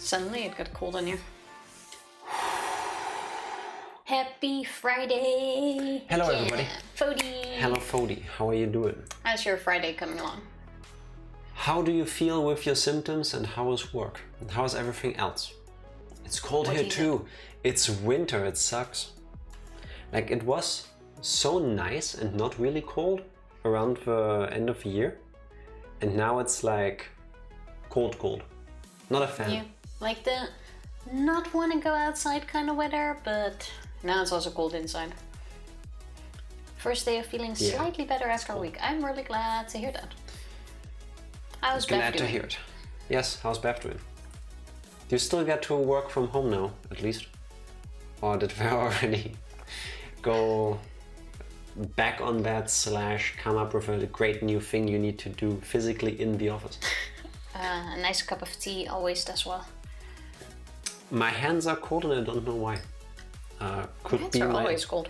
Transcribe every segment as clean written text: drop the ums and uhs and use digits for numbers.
Suddenly it got cold in here. Happy Friday! Hello everybody. Fody! Hello Fody, how are you doing? How's your Friday coming along? How do you feel with your symptoms and how is work? And how is everything else? It's cold What here do you too. It's winter, it sucks. Like it was so nice and not really cold around the end of the year. And now it's like cold. Not a fan. Yeah, like the not want to go outside kind of weather, but now it's also cold inside. First day of feeling slightly better after a week. I'm really glad to hear that. How's Beth doing? Glad to hear it. Yes, how's Beth doing? Do you still get to work from home now, at least? Or did we already go back on that / come up with a great new thing you need to do physically in the office? A nice cup of tea always does well. My hands are cold and I don't know why. Could Hands be are my... always cold.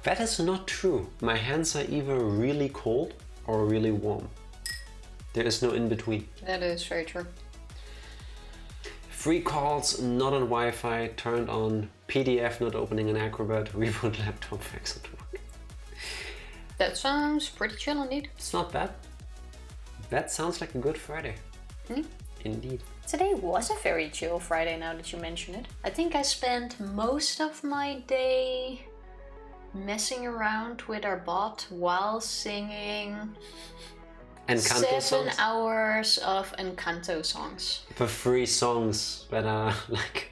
That is not true. My hands are either really cold or really warm. There is no in between. That is very true. 3 calls, not on Wi-Fi, turned on, PDF not opening an Acrobat, reboot laptop, fix it. That sounds pretty chill indeed. It's not bad. That sounds like a good Friday. Indeed. Today was a very chill Friday now that you mention it. I think I spent most of my day messing around with our bot while singing Encanto 7 songs? hours of Encanto songs. The 3 songs that are like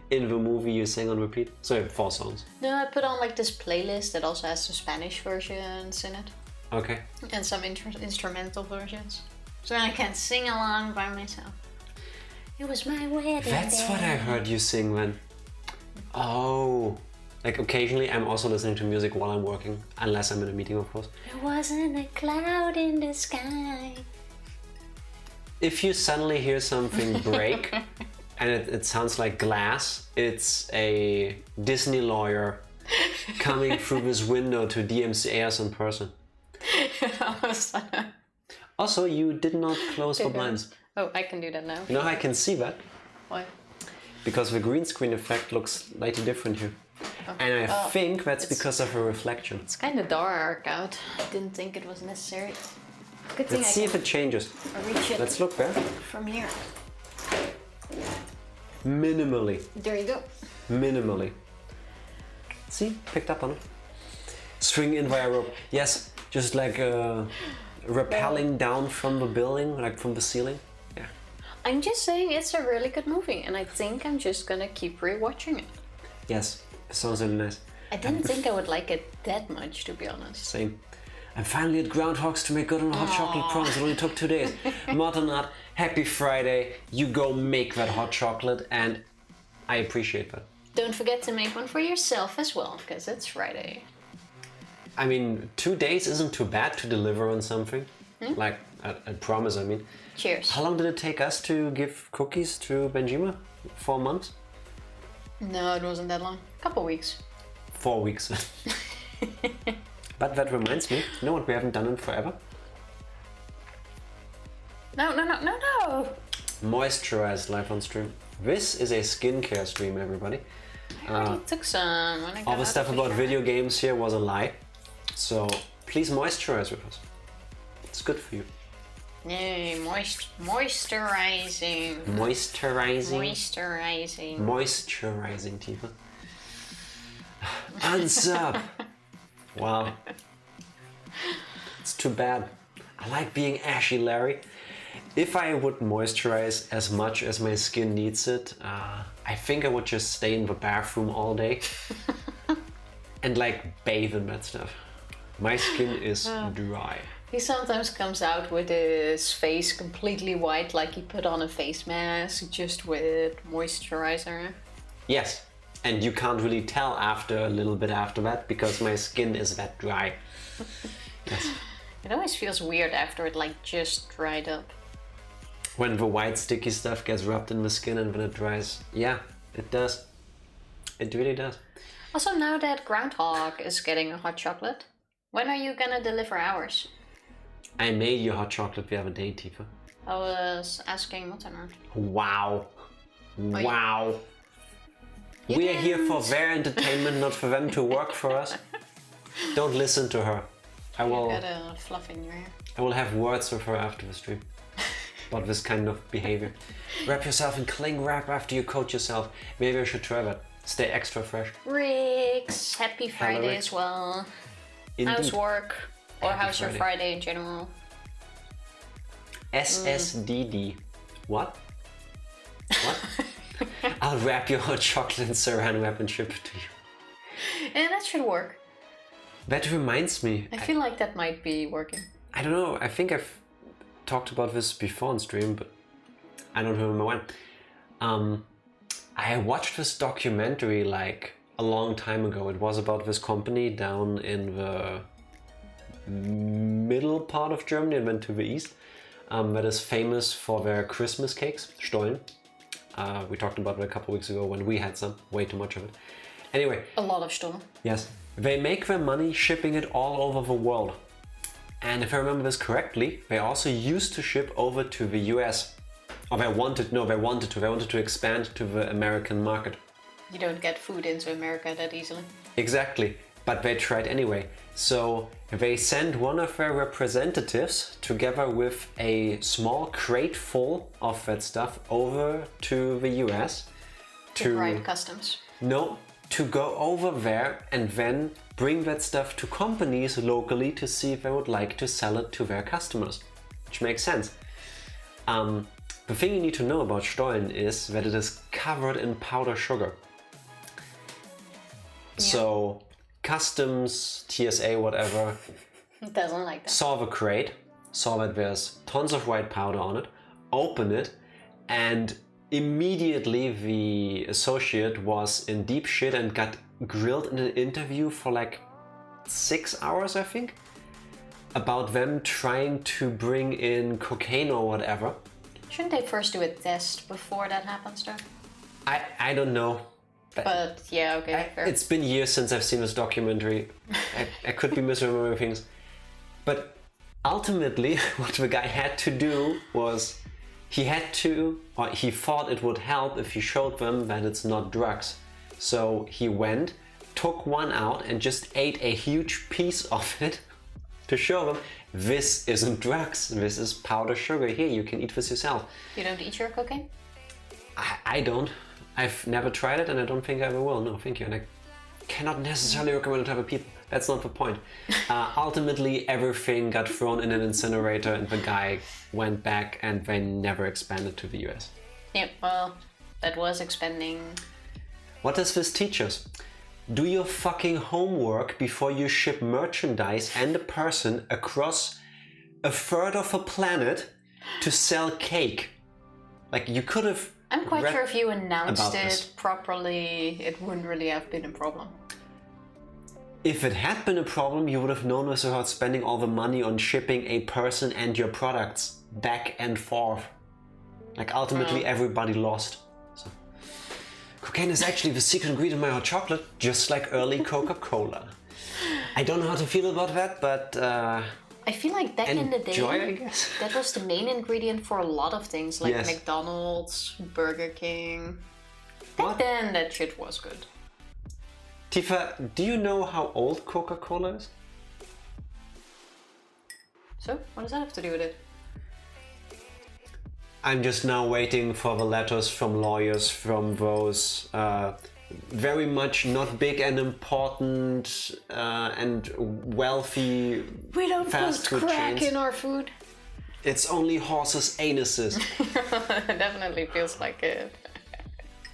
in the movie you sing on repeat. So 4 songs. No, I put on like this playlist that also has some Spanish versions in it. Okay. And some instrumental versions. So I can sing along by myself. It was my wedding That's day. what I heard you sing then. Oh. Like occasionally I'm also listening to music while I'm working. Unless I'm in a meeting, of course. There wasn't a cloud in the sky. If you suddenly hear something break and it sounds like glass, it's a Disney lawyer coming through this window to DMCA us in person. Also, you did not close the blinds. Oh, I can do that now. You know how I can see that? Why? Because the green screen effect looks slightly different here. And I think that's because of a reflection. It's kind of dark out. I didn't think it was necessary. Good thing Let's I see can if it changes. reach it Let's look there. from here. Minimally. There you go. Minimally. See? Picked up on it. Swing in via rope. Yes, just like rappelling down from the building, like from the ceiling. Yeah. I'm just saying it's a really good movie, and I think I'm just gonna keep rewatching it. Yes, it sounds really nice. I didn't think I would like it that much, to be honest. Same. I'm finally at Groundhogs to make good on hot chocolate prawns. It only took 2 days. Martinat, happy Friday. You go make that hot chocolate, and I appreciate that. Don't forget to make one for yourself as well, because it's Friday. I mean, 2 days isn't too bad to deliver on something. Like, I promise, I mean. Cheers. How long did it take us to give cookies to Benjima? 4 months? No, it wasn't that long. Couple weeks. 4 weeks. But that reminds me, you know what we haven't done in forever? No. Moisturized live on stream. This is a skincare stream, everybody. I already took some. When I got All the out stuff of the about shower. video games here was a lie. So please moisturize with us. It's good for you. Yay, moisturizing. Moisturizing. Moisturizing, Tifa. Unsub. Wow. It's too bad. I like being ashy, Larry. If I would moisturize as much as my skin needs it, I think I would just stay in the bathroom all day and like bathe in that stuff. My skin is dry. He sometimes comes out with his face completely white, like he put on a face mask just with moisturizer. Yes, and you can't really tell after a little bit after that because my skin is that dry. Yes. It always feels weird after it like just dried up. When the white sticky stuff gets rubbed in the skin and when it dries. Yeah, it does. It really does. Also, now that Groundhog is getting a hot chocolate, when are you gonna deliver ours? I made you hot chocolate the other day, Tifa. I was asking what on earth. Wow. Wow. Wow. We are here for their entertainment, not for them to work for us. Don't listen to her. You got a fluff in your hair. I will have words with her after the stream about this kind of behavior. Wrap yourself in cling wrap after you coat yourself. Maybe I should try that. Stay extra fresh. Rix, happy Friday Rix. as well. Indeed. How's work? Or Happy how's your Friday. Friday in general? SSDD. What? What? I'll wrap your hot chocolate in saran wrap and ship it to you. Yeah, that should work. That reminds me. I feel like that might be working. I don't know. I think I've talked about this before on stream, but I don't remember when. I watched this documentary like a long time ago. It was about this company down in the middle part of Germany and went to the east. That is famous for their Christmas cakes, Stollen. We talked about it a couple weeks ago when we had some, way too much of it. Anyway. A lot of Stollen. Yes. They make their money shipping it all over the world. And if I remember this correctly, they also used to ship over to the US. Or they wanted to expand to the American market. You don't get food into America that easily. Exactly, but they tried anyway. So they sent one of their representatives together with a small crate full of that stuff over to the US. To bribe customs. No, to go over there and then bring that stuff to companies locally to see if they would like to sell it to their customers, which makes sense. The thing you need to know about Stollen is that it is covered in powder sugar. Yeah. So customs, TSA, whatever, Doesn't like that. saw the crate, saw that there's tons of white powder on it, open it, and immediately the associate was in deep shit and got grilled in an interview for like 6 hours, I think, about them trying to bring in cocaine or whatever. Shouldn't they first do a test before that happens though? I don't know. But yeah, okay, fair. It's been years since I've seen this documentary. I could be misremembering things. But ultimately, what the guy had to do was he thought it would help if he showed them that it's not drugs. So he went, took one out and just ate a huge piece of it to show them this isn't drugs, this is powder sugar. Here, you can eat this yourself. You don't eat your cocaine? I don't. I've never tried it and I don't think I ever will. No, thank you. And I cannot necessarily recommend it to other people. That's not the point. Ultimately, everything got thrown in an incinerator and the guy went back and they never expanded to the US. Yeah, well, that was expanding. What does this teach us? Do your fucking homework before you ship merchandise and a person across a third of a planet to sell cake. Like, you could have... I'm quite sure if you announced it it properly, it wouldn't really have been a problem. If it had been a problem, you would have known this without spending all the money on shipping a person and your products back and forth. Like, ultimately, everybody lost. So. Cocaine is actually the secret ingredient in my hot chocolate, just like early Coca-Cola. I don't know how to feel about that, but I feel like back in the day, I guess. that was the main ingredient for a lot of things, like Yes. McDonald's, Burger King. Back What? then, that shit was good. Tifa, do you know how old Coca-Cola is? So, what does that have to do with it? I'm just now waiting for the letters from lawyers from those very much not big and important and wealthy We don't fast put food crack chains. in our food. It's only horses' anuses. It definitely feels like it.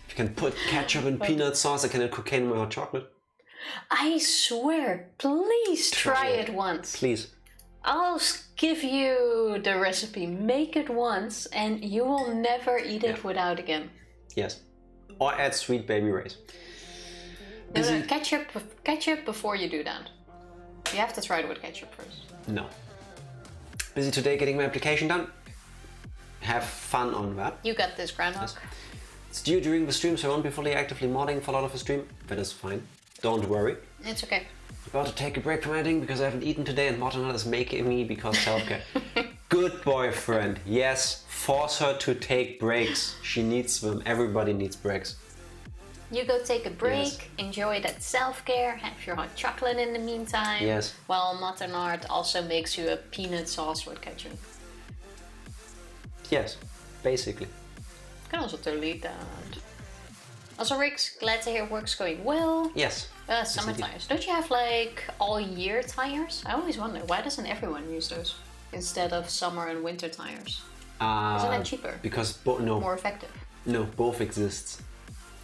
You can put ketchup and peanut sauce. I can add cocaine in my hot chocolate. I swear, please try it once. Please. I'll give you the recipe. Make it once and you will never eat it without again. Yes. Or add sweet baby rays. No, ketchup before you do that. You have to try it with ketchup first. No. Busy today getting my application done. Have fun on that. You got this, Groundhog. It's due during the stream, so I won't be fully actively modding for a lot of the stream. That is fine. Don't worry. It's okay. About to take a break from editing because I haven't eaten today and mod is making me because self-care. Good boyfriend. Yes, force her to take breaks. She needs them. Everybody needs breaks. You go take a break, Yes. enjoy that self-care, have your hot chocolate in the meantime. Yes. While Matenard also makes you a peanut sauce with ketchup. Yes, basically. Can also totally eat that. Also, Rix, glad to hear work's going well. Yes. Summer indeed. tires. Don't you have like all year tires? I always wonder, why doesn't everyone use those instead of summer and winter tires? Isn't that cheaper? Because More effective? No, both exists.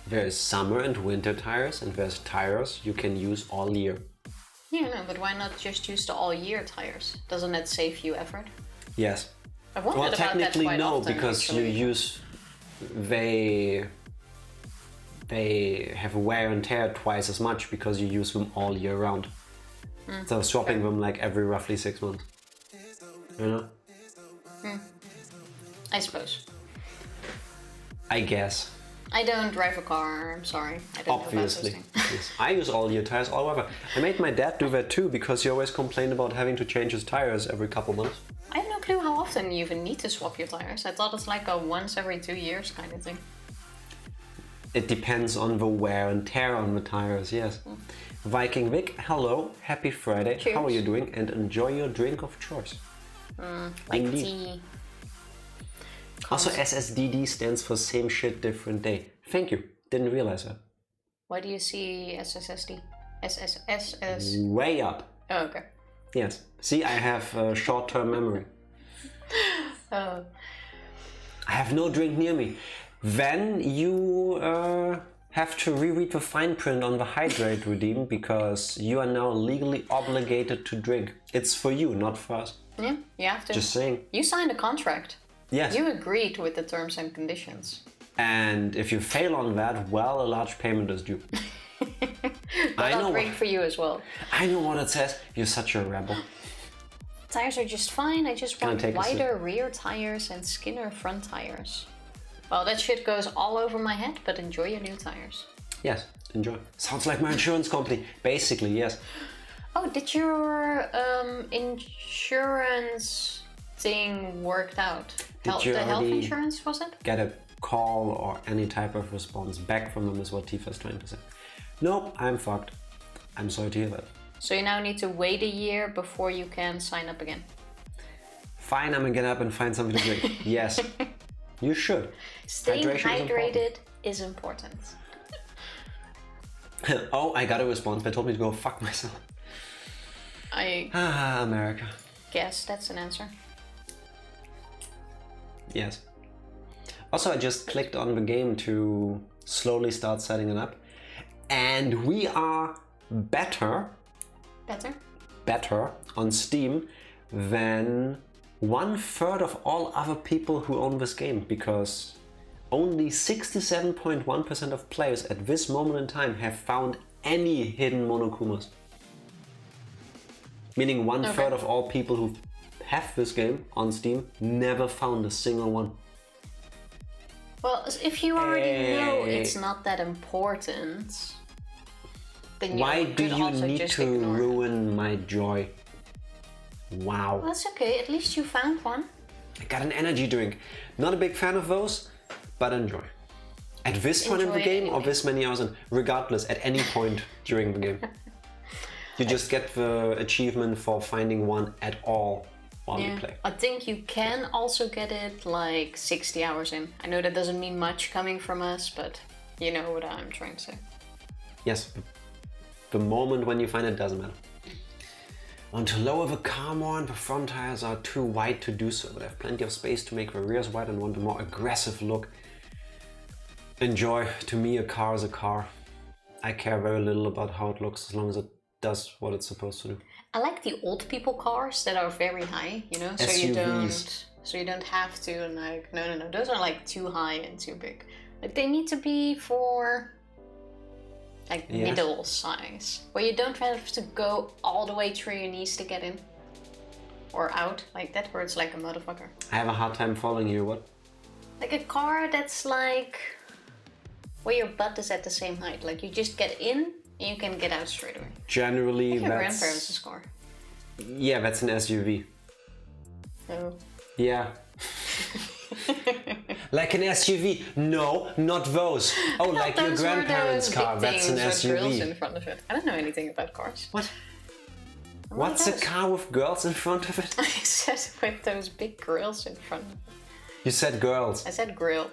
There's summer and winter tires, and there's tires you can use all year. Yeah, no, but why not just use the all year tires? Doesn't that save you effort? Yes. I've wondered Well, about that technically quite no, often, because actually. you use they have wear and tear twice as much because you use them all year round. So swapping them like every roughly 6 months. You know? I suppose. I guess. I don't drive a car, I'm sorry. I don't Obviously. know about those things. Yes. I use all year tires all over. I made my dad do that too because he always complained about having to change his tires every couple months. I have no clue how often you even need to swap your tires. I thought it's like a once every 2 years kind of thing. It depends on the wear and tear on the tires, yes. Viking Vic, hello, happy Friday. Cheers. How are you doing? And enjoy your drink of choice. Like Indeed. tea. Also, SSDD stands for same shit, different day. Thank you. Didn't realize that. Why do you see SSSD? SSS as... Way up. Oh, okay. Yes. See, I have short-term memory. Oh. I have no drink near me. Then you have to reread the fine print on the hydrate redeem because you are now legally obligated to drink. It's for you, not for us. Yeah, you have to. Just saying. You signed a contract. Yes. You agreed with the terms and conditions. And if you fail on that, well, a large payment is due. But I'll drink for you as well. I know what it says. You're such a rebel. Tires are just fine. I just want take a sip? wider rear tires and skinner front tires. Well, that shit goes all over my head, but enjoy your new tires. Yes, enjoy. Sounds like my insurance company. Basically, yes. Oh, did your insurance thing worked out? Did you the health already insurance, was it? get a call or any type of response back from them is what Tifa's trying to say. Nope, I'm fucked. I'm sorry to hear that. So you now need to wait a year before you can sign up again. Fine, I'm gonna get up and find something to drink. Yes, you should. Staying Hydration hydrated is important. Oh, I got a response. They told me to go fuck myself. I America. guess that's an answer. Yes. Also, I just clicked on the game to slowly start setting it up. And we are better on Steam than 1/3 of all other people who own this game, because only 67.1% of players at this moment in time have found any hidden Monokumas. Meaning 1/3 of all people who have this game on Steam never found a single one. Well, if you already know it's not that important, then you Why do could you also need just to ignore it. ruin my joy? Wow. Well, that's okay. At least you found one. I got an energy drink. Not a big fan of those, but enjoy. At this point in the Enjoy game or anyway. this many hours in, regardless, at any point during the game. You just get the achievement for finding one at all while you play. I think you can also get it like 60 hours in. I know that doesn't mean much coming from us, but you know what I'm trying to say. Yes, the moment when you find it doesn't matter. Want to lower the car more and the front tires are too wide to do so, but I have plenty of space to make the rears wide and want a more aggressive look. Enjoy. To me, a car is a car. I care very little about how it looks as long as it does what it's supposed to do. I like the old people cars that are very high, you know, so SUVs. you don't have to like no, those are like too high and too big. Like they need to be for like middle size, where you don't have to go all the way through your knees to get in or out like that, where it's like a motherfucker. I have a hard time following you. What? Like a car that's like where your butt is at the same height. Like you just get in and you can get out straight away. Generally, Your that's grandparents' car. yeah, that's an SUV. No. Yeah. Like an SUV? No, not those. Oh, like your grandparents' car. That's an SUV. Girls in front of it. I don't know anything about cars. What? What's a car with girls in front of it? I said with those big grills in front of it. You said girls. I said grill.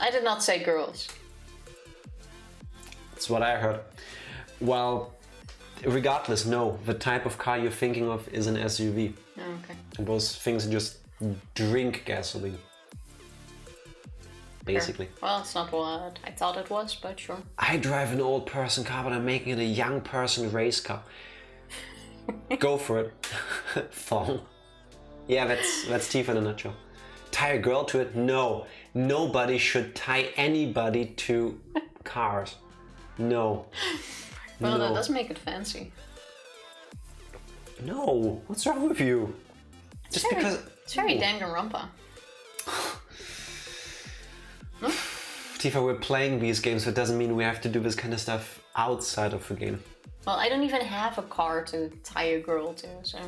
I did not say girls. That's what I heard. Well, regardless, no. The type of car you're thinking of is an SUV. Oh, okay. And those things just drink gasoline. Basically. Sure. Well, it's not what I thought it was, but sure. I drive an old person car, but I'm making it a young person race car. Go for it. Thong. Yeah, that's Tifa in a nutshell. Tie a girl to it? No. Nobody should tie anybody to cars. No. Well, no. that does make it fancy. No. What's wrong with you? Just because... It's very Danganronpa. No? Tifa, we're playing these games, so it doesn't mean we have to do this kind of stuff outside of the game. Well, I don't even have a car to tie a girl to, so...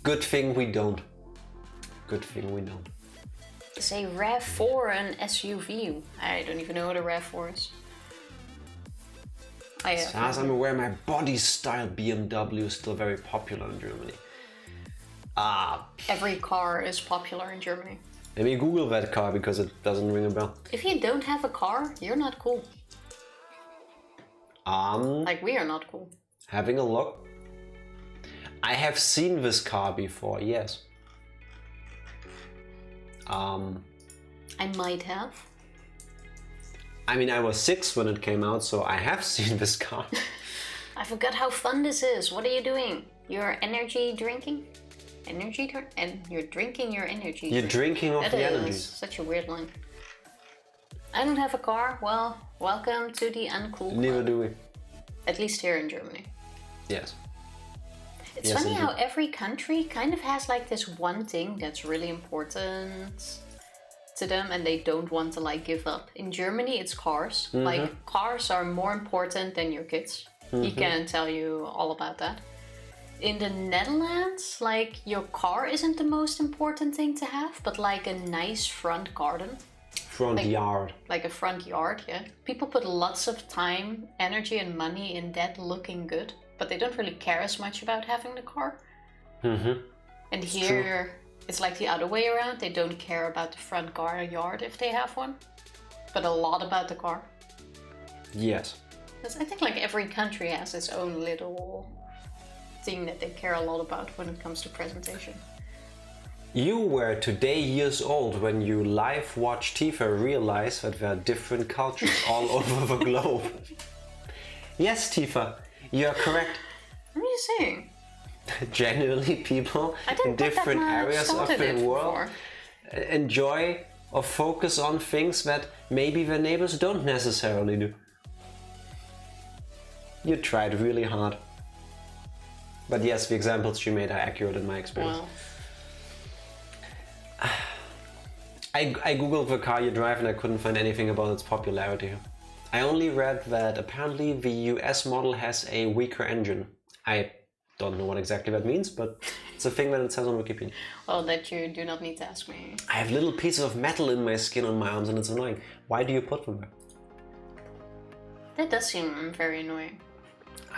Good thing we don't. Good thing we don't. It's a RAV4 and SUV. I don't even know what a RAV4 is. As far as I'm aware, my body style BMW is still very popular in Germany. Every car is popular in Germany. Let me Google that car because it doesn't ring a bell. If you don't have a car, you're not cool. Like we are not cool. Having a look. I have seen this car before, yes. I might have. I mean, I was 6 when it came out, so I have seen this car. I forgot how fun this is. What are you doing? You're energy drinking? And you're drinking your energy. You're drinking off the energy. Such a weird line. I don't have a car. Well, welcome to the uncool club. Neither do we. At least here in Germany. Yes. It's funny how every country kind of has like this one thing that's really important to them and they don't want to like give up. In Germany, it's cars. Mm-hmm. Like cars are more important than your kids. Mm-hmm. He can tell you all about that. In the Netherlands, like your car isn't the most important thing to have, but like a nice front garden. Front yard. Like a front yard, yeah. People put lots of time, energy and money in that looking good, but they don't really care as much about having the car. Mm-hmm. And here, it's like the other way around. They don't care about the front yard if they have one, but a lot about the car. Yes. Because I think like every country has its own little thing that they care a lot about when it comes to presentation. You were today years old when you live watched Tifa realize that there are different cultures all over the globe. Yes, Tifa, you are correct. What are you saying? Genuinely, people in different areas of the world enjoy or focus on things that maybe their neighbors don't necessarily do. You tried really hard. But yes, the examples you made are accurate in my experience. Wow. I googled the car you drive and I couldn't find anything about its popularity. I only read that apparently the US model has a weaker engine. I don't know what exactly that means, but it's a thing that it says on Wikipedia. Well, that you do not need to ask me. I have little pieces of metal in my skin on my arms and it's annoying. Why do you put them there? That does seem very annoying.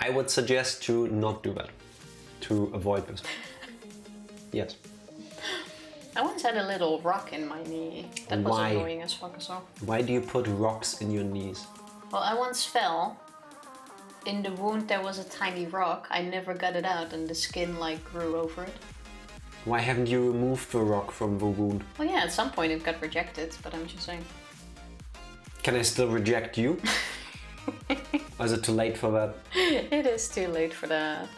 I would suggest to not do that. To avoid this. Yes. I once had a little rock in my knee. That was annoying as fuck as well. Why do you put rocks in your knees? Well, I once fell. In the wound there was a tiny rock. I never got it out and the skin like grew over it. Why haven't you removed the rock from the wound? Well, yeah, at some point it got rejected, but I'm just saying. Can I still reject you? Or is it too late for that? It is too late for that.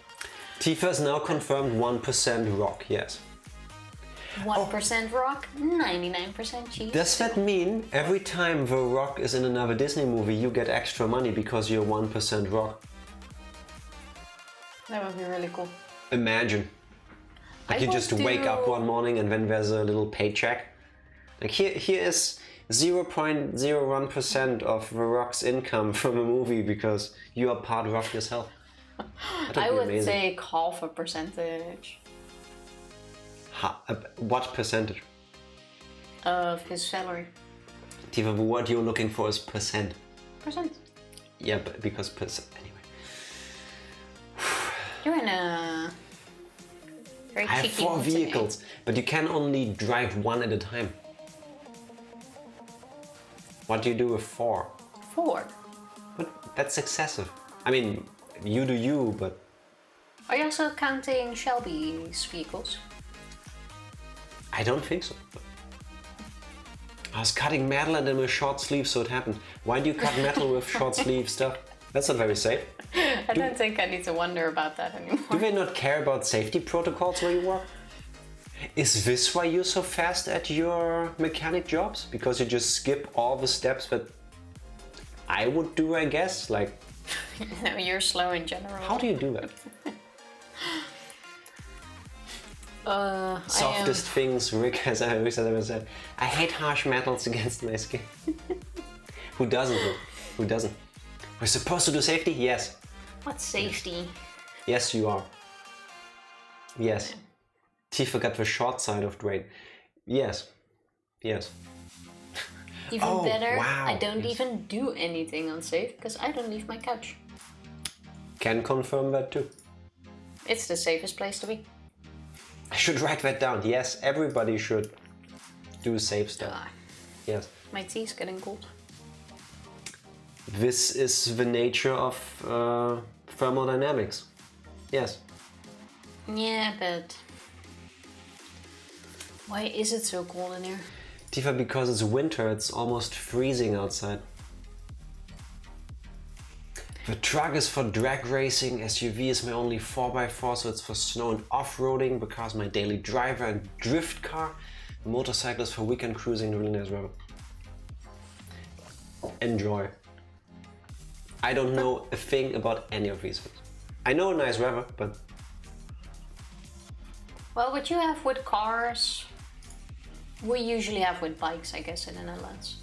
Tifa is now confirmed 1% rock, yes. 1% rock, 99% cheese. Does that mean every time the rock is in another Disney movie you get extra money because you're 1% rock? That would be really cool. Imagine. Like you just wake up one morning and then there's a little paycheck. Like here is 0.01% of the rock's income from a movie because you are part rock yourself. I would say half a percentage. What percentage? Of his salary. Tifa, the word you're looking for is percent. Percent. Yeah, but because anyway. You're in a very I have cheeky 4 mood today. vehicles, but you can only drive 1 at a time. What do you do with 4? 4. But that's excessive. I mean, you do you, but Are you also counting Shelby's vehicles? I don't think so. I was cutting metal and then with short sleeves, so it happened. Why do you cut metal with short sleeve stuff? That's not very safe. I don't think I need to wonder about that anymore. Do they not care about safety protocols where you work? Is this why you're so fast at your mechanic jobs? Because you just skip all the steps that I would do, I guess? Like, No, you're slow in general. how do you do that? Softest things Rick has ever said. I hate harsh metals against my skin. Who doesn't though? Who doesn't? We're supposed to do safety? Yes. What's safety? Yes, you are. Yes. Tifa got the short side of Drain. Yes. Yes. Even Oh, better, wow. I don't Yes. even do anything unsafe because I don't leave my couch. Can confirm that too. It's the safest place to be. I should write that down. Yes, everybody should do safe stuff. Ah, Yes. my tea's getting cold. This is the nature of thermodynamics. Yes. Yeah, but why is it so cold in here? Tifa, because it's winter, it's almost freezing outside. The truck is for drag racing, SUV is my only 4x4, so it's for snow and off-roading, because my daily driver and drift car. The motorcycle is for weekend cruising, really nice weather. Enjoy. I don't know a thing about any of these things. I know nice weather, but Well, what you have with cars, we usually have with bikes, I guess, in the Netherlands.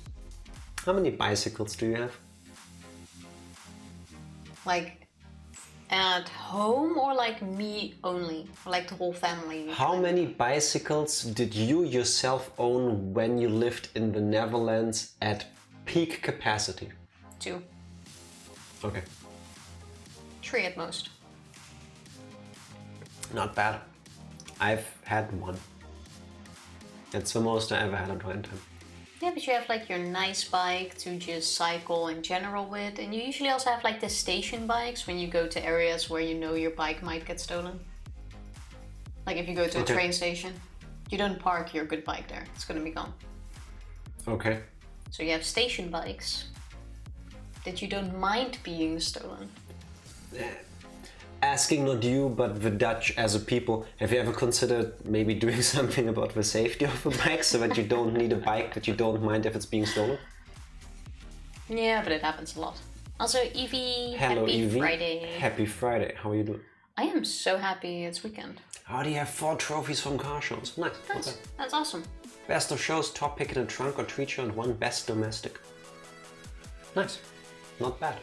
how many bicycles do you have? Like at home or like me only? Or like the whole family? How many bicycles did you yourself own when you lived in the Netherlands at peak capacity? 2. Okay, 3 at most. not bad. I've had 1. It's the most I ever had at one time. Yeah, but you have like your nice bike to just cycle in general with, and you usually also have like the station bikes when you go to areas where you know your bike might get stolen. Like if you go to a Okay. train station, you don't park your good bike there, it's gonna be gone. Okay. So you have station bikes that you don't mind being stolen. Asking not you, but the Dutch as a people, have you ever considered maybe doing something about the safety of a bike so that you don't need a bike that you don't mind if it's being stolen? Yeah, but it happens a lot. Also, Evie, Hello, happy Evie. Friday. Happy Friday. How are you doing? I am so happy it's weekend. I already have 4 trophies from car shows. Nice. Nice. Okay. That's awesome. Best of shows, top pick in a trunk or treat show, and 1 best domestic. Nice. Not bad.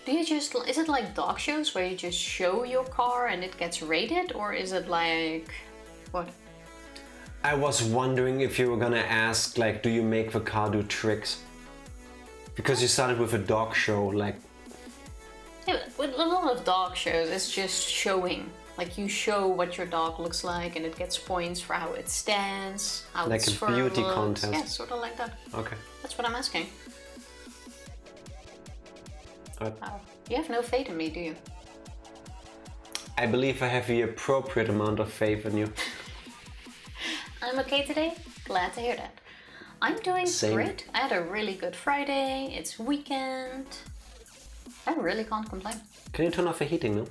Do you just, is it like dog shows where you just show your car and it gets rated, or is it like, what? I was wondering if you were gonna ask, like, do you make the car do tricks? Because you started with a dog show, like, Yeah, but with a lot of dog shows, it's just showing. Like you show what your dog looks like and it gets points for how it stands, how Like its a fur beauty looks. contest. Yeah, sort of like that. okay. That's what I'm asking. Alright. Oh, you have no faith in me, do you? I believe I have the appropriate amount of faith in you. I'm okay today. Glad to hear that. I'm doing Same. great. I had a really good Friday. It's weekend. I really can't complain. Can you turn off the heating now?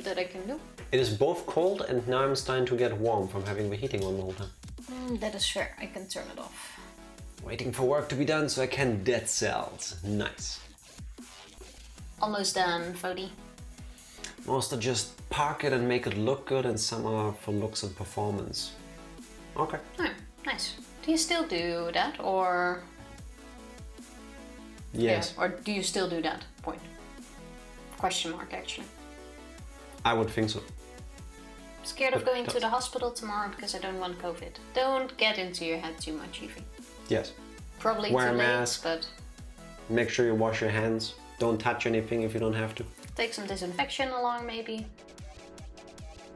That I can do. It is both cold and now I'm starting to get warm from having the heating on the whole time. That is fair. I can turn it off. Waiting for work to be done so I can dead cells. Nice. Almost done, Fody. Most are just park it and make it look good, and some are for looks and performance. Okay. Oh, nice. Do you still do that, or Yes, yeah, or do you still do that? Point. Question mark, actually. I would think so. Scared of going to the hospital tomorrow because I don't want COVID. Don't get into your head too much, Evie. Yes. Probably Wear too a late, mask. but Make sure you wash your hands. Don't touch anything if you don't have to. take some disinfection along, maybe.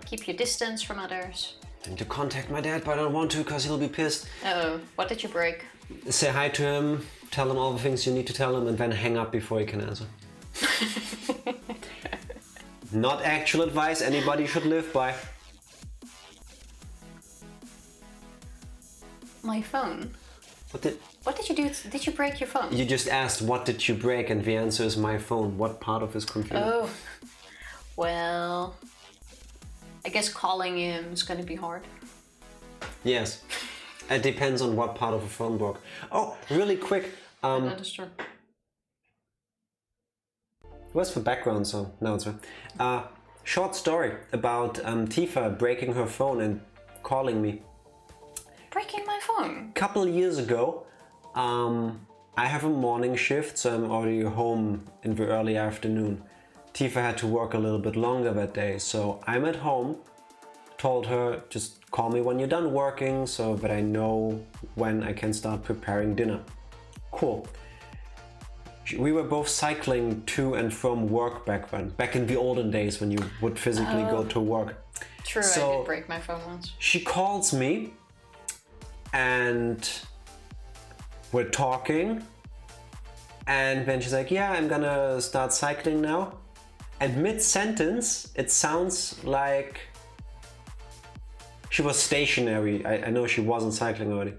Keep your distance from others. I need to contact my dad, but I don't want to because he'll be pissed. Uh-oh, what did you break? Say hi to him, tell him all the things you need to tell him, and then hang up before he can answer. Not actual advice anybody should live by. My phone? What did you do? Did you break your phone? You just asked what did you break, and the answer is my phone. What part of his computer? Oh, well, I guess calling him is gonna be hard. Yes. It depends on what part of the phone broke. Oh, really quick. That is true. Where's the background song? No, it's short story about Tifa breaking her phone and calling me. Breaking my phone? Couple years ago, I have a morning shift, so I'm already home in the early afternoon. Tifa had to work a little bit longer that day, so I'm at home. Told her, just call me when you're done working so that I know when I can start preparing dinner. Cool. We were both cycling to and from work back then, back in the olden days when you would physically go to work. True, So, I did break my phone once. she calls me and we're talking, and then she's like, yeah, I'm gonna start cycling now. And mid-sentence, it sounds like she was stationary. I know she wasn't cycling already.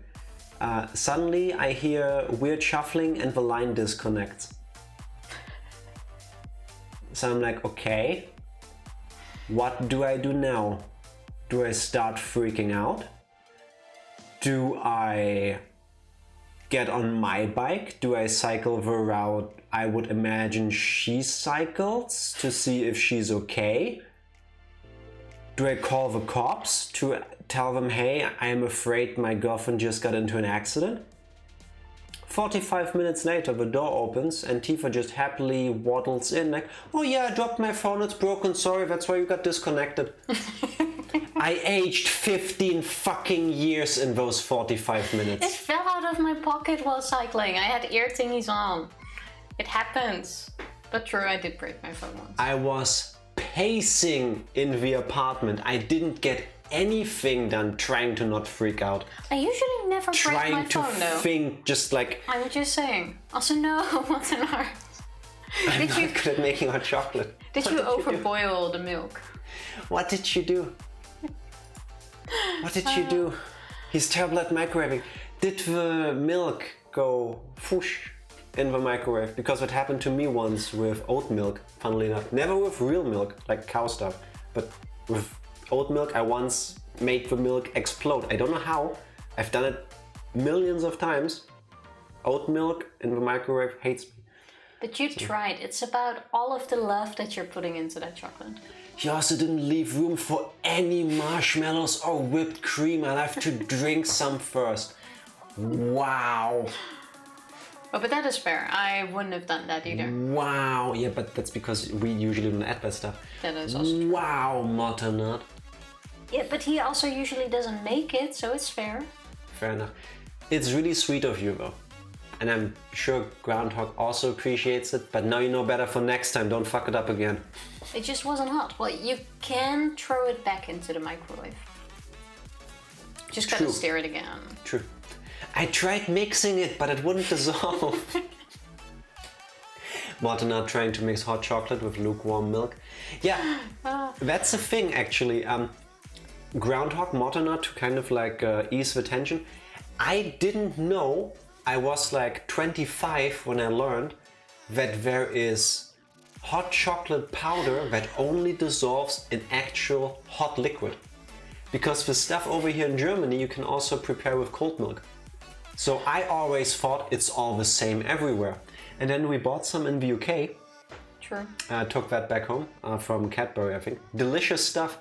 Suddenly I hear weird shuffling and the line disconnects. So I'm like, okay, what do I do now? Do I start freaking out? Do I get on my bike? Do I cycle the route I would imagine she cycles to see if she's okay? Do I call the cops to tell them, hey, I'm afraid my girlfriend just got into an accident? 45 minutes later, the door opens and Tifa just happily waddles in like, oh yeah, I dropped my phone, it's broken, sorry, that's why you got disconnected. I aged 15 fucking years in those 45 minutes. It fell out of my pocket while cycling. I had ear thingies on. It happens. But true, I did break my phone once. I was pacing in the apartment. I didn't get anything done trying to not freak out. I usually never break my Trying to phone though. think just like... I'm just saying. Also, no, what's an art? I'm not good at making hot chocolate. Did you overboil the milk? What did you do? What did you do? He's terrible at microwaving. Did the milk go whoosh in the microwave? Because it happened to me once with oat milk, funnily enough. Never with real milk, like cow stuff, but with oat milk I once made the milk explode. I don't know how. I've done it millions of times. Oat milk in the microwave hates me. But you tried. It's about all of the love that you're putting into that chocolate. He also didn't leave room for any marshmallows or whipped cream. I'll have to drink some first. Wow. Oh, but that is fair. I wouldn't have done that either. Wow. Yeah, but that's because we usually don't add that stuff. That is also true. Wow, Motternut. Yeah, but he also usually doesn't make it, so it's fair. Fair enough. It's really sweet of you though. And I'm sure Groundhog also appreciates it, but now you know better for next time. Don't fuck it up again. It just wasn't hot. Well, you can throw it back into the microwave. Just gotta True. stir it again. True. I tried mixing it, but it wouldn't dissolve. Motternut trying to mix hot chocolate with lukewarm milk. Yeah, that's a thing actually. Groundhog, Motternut to kind of like ease the tension. I didn't know, I was like 25 when I learned that there is hot chocolate powder that only dissolves in actual hot liquid. Because the stuff over here in Germany you can also prepare with cold milk. So I always thought it's all the same everywhere. And then we bought some in the UK. True. Took that back home from Cadbury, I think. Delicious stuff.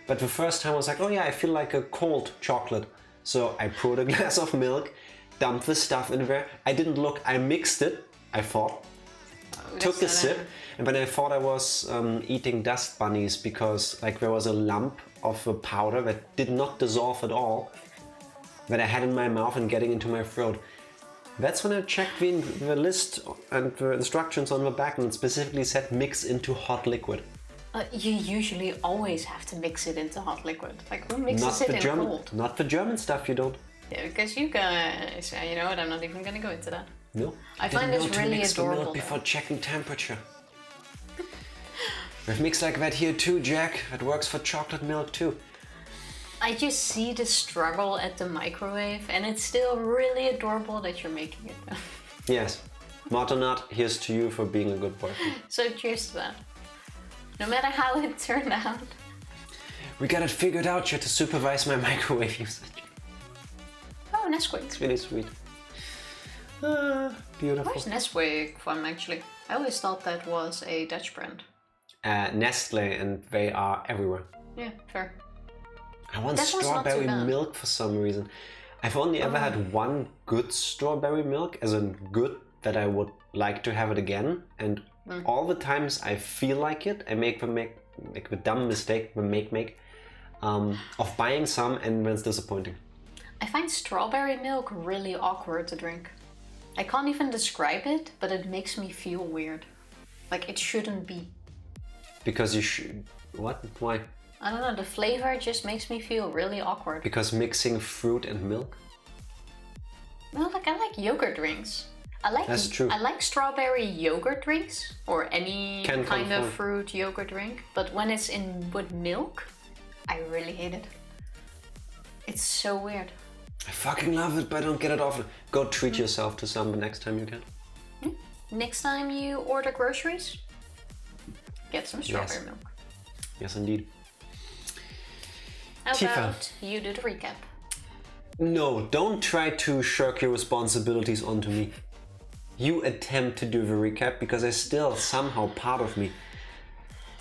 But the first time I was like, oh yeah, I feel like a cold chocolate. So I poured a glass of milk, dumped the stuff in there. I didn't look, I mixed it, I thought. took a sip, and when I thought I was eating dust bunnies because like there was a lump of a powder that did not dissolve at all that I had in my mouth and getting into my throat. That's when I checked the list and the instructions on the back, and it specifically said mix into hot liquid. You usually always have to mix it into hot liquid. Like, who mixes it in cold? Not the German stuff, you don't. Yeah, because you guys, you know what, I'm not even going to go into that. No. I find this really adorable. The milk before checking temperature. We've mixed like that here too, Jack. It works for chocolate milk too. I just see the struggle at the microwave, and it's still really adorable that you're making it. Yes. Martonat, here's to you for being a good boyfriend. So cheers to that. No matter how it turned out. We got it figured out. You had to supervise my microwave usage. Oh, Nesquik. It's really sweet. Beautiful. Where's Nesquik from, actually? I always thought that was a Dutch brand. Nestle, and they are everywhere. Yeah, fair. I want strawberry milk for some reason. I've only ever had one good strawberry milk, as in good, that I would like to have it again. And all the times I feel like it, I make the dumb mistake, of buying some, and then it's disappointing. I find strawberry milk really awkward to drink. I can't even describe it, but it makes me feel weird. Like, it shouldn't be. Because you should... What? Why? I don't know, the flavor just makes me feel really awkward. Because mixing fruit and milk? Well, like, I like yogurt drinks. That's true. I like strawberry yogurt drinks, or any kind of fruit yogurt drink. But when it's with milk, I really hate it. It's so weird. I fucking love it, but I don't get it often. Go treat yourself to some the next time you can. Next time you order groceries, get some strawberry milk. Yes, indeed. How about you do the recap? No, don't try to shirk your responsibilities onto me. You attempt to do the recap, because I still, somehow, part of me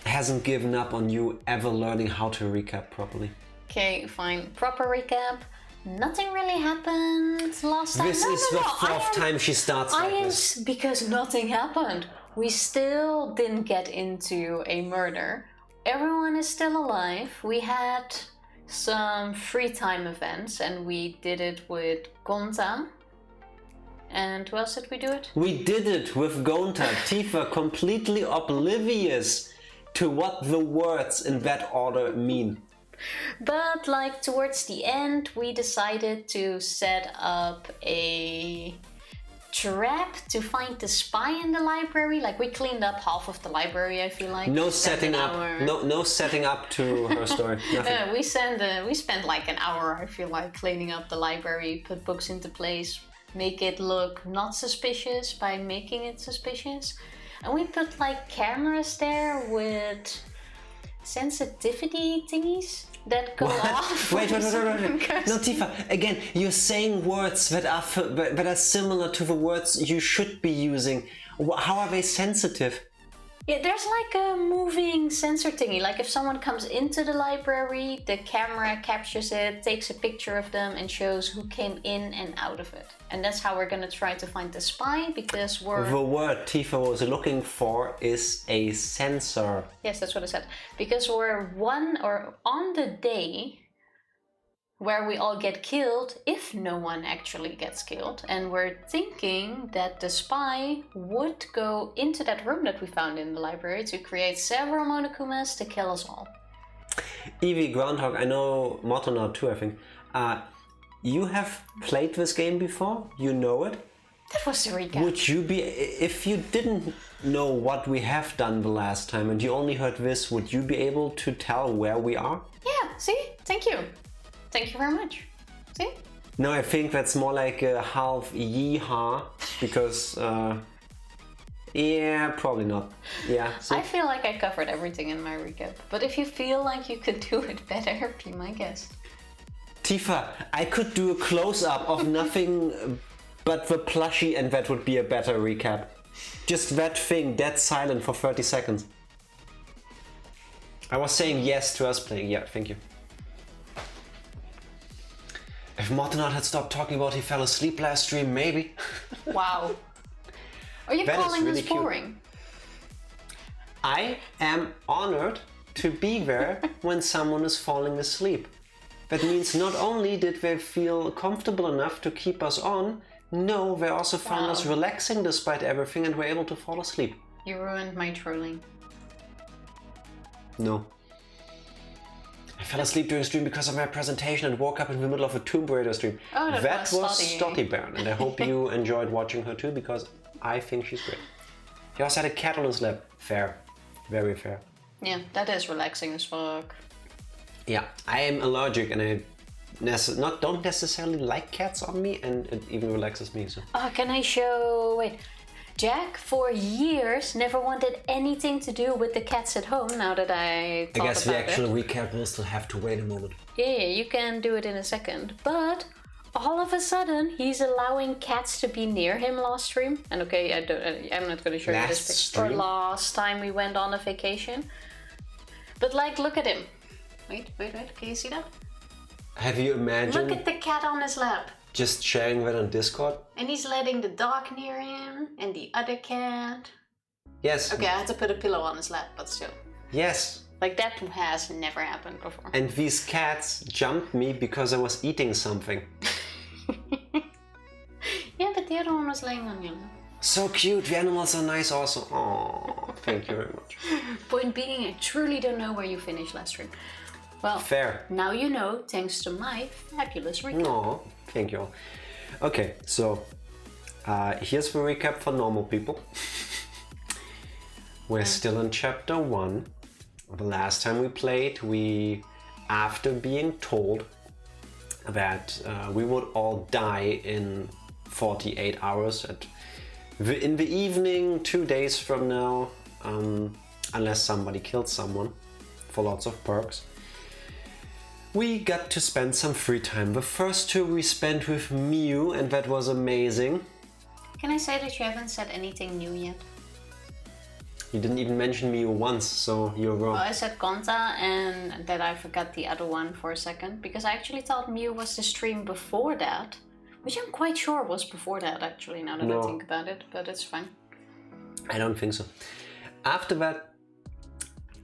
hasn't given up on you ever learning how to recap properly. Okay, fine. Proper recap. Nothing really happened last time. This is the fourth time she starts like this. Because nothing happened. We still didn't get into a murder. Everyone is still alive. We had some free time events, and we did it with Gonta. And who else did we do it? We did it with Gonta. Tifa completely oblivious to what the words in that order mean. But like towards the end, we decided to set up a trap to find the spy in the library. Like, we cleaned up half of the library, I feel like. No setting up. No setting up to her story. Nothing. We spent like an hour, I feel like, cleaning up the library, put books into place, make it look not suspicious by making it suspicious. And we put like cameras there with sensitivity thingies that go off. Wait. No, Tifa, again, you're saying words that are similar to the words you should be using. How are they sensitive? Yeah, there's like a moving sensor thingy. Like, if someone comes into the library, the camera captures it, takes a picture of them, and shows who came in and out of it. And that's how we're gonna try to find the spy, because we're... The word Tifa was looking for is a sensor. Yes, that's what I said. Because we're on the day where we all get killed, if no one actually gets killed, and we're thinking that the spy would go into that room that we found in the library to create several Monokumas to kill us all. Eevee Groundhog, I know Motonaut too, I think. You have played this game before? You know it? That was the recap. Would you be, if you didn't know what we have done the last time and you only heard this, would you be able to tell where we are? Yeah, see? Thank you. Thank you very much. See? No, I think that's more like a half yeehaw, because, yeah, probably not. Yeah. See? I feel like I covered everything in my recap, but if you feel like you could do it better, be my guest. Tifa, I could do a close-up of nothing but the plushie, and that would be a better recap. Just that thing, dead silent for 30 seconds. I was saying yes to us playing, yeah, thank you. If Motonaut had stopped talking about he fell asleep last stream, maybe. Wow. Are you calling this boring? I am honored to be there when someone is falling asleep. That means not only did they feel comfortable enough to keep us on, no, they also found us relaxing despite everything and were able to fall asleep. You ruined my trolling. No. I fell asleep during stream because of my presentation and woke up in the middle of a Tomb Raider stream. Oh, that was Stotty Baron, and I hope you enjoyed watching her too, because I think she's great. He also had a cat on his lap. Fair. Very fair. Yeah, that is relaxing as fuck. Yeah, I am allergic and I don't necessarily like cats on me, and it even relaxes me. So. Oh, can I show... Wait. Jack, for years, never wanted anything to do with the cats at home, now that I thought about it. I guess the actual recap will still have to wait a moment. Yeah, you can do it in a second. But all of a sudden, he's allowing cats to be near him last stream. And okay, I'm not going to show you this picture. Or last time we went on a vacation. But like, look at him. Wait, can you see that? Have you imagined... Look at the cat on his lap. Just sharing that on Discord? And he's letting the dog near him, and the other cat. Yes. Okay, I had to put a pillow on his lap, but still. Yes. Like, that has never happened before. And these cats jumped me because I was eating something. Yeah, but the other one was laying on your lap. So cute, the animals are nice also. Aww, thank you very much. Point being, I truly don't know where you finished last stream. Well, fair. Now you know, thanks to my fabulous recap. Aww, thank you. Okay, so here's the recap for normal people. We're still in chapter 1. The last time we played, after being told that we would all die in 48 hours in the evening, 2 days from now, unless somebody killed someone for lots of perks. We got to spend some free time. The first 2 we spent with Mew, and that was amazing. Can I say that you haven't said anything new yet? You didn't even mention Mew once, so you're wrong. Well, I said Conta, and that I forgot the other one for a second, because I actually thought Mew was the stream before that, which I'm quite sure was before that actually, now that I think about it, but it's fine. I don't think so. After that,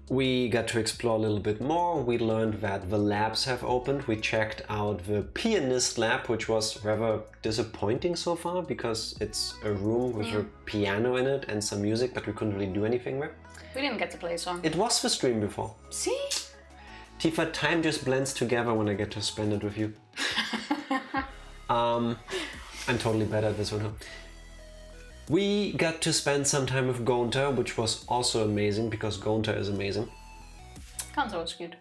we got to explore a little bit more. We learned that the labs have opened. We checked out the pianist lab, which was rather disappointing so far because it's a room with a piano in it and some music, but we couldn't really do anything with. We didn't get to play a song. It was the stream before. See? Tifa, time just blends together when I get to spend it with you. I'm totally bad at this one, huh? We got to spend some time with Gonta, which was also amazing because Gonta is amazing. Gonta was good.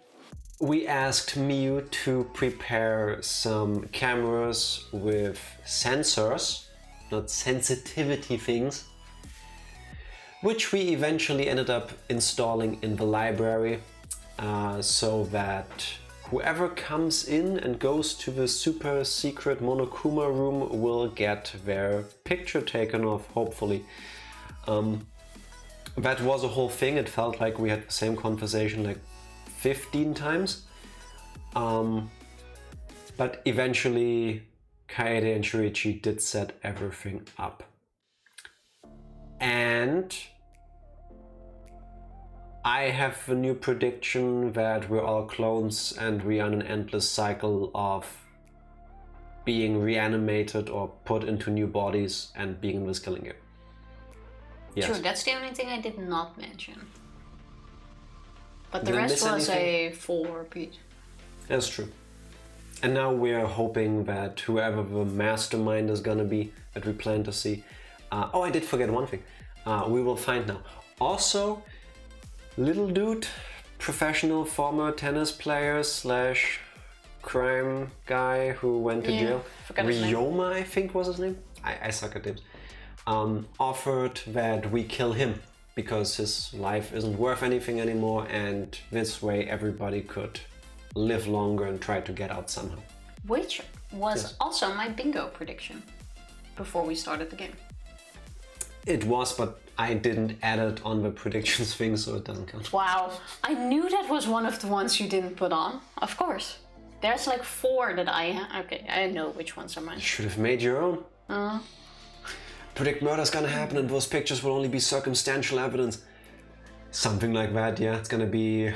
We asked Mew to prepare some cameras with sensors, not sensitivity things, which we eventually ended up installing in the library so that whoever comes in and goes to the super secret Monokuma room will get their picture taken off, hopefully. That was a whole thing. It felt like we had the same conversation like 15 times. But eventually Kaede and Shuichi did set everything up. And I have a new prediction that we're all clones and we are in an endless cycle of being reanimated or put into new bodies and being in this killing game. Yes. True, that's the only thing I did not mention. But the rest was a full repeat. That's true. And now we're hoping that whoever the mastermind is gonna be that we plan to see. Oh, I did forget one thing. We will find now. Also, little dude, professional former tennis player slash crime guy who went to jail. Ryoma, I think was his name. I suck at names. Offered that we kill him because his life isn't worth anything anymore, and this way everybody could live longer and try to get out somehow. Which was also my bingo prediction before we started the game. It was, but I didn't add it on the predictions thing, so it doesn't count. Wow, I knew that was one of the ones you didn't put on. Of course. There's like 4 that okay, I know which ones are mine. You should have made your own. Predict murder's gonna happen and those pictures will only be circumstantial evidence. Something like that, yeah. It's gonna be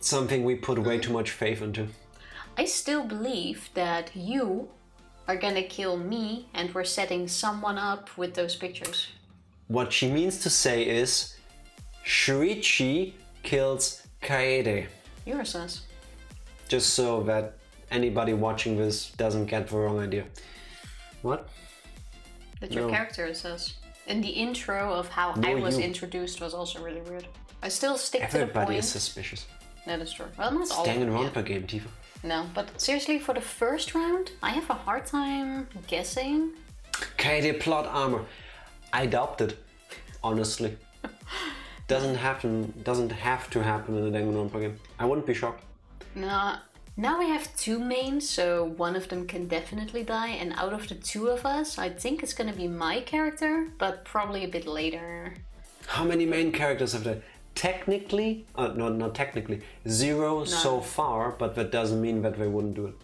something we put way too much faith into. I still believe that you are gonna kill me and we're setting someone up with those pictures. What she means to say is Shuichi kills Kaede. You're a sus. Just so that anybody watching this doesn't get the wrong idea. What? That your character is sus. And the intro of how I was introduced was also really weird. I still stick to the point. Everybody is suspicious. That is true. Well, not all. Danganronpa game, Tifa. No, but seriously, for the first round, I have a hard time guessing. Kaede plot armor. I doubt it, honestly. Doesn't have to happen in a Danganronpa game. I wouldn't be shocked. No. Now we have two mains, so one of them can definitely die, and out of the two of us, I think it's gonna be my character, but probably a bit later. How many main characters have there? Technically, no, not technically, 0 so far, but that doesn't mean that they wouldn't do it.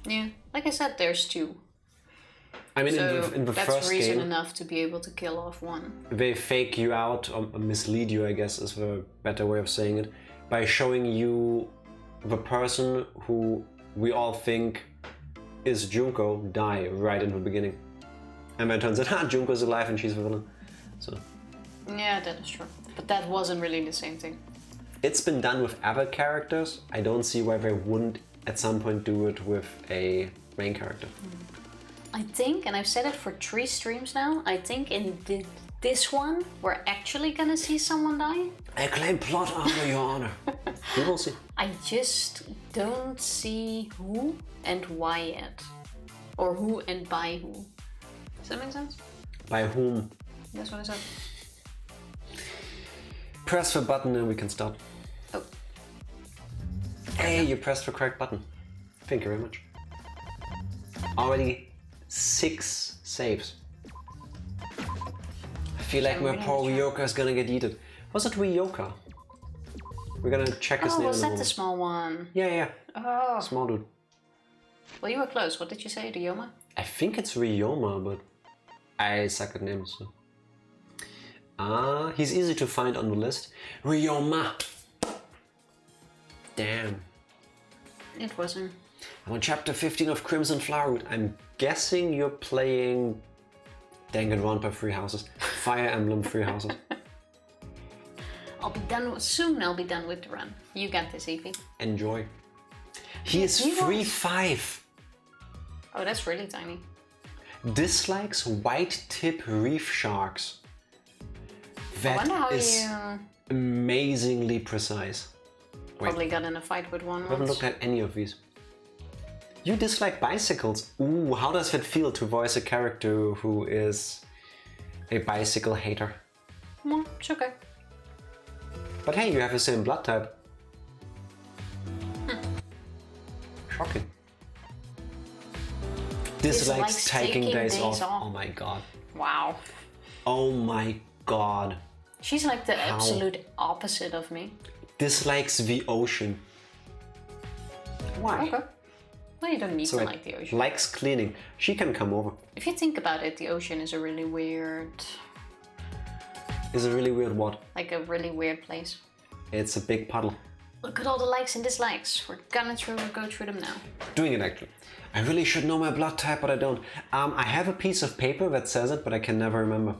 Yeah, like I said, there's 2. I mean, so in the that's first reason game, enough to be able to kill off one. They fake you out, or mislead you, I guess is the better way of saying it, by showing you the person who we all think is Junko die right in the beginning. And then it turns out, Junko's alive and she's the villain. So. Yeah, that is true. But that wasn't really the same thing. It's been done with other characters. I don't see why they wouldn't at some point do it with a main character. I think, and I've said it for 3 streams now, I think in this one, we're actually gonna see someone die. I claim plot armor, Your Honor. We will see. I just don't see who and why yet. Or who and by who. Does that make sense? By whom? That's what I said. Press the button and we can start. Oh. Hey, you pressed the correct button. Thank you very much. Already 6 saves. I feel like my poor Ryoka is gonna get eaten. Was it Ryoka? We're gonna check his name in a was that moment. the small one? Yeah. Oh. Small dude. Well, you were close. What did you say, Ryoma? I think it's Ryoma, but I suck at names. So. He's easy to find on the list. Ryoma! Damn. It wasn't. I'm on chapter 15 of Crimson Flowerwood. I'm guessing you're playing Danganronpa 3 Houses. Fire Emblem 3 Houses. I'll be done soon. I'll be done with the run. You got this, Evie. Enjoy. He is 3'5". Oh, that's really tiny. Dislikes white tip reef sharks. That is amazingly precise. Probably got in a fight with one I haven't looked at any of these. You dislike bicycles. Ooh, how does it feel to voice a character who is a bicycle hater? Well, it's okay. But hey, you have the same blood type. Shocking. Dislikes taking days off. Oh my god. Wow. Oh my god. She's like the absolute opposite of me. Dislikes the ocean. Why? Okay. Well, you don't need to like the ocean. Likes cleaning. She can come over. If you think about it, the ocean is a really weird... Is a really weird what? Like a really weird place. It's a big puddle. Look at all the likes and dislikes. We're gonna go through them now. Doing it actually. I really should know my blood type, but I don't. I have a piece of paper that says it, but I can never remember.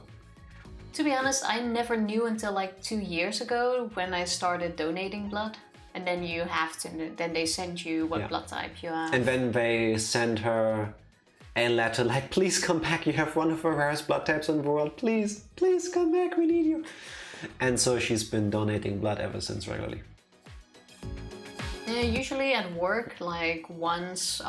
To be honest, I never knew until like 2 years ago when I started donating blood. And then you have to, then they send you what blood type you have. And then they send her a letter like, please come back, you have one of the rarest blood types in the world, please, please come back, we need you. And so she's been donating blood ever since regularly. Yeah, usually at work, like once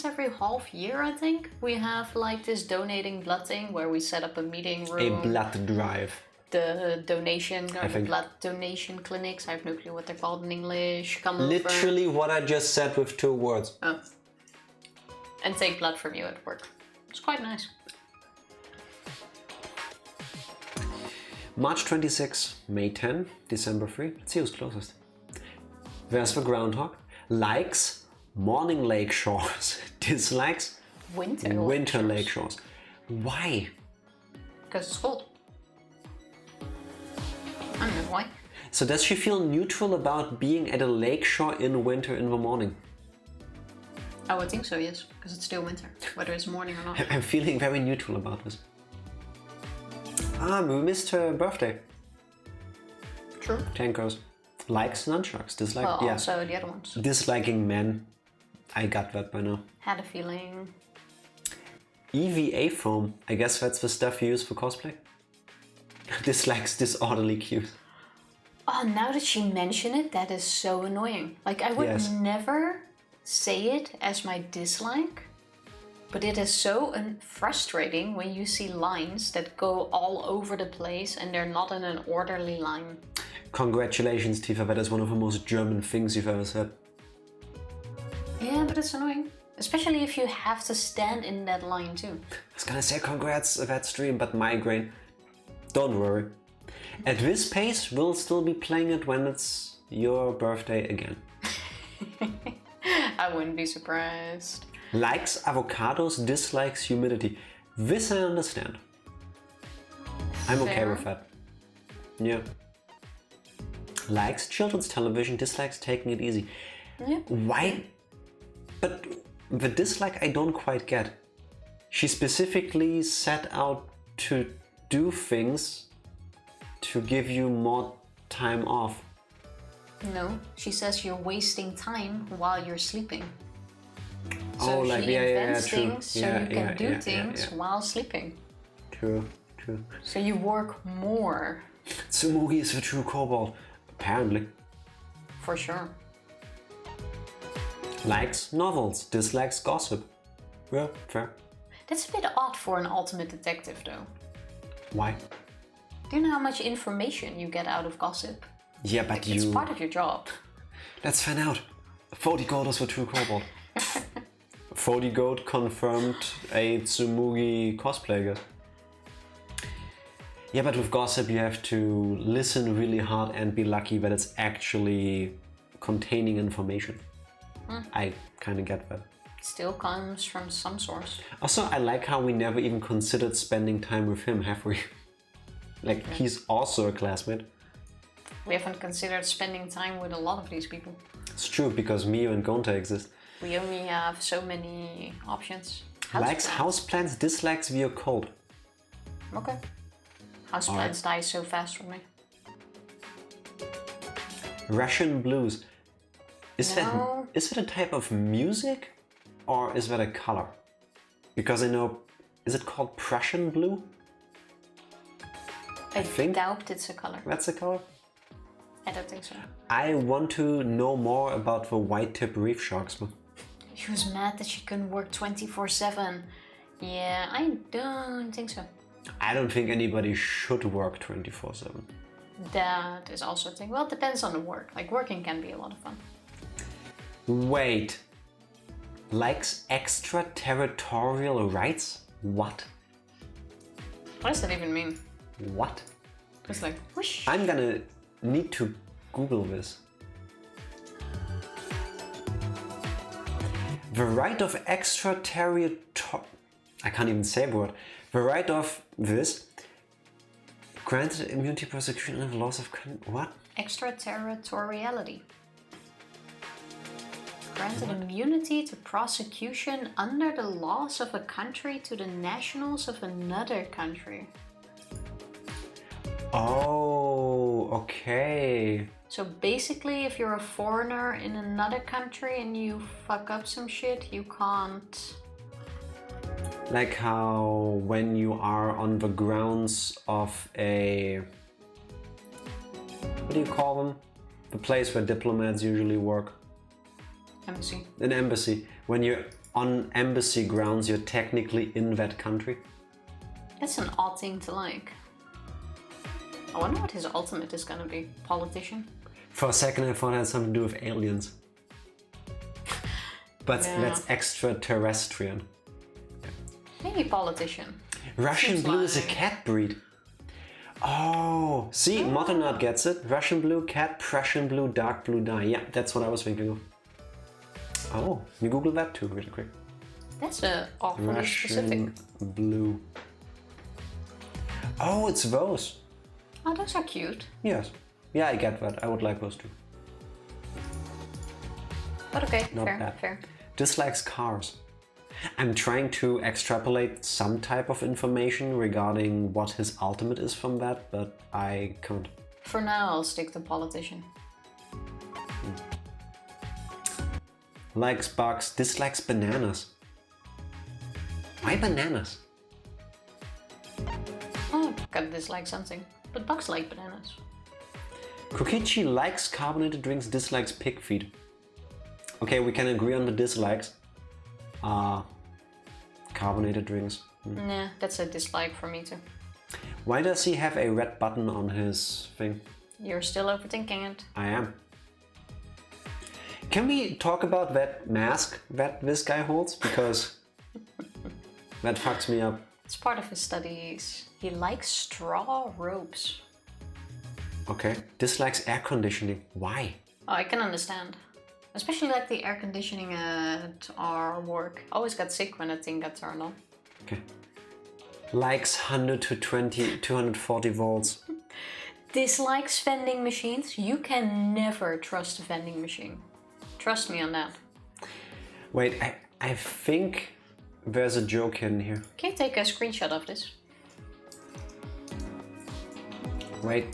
every half year, I think, we have like this donating blood thing where we set up a meeting room. A blood drive. The donation, or the blood donation clinics, I have no clue what they're called in English, come Literally over. what I just said with 2 words. Oh. And take blood from you at work. It's quite nice. March 26, May 10, December 3. Let's see who's closest. There's the groundhog. Likes morning lake shores. Dislikes winter lake shores. Why? Because it's cold. I don't know. Why? So does she feel neutral about being at a lakeshore in winter in the morning? I would think so, yes, because it's still winter, whether it's morning or not. I'm feeling very neutral about this. We missed her birthday. True. Tankos. Likes nunchucks. Dislike, Well, also the other ones. Disliking men. I got that by now. Had a feeling. EVA foam. I guess that's the stuff you use for cosplay. Dislikes disorderly cues. Oh, now that she mentioned it, that is so annoying. Like, I would never say it as my dislike, but it is so frustrating when you see lines that go all over the place and they're not in an orderly line. Congratulations, Tifa. That is one of the most German things you've ever said. Yeah, but it's annoying. Especially if you have to stand in that line too. I was gonna say congrats that stream, but migraine. Don't worry. At this pace, we'll still be playing it when it's your birthday again. I wouldn't be surprised. Likes avocados, dislikes humidity. This I understand. I'm okay Fair. with that. Yeah. Likes children's television, dislikes taking it easy. Yeah. Why? But the dislike I don't quite get. She specifically set out to do things to give you more time off. No, she says you're wasting time while you're sleeping. Oh, So like, she yeah, invents true. things so you can do things while sleeping. True. So you work more. Tsumugi is the true kobold. Apparently. For sure. Likes novels, dislikes gossip. Well, fair. That's a bit odd for an ultimate detective though. Why? Do you know how much information you get out of gossip? Yeah, but It's part of your job. Let's find out. 40 gold is the true kobold. 40 gold confirmed a Tsumugi cosplay, I guess. Yeah, but with gossip you have to listen really hard and be lucky that it's actually containing information. I kind of get that. Still comes from some source. Also, I like how we never even considered spending time with him, have we? Like, he's also a classmate. We haven't considered spending time with a lot of these people. It's true, because Mio and Gonta exist. We only have so many options. Likes houseplants, dislikes the occult. Okay. Houseplants die so fast for me. Russian blues. Is No. that a type of music? Or is that a color? Because I know... Is it called Prussian blue? I think doubt it's a color. That's a color? I don't think so. I want to know more about the white-tip reef sharks. She was mad that she couldn't work 24/7. Yeah, I don't think so. I don't think anybody should work 24/7. That is also a thing. Well, it depends on the work. Like, working can be a lot of fun. Wait. Likes extraterritorial rights? What? What does that even mean? What? It's like, whoosh. I'm gonna need to Google this. The right of extraterritorial... I can't even say the word. The right of this... Granted immunity, prosecution, and loss of... What? Extraterritoriality. Granted immunity to prosecution under the laws of a country to the nationals of another country. Oh, okay. So basically, if you're a foreigner in another country and you fuck up some shit, you can't... Like how when you are on the grounds of a... What do you call them? The place where diplomats usually work. Embassy. An embassy. When you're on embassy grounds, you're technically in that country. That's an odd thing to like. I wonder what his ultimate is gonna be. Politician? For a second I thought it had something to do with aliens. But Yeah. that's extraterrestrial. Maybe politician. Russian Seems blue is a like- cat breed. Oh, see, Motonard gets it. Russian blue cat, Prussian blue, dark blue dye. Yeah, that's what I was thinking of. Oh, you Google that too, really quick. That's a awfully specific. Russian blue. Oh, it's those. Oh, those are cute. Yes. Yeah, I get that. I would like those two. But okay, Not fair, bad. fair. Dislikes cars. I'm trying to extrapolate some type of information regarding what his ultimate is from that, but I can't. For now, I'll stick to politician. Likes bugs, dislikes bananas. Why bananas? Oh, gotta dislike something. But bugs like bananas. Kokichi likes carbonated drinks, dislikes pig feet. Okay, we can agree on the dislikes. Carbonated drinks. Nah, that's a dislike for me too. Why does he have a red button on his thing? You're still overthinking it. I am. Can we talk about that mask that this guy holds? Because that fucks me up. It's part of his studies. He likes straw ropes. Okay. Dislikes air conditioning. Why? Oh, I can understand. Especially like the air conditioning at our work. Always got sick when that thing got turned on. Okay. Likes 100 to 240 volts. Dislikes vending machines. You can never trust a vending machine. Trust me on that. Wait, I think there's a joke in here. Can you take a screenshot of this? Wait.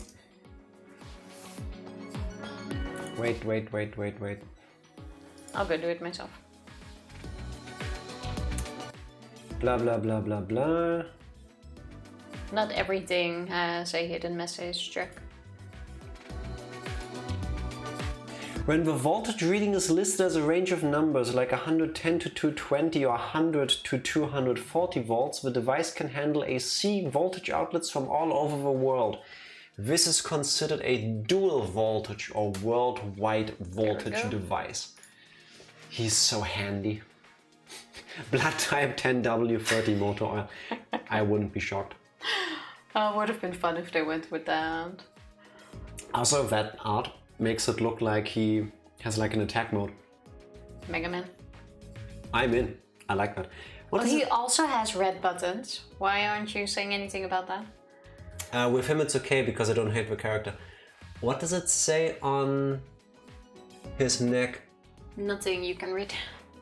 Wait. I'll go do it myself. Blah blah blah blah blah. Not everything has a hidden message, Jack. When the voltage reading is listed as a range of numbers like 110 to 220 or 100 to 240 volts, the device can handle AC voltage outlets from all over the world. This is considered a dual voltage or worldwide voltage device. He's so handy. Blood type 10W30 motor oil. I wouldn't be shocked. Would have been fun if they went with that. Also, that art makes it look like he has like an attack mode. Mega Man. I'm in. I like that. Well, he also has red buttons. Why aren't you saying anything about that? With him it's okay because I don't hate the character. What does it say on his neck? Nothing you can read.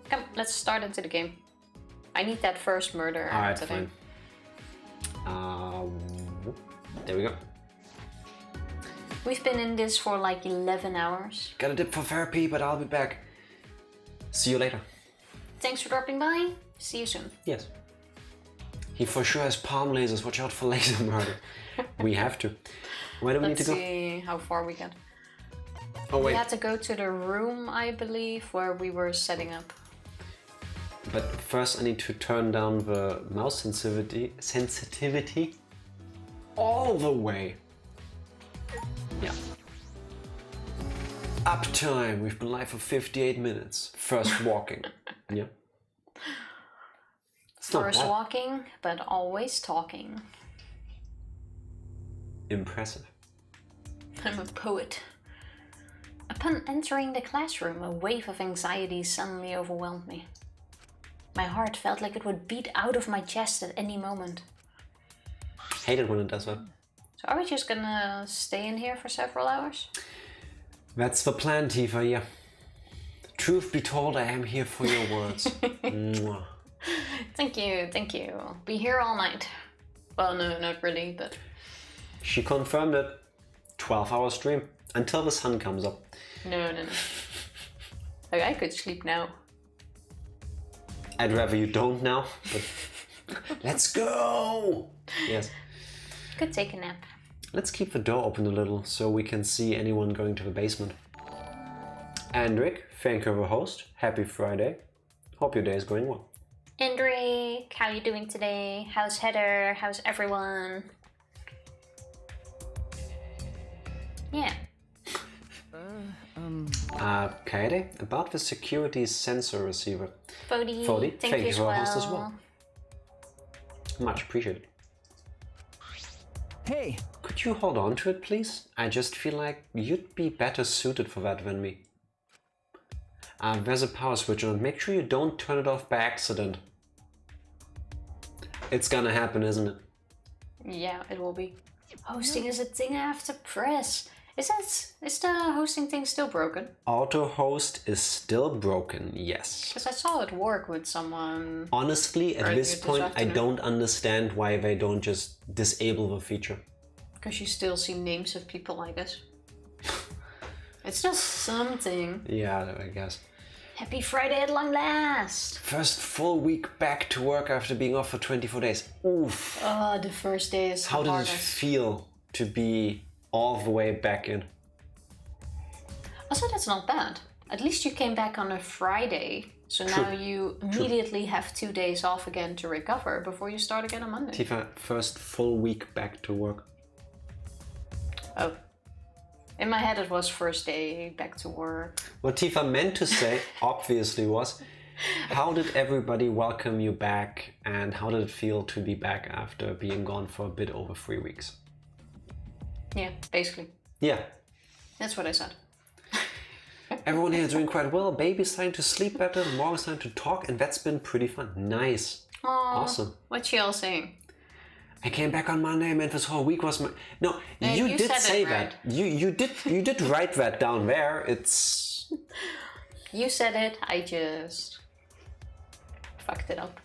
Come, let's start into the game. I need that first murder. Alright, today. fine. There we go. We've been in this for like 11 hours. Gotta dip for therapy, but I'll be back. See you later. Thanks for dropping by. See you soon. Yes. He for sure has palm lasers. Watch out for laser murder. We have to. Where do we need to go? Let's see how far we get. Oh We wait. had to go to the room, I believe, where we were setting up. But first I need to turn down the mouse sensitivity all the way. Yeah. Uptime. We've been live for 58 minutes. First walking. Yeah. It's not First bad. walking, but always talking. Impressive. I'm a poet. Upon entering the classroom, a wave of anxiety suddenly overwhelmed me. My heart felt like it would beat out of my chest at any moment. Hate it when it does that. So are we just gonna stay in here for several hours? That's the plan, Tifa, yeah. Truth be told, I am here for your words. Mwah. Thank you, thank you. Be here all night. Well, no, not really, but... She confirmed it. 12-hour stream. Until the sun comes up. No. Like, I could sleep now. I'd rather you don't now, but... Let's go! Yes. Could take a nap. Let's keep the door open a little so we can see anyone going to the basement. Andric, thank you for the host. Happy Friday. Hope your day is going well. Hendrik, how you doing today? How's Heather? How's everyone? Yeah. Kaede, about the security sensor receiver. Fodi, thank you as for well. the host as well. Much appreciated. Hey! Could you hold on to it, please? I just feel like you'd be better suited for that than me. There's a power switch on it. Make sure you don't turn it off by accident. It's gonna happen, isn't it? Yeah, it will be. Hosting is a thing I have to press. Is the hosting thing still broken? Auto host is still broken, yes. Because I saw it work with someone. Honestly, at this point, I don't understand why they don't just disable the feature. Because you still see names of people, I guess. It's still something. Yeah, I guess. Happy Friday at long last! First full week back to work after being off for 24 days. Oof. Oh, the first day is How did it feel to be all the way back in? Also, that's not bad. At least you came back on a Friday. So True. now you immediately have 2 days off again to recover before you start again on Monday. Tifa, first full week back to work. Oh. In my head it was first day back to work. What Tifa meant to say, obviously, was how did everybody welcome you back and how did it feel to be back after being gone for a bit over 3 weeks? Yeah, basically. Yeah. That's what I said. Everyone here is doing quite well. Baby's starting to sleep better, Morgan's starting to talk, and that's been pretty fun. Nice. Aww, awesome. What's she all saying? I came back on Monday, man. This whole week was my... No, you you did said say it that. right. You did write that down there. It's... You said it, I just fucked it up.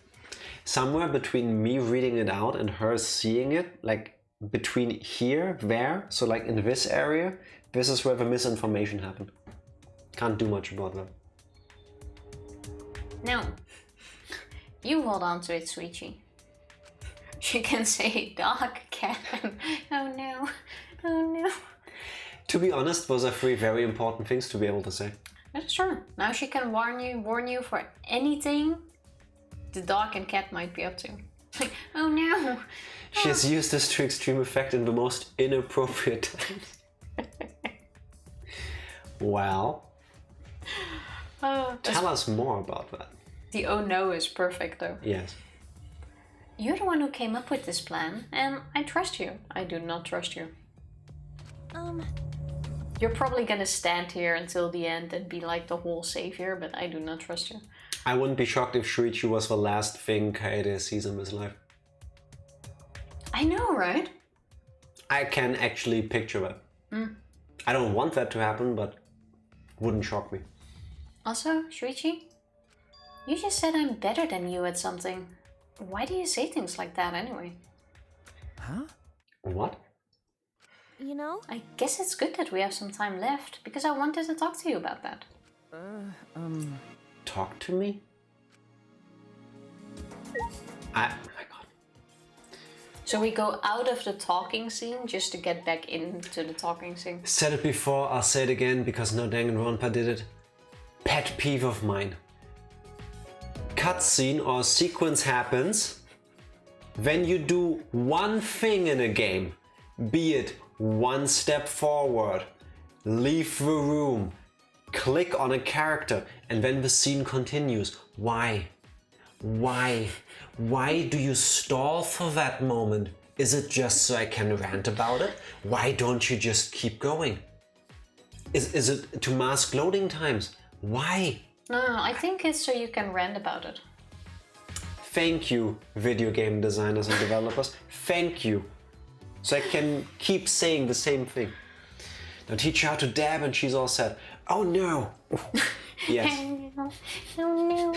Somewhere between me reading it out and her seeing it, like between here, there, so like in this area, this is where the misinformation happened. Can't do much about that. No. You hold on to it, sweetie. She can say dog, cat, oh no, oh no. To be honest, those are 3 very important things to be able to say. That's true. Now she can warn you for anything the dog and cat might be up to. Like, oh no. She has used this to extreme effect in the most inappropriate times. Well, tell us more about that. The oh no is perfect though. Yes. You're the one who came up with this plan, and I trust you. I do not trust you. You're probably gonna stand here until the end and be like the whole savior, but I do not trust you. I wouldn't be shocked if Shuichi was the last thing Kaede sees in his life. I know, right? I can actually picture that. I don't want that to happen, but wouldn't shock me. Also, Shuichi, you just said I'm better than you at something. Why do you say things like that anyway? Huh? What? You know? I guess it's good that we have some time left, because I wanted to talk to you about that. Talk to me? Oh my god. So we go out of the talking scene just to get back into the talking scene. Said it before, I'll say it again because no Danganronpa did it. Pet peeve of mine. Cutscene or sequence happens when you do one thing in a game, be it one step forward, leave the room, click on a character, and then the scene continues. Why? Why? Why do you stall for that moment? Is it just so I can rant about it? Why don't you just keep going? Is it to mask loading times? Why? No, I think it's so you can rant about it. Thank you, video game designers and developers. Thank you. So I can keep saying the same thing. Now teach her how to dab and she's all set. Oh no! Yes. Oh no.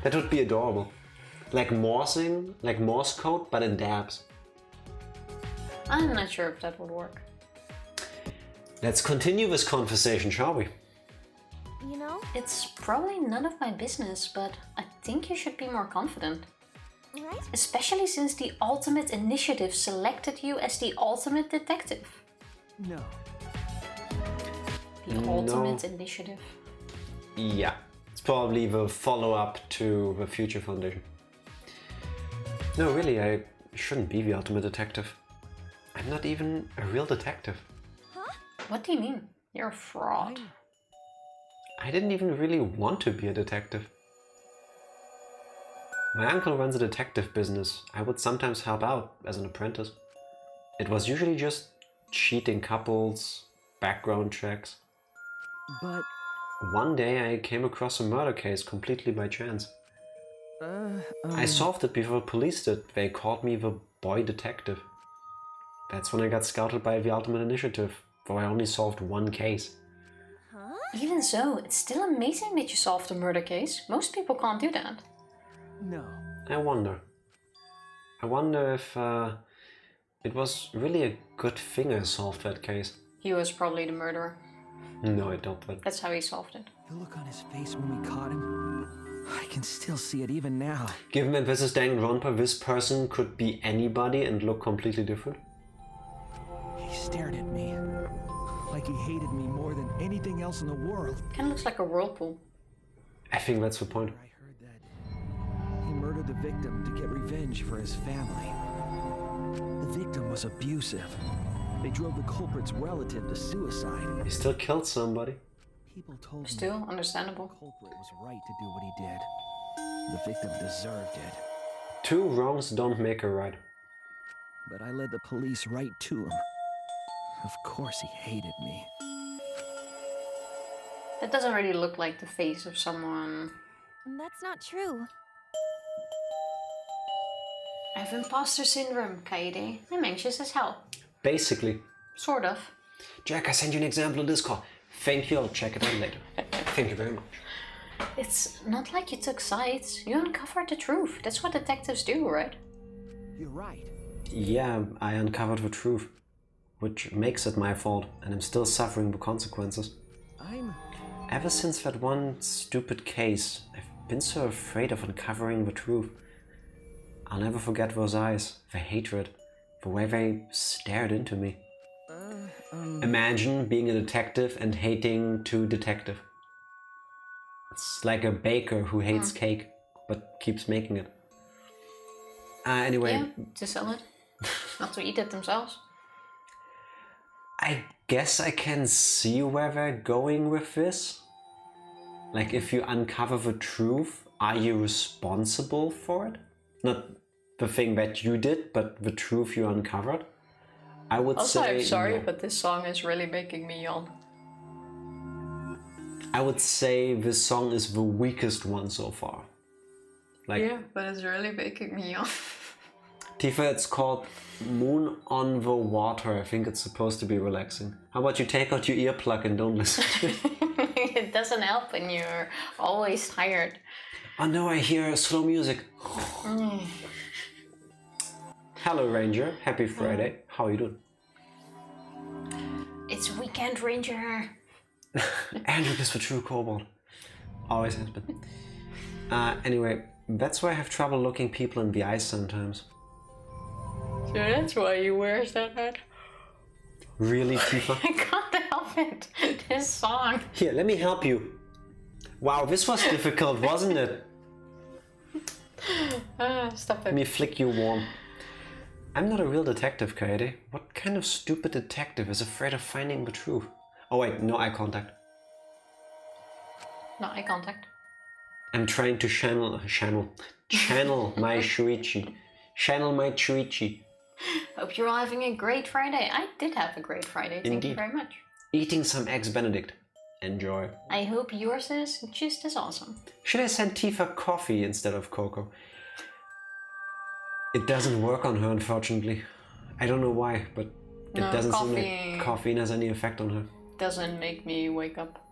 That would be adorable. Like Morsing, like Morse code, but in dabs. I'm not sure if that would work. Let's continue this conversation, shall we? You know? It's probably none of my business, but I think you should be more confident. Right? Especially since the Ultimate Initiative selected you as the Ultimate Detective. No. The Ultimate Initiative. Yeah. It's probably the follow-up to the Future Foundation. No, really, I shouldn't be the Ultimate Detective. I'm not even a real detective. What do you mean? You're a fraud. I didn't even really want to be a detective. My uncle runs a detective business. I would sometimes help out as an apprentice. It was usually just cheating couples, background checks. But... One day I came across a murder case completely by chance. I solved it before police did. They called me the boy detective. That's when I got scouted by the Ultimate Initiative, though I only solved one case. Huh? Even so, it's still amazing that you solved a murder case. Most people can't do that. No. I wonder if it was really a good thing I solved that case. He was probably the murderer. No, I don't think. That's how he solved it. The look on his face when we caught him. I can still see it even now. Given that this is Danganronpa, this person could be anybody and look completely different. He stared at me. Like he hated me more than anything else in the world. Kinda looks like a whirlpool. I think that's the point. I heard that he murdered the victim to get revenge for his family. The victim was abusive. They drove the culprit's relative to suicide. He still killed somebody. People told me Still the understandable. culprit was right to do what he did. The victim deserved it. 2 wrongs don't make a right. But I led the police right to him. Of course he hated me. That doesn't really look like the face of someone. That's not true. I have imposter syndrome, Kaede. I'm anxious as hell. Basically. Sort of. Jack, I sent you an example in Discord. Thank you, I'll check it out later. Thank you very much. It's not like you took sides. You uncovered the truth. That's what detectives do, right? You're right. Yeah, I uncovered the truth. Which makes it my fault, and I'm still suffering the consequences. Ever since that one stupid case, I've been so afraid of uncovering the truth. I'll never forget those eyes, the hatred, the way they stared into me. Imagine being a detective and hating to detective. It's like a baker who hates cake, but keeps making it. Anyway. Yeah, to sell it. Not to eat it themselves. I guess I can see where they're going with this. Like, if you uncover the truth, are you responsible for it? Not the thing that you did, but the truth you uncovered? I would Also, say I'm sorry, no. but this song is really making me yawn. I would say this song is the weakest one so far. Like, Yeah, but it's really making me yawn. Tifa, it's called Moon on the Water. I think it's supposed to be relaxing. How about you take out your earplug and don't listen to it? It doesn't help when you're always tired. Oh no, I hear slow music. Hello Ranger, happy Friday. How are you doing? It's Weekend Ranger. Andrew is the true kobold. Always has been. Anyway, that's why I have trouble looking people in the eyes sometimes. So that's why you wear that hat. Really, Tifa? I can't help it. This song. Here, let me help you. Wow, this was difficult, wasn't it? Stop Let it. me flick you warm. I'm not a real detective, Kaede. What kind of stupid detective is afraid of finding the truth? Oh wait, no eye contact. No eye contact. I'm trying to channel my Shuichi. Channel my Shuichi. Hope you're all having a great Friday. I did have a great Friday. Thank you Indeed. very much. Eating some Eggs Benedict. Enjoy. I hope yours is just as awesome. Should I send Tifa coffee instead of cocoa? It doesn't work on her, unfortunately. I don't know why, but it No, doesn't seem coffee- like caffeine has any effect on her. Doesn't make me wake up.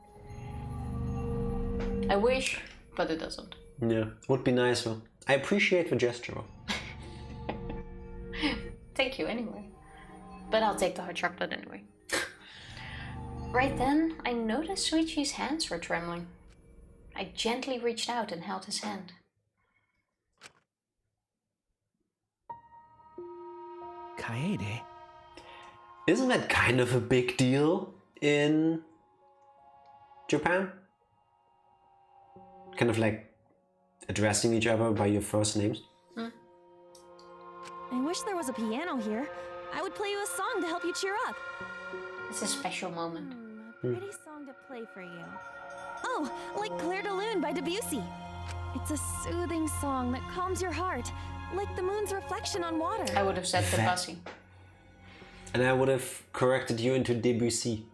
I wish, but it doesn't. Yeah, would be nice though. I appreciate the gesture. Thank you anyway. But I'll take the hot chocolate anyway. Right then, I noticed Suichi's hands were trembling. I gently reached out and held his hand. Kaede? Isn't that kind of a big deal in Japan? Kind of like addressing each other by your first names? I wish there was a piano here. I would play you a song to help you cheer up. It's a special moment. A pretty song to play for you. Oh, like Claire de Lune by Debussy. It's a soothing song that calms your heart, like the moon's reflection on water. I would have said the That- Debussy. And I would have corrected you into Debussy.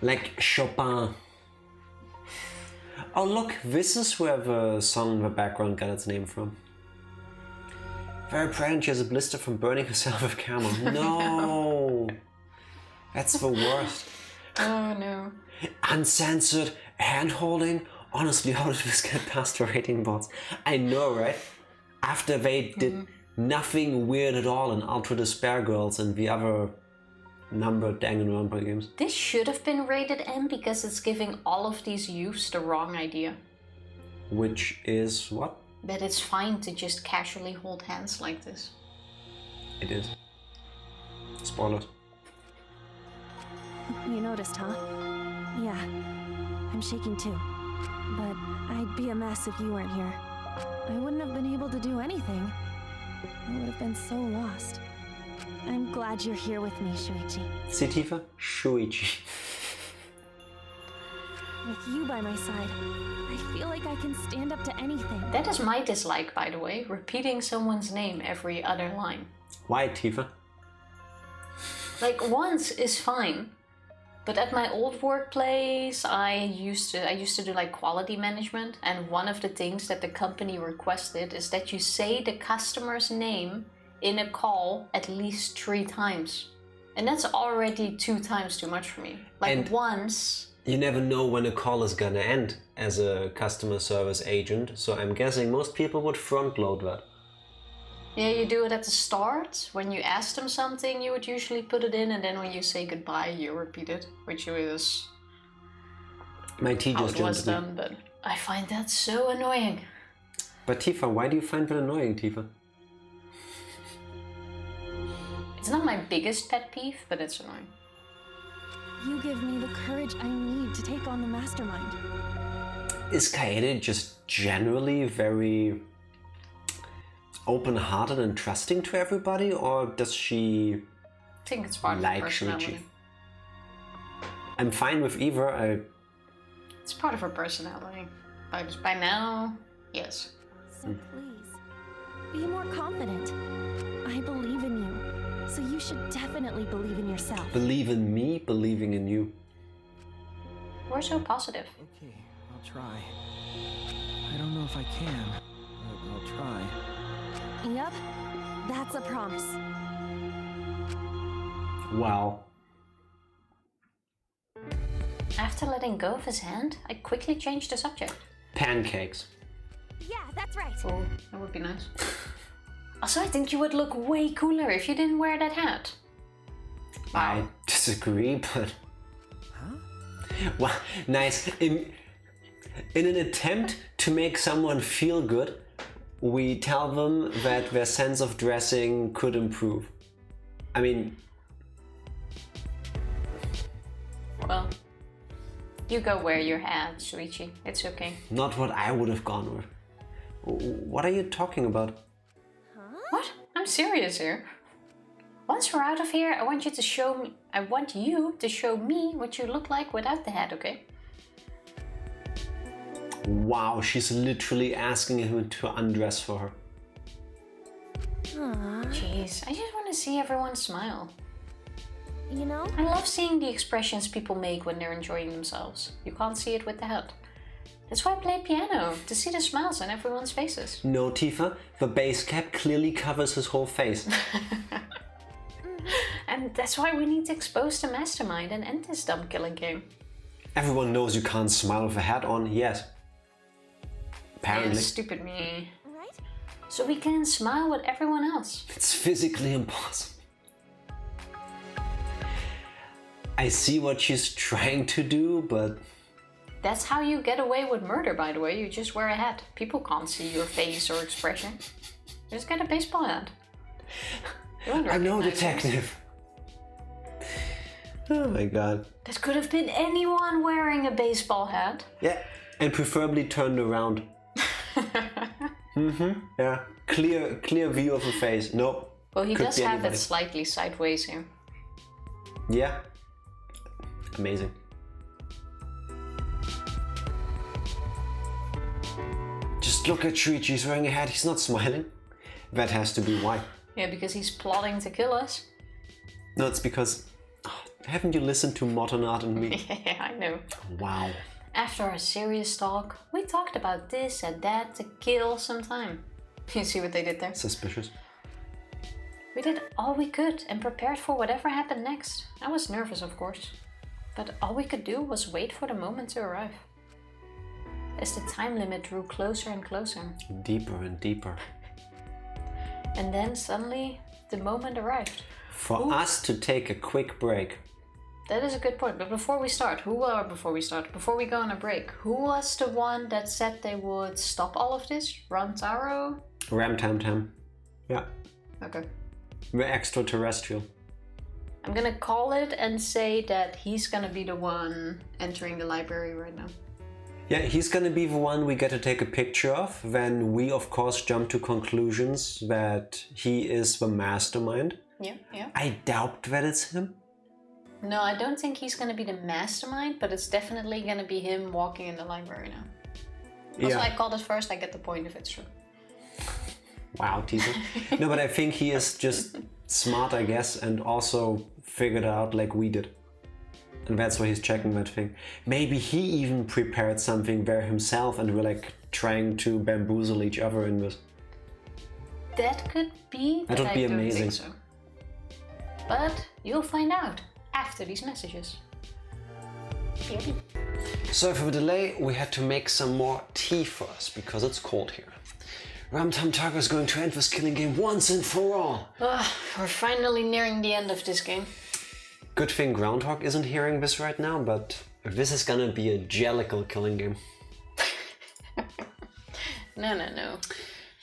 Like Chopin. Oh look, this is where the song in the background got its name from. Very pregnant, she has a blister from burning herself with camel. No! That's the worst. Oh no. Uncensored hand-holding? Honestly, how did this get past the rating boards? I know, right? After they did nothing weird at all in Ultra Despair Girls and the other numbered Danganronpa games. This should have been rated M because it's giving all of these youths the wrong idea. Which is what? That it's fine to just casually hold hands like this. It is. Spoilers. You noticed, huh? Yeah, I'm shaking too. But I'd be a mess if you weren't here. I wouldn't have been able to do anything. I would have been so lost. I'm glad you're here with me, Shuichi. See, Tifa? Shuichi. With you by my side, I feel like I can stand up to anything. That is my dislike, by the way, repeating someone's name every other line. Why, Tifa? Like, once is fine. But at my old workplace, I used to do like quality management, and one of the things that the company requested is that you say the customer's name in a call at least 3 times. And that's already 2 times too much for me. Like, And once. you never know when a call is gonna end as a customer service agent, so I'm guessing most people would front load that. Yeah, you do it at the start. When you ask them something, you would usually put it in, and then when you say goodbye, you repeat it, which is My tea how just it was jumped done, but I find that so annoying. But Tifa, why do you find that annoying, Tifa? It's not my biggest pet peeve, but it's annoying. You give me the courage I need to take on the mastermind. Is Kaede just generally very open-hearted and trusting to everybody, or does she I think it's part of like her personality. Shuichi? I'm fine with either. It's part of her personality. But by now, yes. So please, be more confident. I believe in you, so you should definitely believe in yourself. Believe in me, believing in you. We're so positive. Okay, I'll try. I don't know if I can, but I'll try. Yep, that's a promise. Wow. After letting go of his hand, I quickly changed the subject. Pancakes. Yeah, that's right. Oh, that would be nice. Also, I think you would look way cooler if you didn't wear that hat. I disagree, but... Huh? Well, nice. In an attempt to make someone feel good, we tell them that their sense of dressing could improve. I mean... Well, you go wear your hat, Shuichi. It's okay. Not what I would have gone with. What are you talking about? What? I'm serious here. Once we're out of here, I want you to show me what you look like without the hat, okay? Wow, she's literally asking him to undress for her. Aww. Jeez, I just want to see everyone smile. You know, I love seeing the expressions people make when they're enjoying themselves. You can't see it with the hat. That's why I play piano, to see the smiles on everyone's faces. No, Tifa, the base cap clearly covers his whole face. And that's why we need to expose the mastermind and end this dumb killing game. Everyone knows you can't smile with a hat on, yes. Apparently. Yeah, stupid me. right? So we can smile with everyone else. It's physically impossible. I see what she's trying to do, but... That's how you get away with murder, by the way. You just wear a hat. People can't see your face or expression. Just get a baseball hat. I know, recognize detective. Oh my god. That could have been anyone wearing a baseball hat. Yeah, and preferably turned around. Yeah, clear view of a face. Nope. Well, he Could does be have anybody. it slightly sideways here. Yeah. Amazing. Just look at Shuichi, he's wearing a hat, he's not smiling. That has to be why. Yeah, because he's plotting to kill us. No, it's because... haven't you listened to Modern Art and Me? Yeah, I know. Wow. After our serious talk, we talked about this and that to kill some time. You see what they did there? Suspicious. We did all we could and prepared for whatever happened next. I was nervous, of course. But all we could do was wait for the moment to arrive. As the time limit drew closer and closer. Deeper and deeper. And then suddenly, the moment arrived. For us to take a quick break. That is a good point. But before we go on a break, who was the one that said they would stop all of this? Rantaro? Ram Tam Tam. Yeah. Okay. We're extraterrestrial. I'm gonna call it and say that he's gonna be the one entering the library right now. Yeah, he's gonna be the one we get to take a picture of when we, of course, jump to conclusions that he is the mastermind. Yeah. I doubt that it's him. No, I don't think he's gonna be the mastermind, but it's definitely gonna be him walking in the library now. Also, I called it first, I get the point if it's true. Wow, teaser. No, but I think he is just smart, I guess, and also figured out like we did. And that's why he's checking that thing. Maybe he even prepared something there himself and we're like trying to bamboozle each other in this. That could be, but that would be amazing. Don't think so. But you'll find out after these messages. Yep. So for the delay, we had to make some more tea for us because it's cold here. Ram Tam Taco is going to end this killing game once and for all. We're finally nearing the end of this game. Good thing Groundhog isn't hearing this right now, but this is gonna be a jellical killing game. No.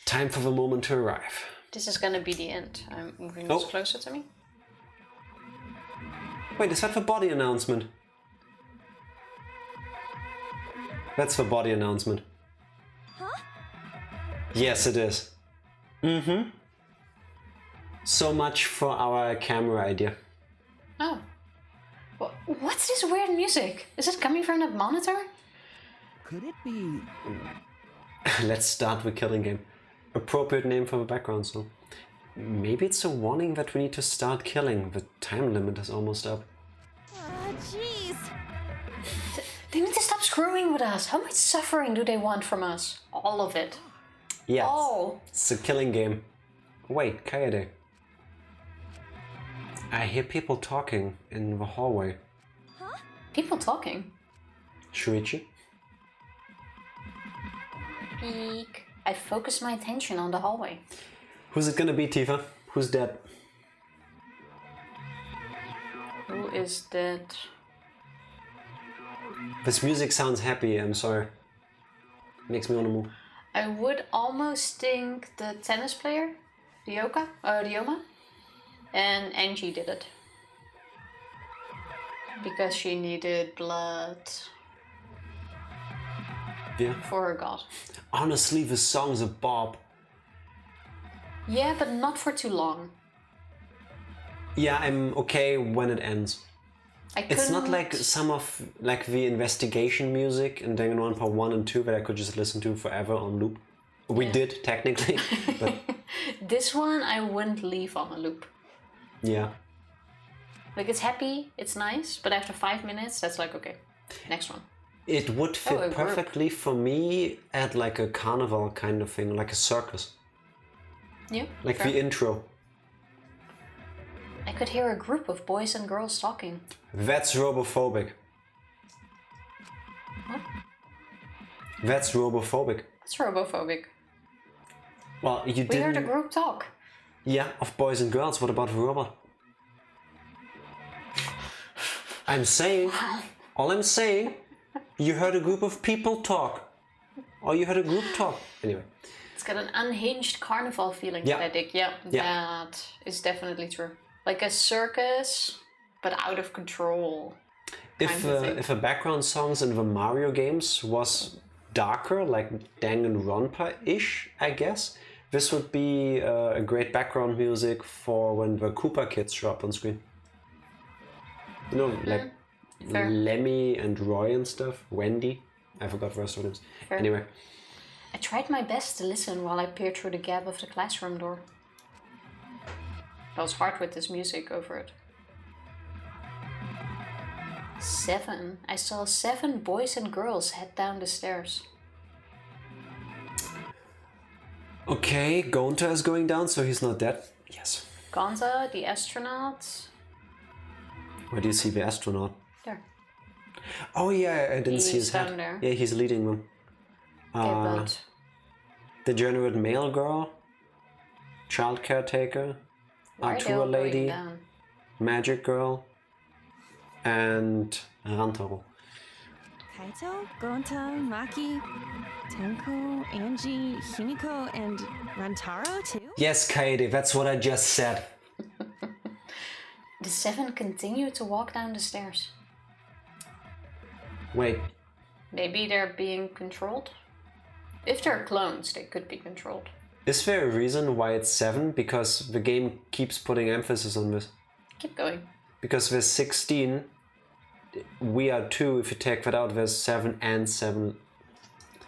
Time for the moment to arrive. This is gonna be the end. I'm moving this closer to me. Wait, is that the body announcement? That's the body announcement. Huh? Yes, it is. Mm-hmm. So much for our camera idea. Oh. What's this weird music? Is it coming from that monitor? Could it be... Let's start the killing game. Appropriate name for the background song. Maybe it's a warning that we need to start killing. The time limit is almost up. Jeez. They need to stop screwing with us. How much suffering do they want from us? All of it. Yes. All. It's a killing game. Wait, Kaede. I hear people talking in the hallway. Huh? People talking? Shuichi? Peek. I focused my attention on the hallway. Who's it gonna be, Tifa? Who's dead? Who is dead? This music sounds happy, I'm sorry. Makes me wanna move. I would almost think the tennis player, Ryoma, and Angie did it. Because she needed blood for her god. Honestly, the song's a bop. Yeah, but not for too long. Yeah, I'm okay when it ends. It's not like some of like the investigation music in Danganronpa 1 and 2 that I could just listen to forever on loop. We did, technically, but... This one I wouldn't leave on a loop. Yeah. Like, it's happy, it's nice, but after 5 minutes, that's like, okay, next one. It would fit perfectly for me at like a carnival kind of thing, like a circus. Yeah, like fair. the intro. I could hear a group of boys and girls talking. That's robophobic. What? That's robophobic. It's robophobic. Well, you didn't... We heard a group talk. Yeah, of boys and girls. What about the robot? I'm saying... All I'm saying... You heard a group of people talk. Or you heard a group talk. Anyway. It's got an unhinged carnival feeling, Fredrik. Yeah, that is definitely true. Like a circus, but out of control. If a background songs in the Mario games was darker, like Danganronpa-ish, I guess, this would be a great background music for when the Koopa kids show up on screen. You know, like Lemmy and Roy and stuff. Wendy. I forgot the rest of names. Anyway. I tried my best to listen while I peered through the gap of the classroom door. That was hard with this music over it. 7. I saw 7 boys and girls head down the stairs. Okay, Gonta is going down, so he's not dead. Yes. Gonza, the astronaut. Where do you see the astronaut? There. Oh yeah, I didn't see He's his down head. there. Yeah, he's leading them. Okay, but Degenerate male girl, child caretaker, why are they Artura all going lady, down? magic girl, and Rantaro. Kaito, Gonta, Maki, Tenko, Angie, Himiko, and Rantaro too? Yes, Kaede, that's what I just said. The 7 continue to walk down the stairs. Wait, Maybe they're being controlled? If they're clones, they could be controlled. is there a reason why it's 7? Because the game keeps putting emphasis on this. Keep going. Because there's 16, we are 2, if you take that out, there's 7 and 7.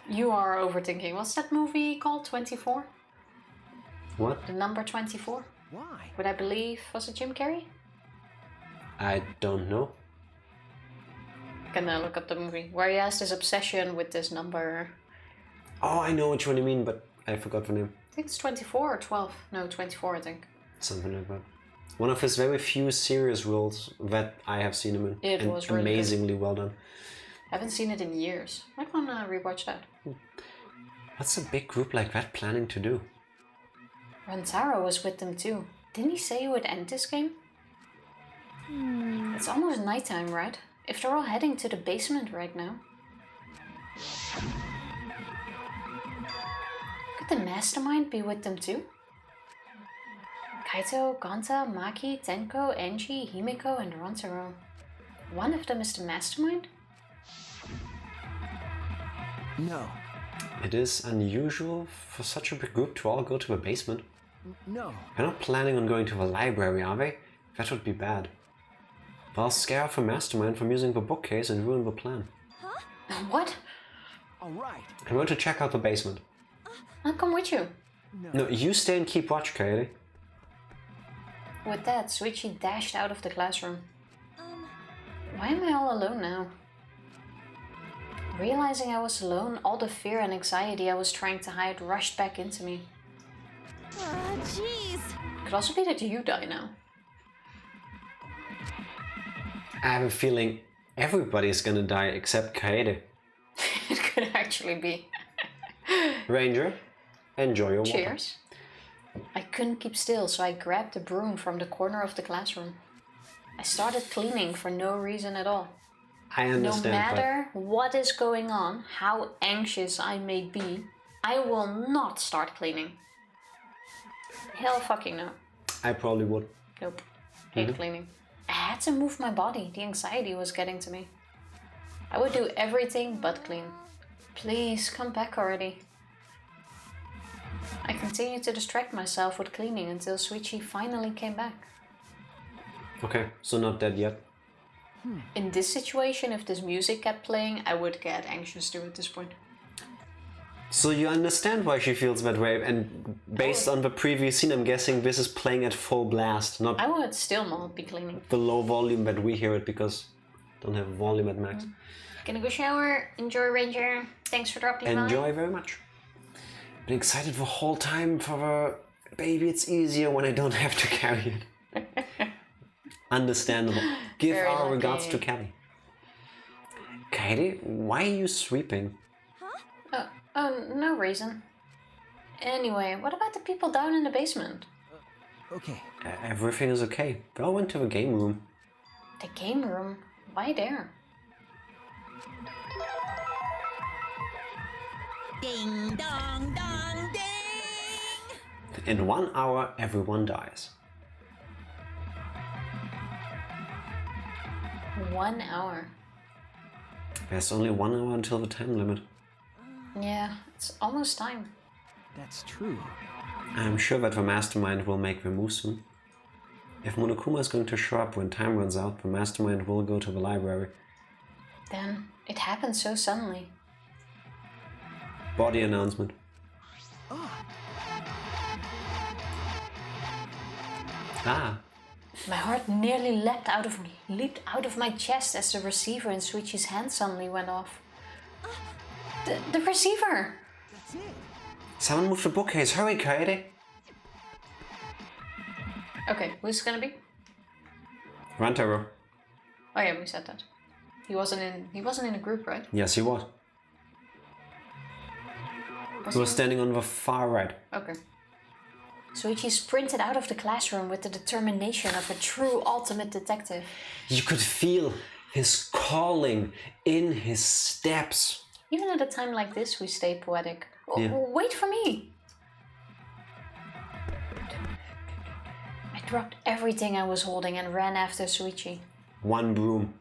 You are overthinking. What's that movie called? 24? What? The number 24? Why? Would I believe, was it Jim Carrey? I don't know. Can I look up the movie? Where he has this obsession with this number. Oh, I know which one you mean, but I forgot the name. I think it's 24 or 12. No, 24 I think. Something like that. One of his very few serious roles that I have seen him in. It and was really amazingly well done. Haven't seen it in years. Might wanna rewatch that. What's a big group like that planning to do? Rantaro was with them too. Didn't he say he would end this game? It's almost nighttime, right? If they're all heading to the basement right now. Could the mastermind be with them too? Kaito, Gonta, Maki, Tenko, Enji, Himiko, and Rantaro. One of them is the mastermind? No. It is unusual for such a big group to all go to the basement. No. They're not planning on going to the library, are they? That would be bad. They'll scare off a mastermind from using the bookcase and ruin the plan. What? All right. I'm going to check out the basement. I'll come with you. No, you stay and keep watch, Katie. With that, Suichi dashed out of the classroom. Why am I all alone now? Realizing I was alone, all the fear and anxiety I was trying to hide rushed back into me. Jeez. Could also be that you die now. I have a feeling everybody's gonna die except Kaede. It could actually be. Ranger, enjoy your water. Cheers. I couldn't keep still, so I grabbed the broom from the corner of the classroom. I started cleaning for no reason at all. I No understand, matter what is going on, how anxious I may be, I will not start cleaning. Hell fucking no. but I probably would. Nope. Hate cleaning. I had to move my body. The anxiety was getting to me. I would do everything but clean. Please, come back already. I continued to distract myself with cleaning until Suichi finally came back. Okay, so not dead yet. In this situation, if this music kept playing, I would get anxious too at this point. So you understand why she feels that way, and based on the previous scene, I'm guessing this is playing at full blast, not I would still not be cleaning. the low volume that we hear it because I don't have volume at max. Gonna go shower. Enjoy, Ranger. Thanks for dropping by. Enjoy very much. Been excited the whole time for the baby. It's easier when I don't have to carry it. Understandable. Give Very our lucky. regards to Kelly. Katie, why are you sweeping? Oh, no reason. Anyway, what about the people down in the basement? Okay. Everything is okay. They all went to the game room. The game room? Why there? Ding dong dong ding! In 1 hour, everyone dies. 1 hour. There's only 1 hour until the time limit. Yeah, it's almost time. That's true. I'm sure that the mastermind will make the move soon. If Monokuma is going to show up when time runs out, the mastermind will go to the library. Then, it happened so suddenly. Body announcement. Ah, My heart nearly leapt out of my chest as the receiver in Suichi's hand suddenly went off. The receiver! That's it. someone move the bookcase. Hurry, Kaede. Okay, who's it gonna be? Rantaro. Oh yeah, we said that. He wasn't in a group, right? Yes, he was. He was standing on the far right. Okay. Soichi sprinted out of the classroom with the determination of a true ultimate detective. You could feel his calling in his steps. Even at a time like this, we stay poetic. Yeah. Wait for me! I dropped everything I was holding and ran after Soichi. One broom.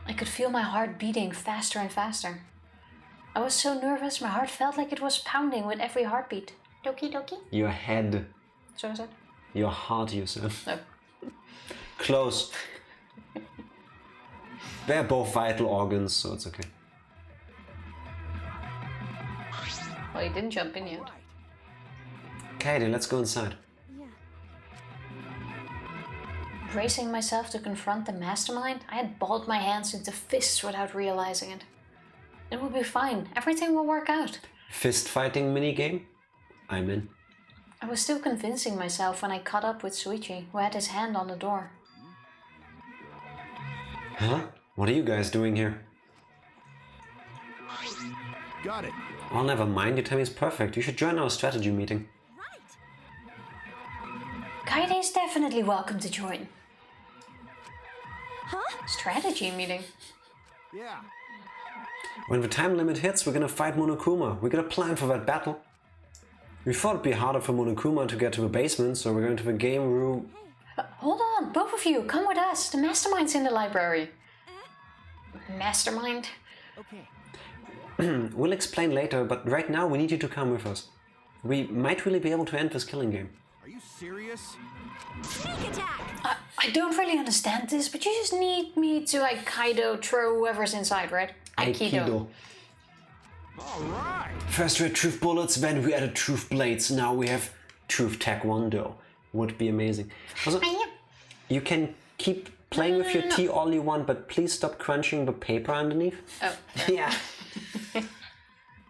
I could feel my heart beating faster and faster. I was so nervous, my heart felt like it was pounding with every heartbeat. Doki doki? Your head. So is that? Your heart, you said. No. Close. They're both vital organs, so it's okay. Well, he didn't jump in yet. Katie, let's go inside. Yeah. Bracing myself to confront the mastermind, I had balled my hands into fists without realizing it. It will be fine. Everything will work out. Fist fighting minigame? I'm in. I was still convincing myself when I caught up with Soichi, who had his hand on the door. Huh? What are you guys doing here? Got it. Oh, never mind. Your timing's perfect. You should join our strategy meeting. Kaide is definitely welcome to join. Huh? Strategy meeting? Yeah. When the time limit hits, we're gonna fight Monokuma. We got a plan for that battle. We thought it'd be harder for Monokuma to get to the basement, so we're going to the game room. Hold on, both of you, come with us. The mastermind's in the library. Mastermind? Okay. We'll explain later, but right now we need you to come with us. We might really be able to end this killing game. Are you serious? Sneak attack! I don't really understand this, but you just need me to Aikido throw whoever's inside, right? Aikido. All right. First we had truth bullets, then we added truth blades. Now we have truth taekwondo. Would be amazing. Also, you can keep playing with your tea all you want, but please stop crunching the paper underneath. Oh. Yeah.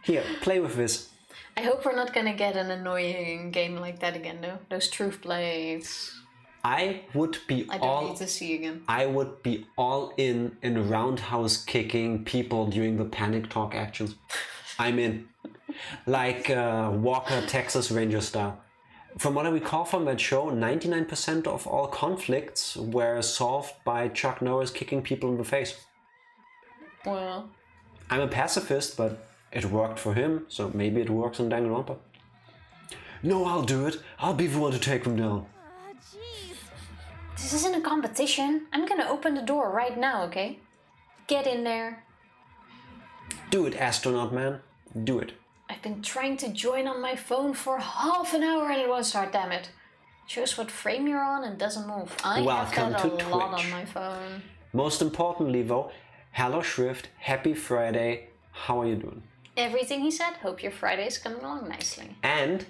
Here, play with this. I hope we're not gonna get an annoying game like that again, though. Those truth blades. I would be I don't need to see again. I would be all in roundhouse kicking people during the panic talk actions. I'm in. Like Walker, Texas Ranger style. From what I recall from that show, 99% of all conflicts were solved by Chuck Norris kicking people in the face. Well, I'm a pacifist, but it worked for him, so maybe it works in Danganronpa. No, I'll do it. I'll be the one to take them down. Jeez. this isn't a competition. I'm gonna open the door right now, okay? Get in there. Do it, astronaut man. Do it. I've been trying to join on my phone for half an hour and it won't start, damn it. Shows what frame you're on and doesn't move. I Welcome have that to a lot Twitch. on my phone. Most importantly though, hello Shrift, happy Friday. How are you doing? Everything he said, hope your Friday is coming along nicely. And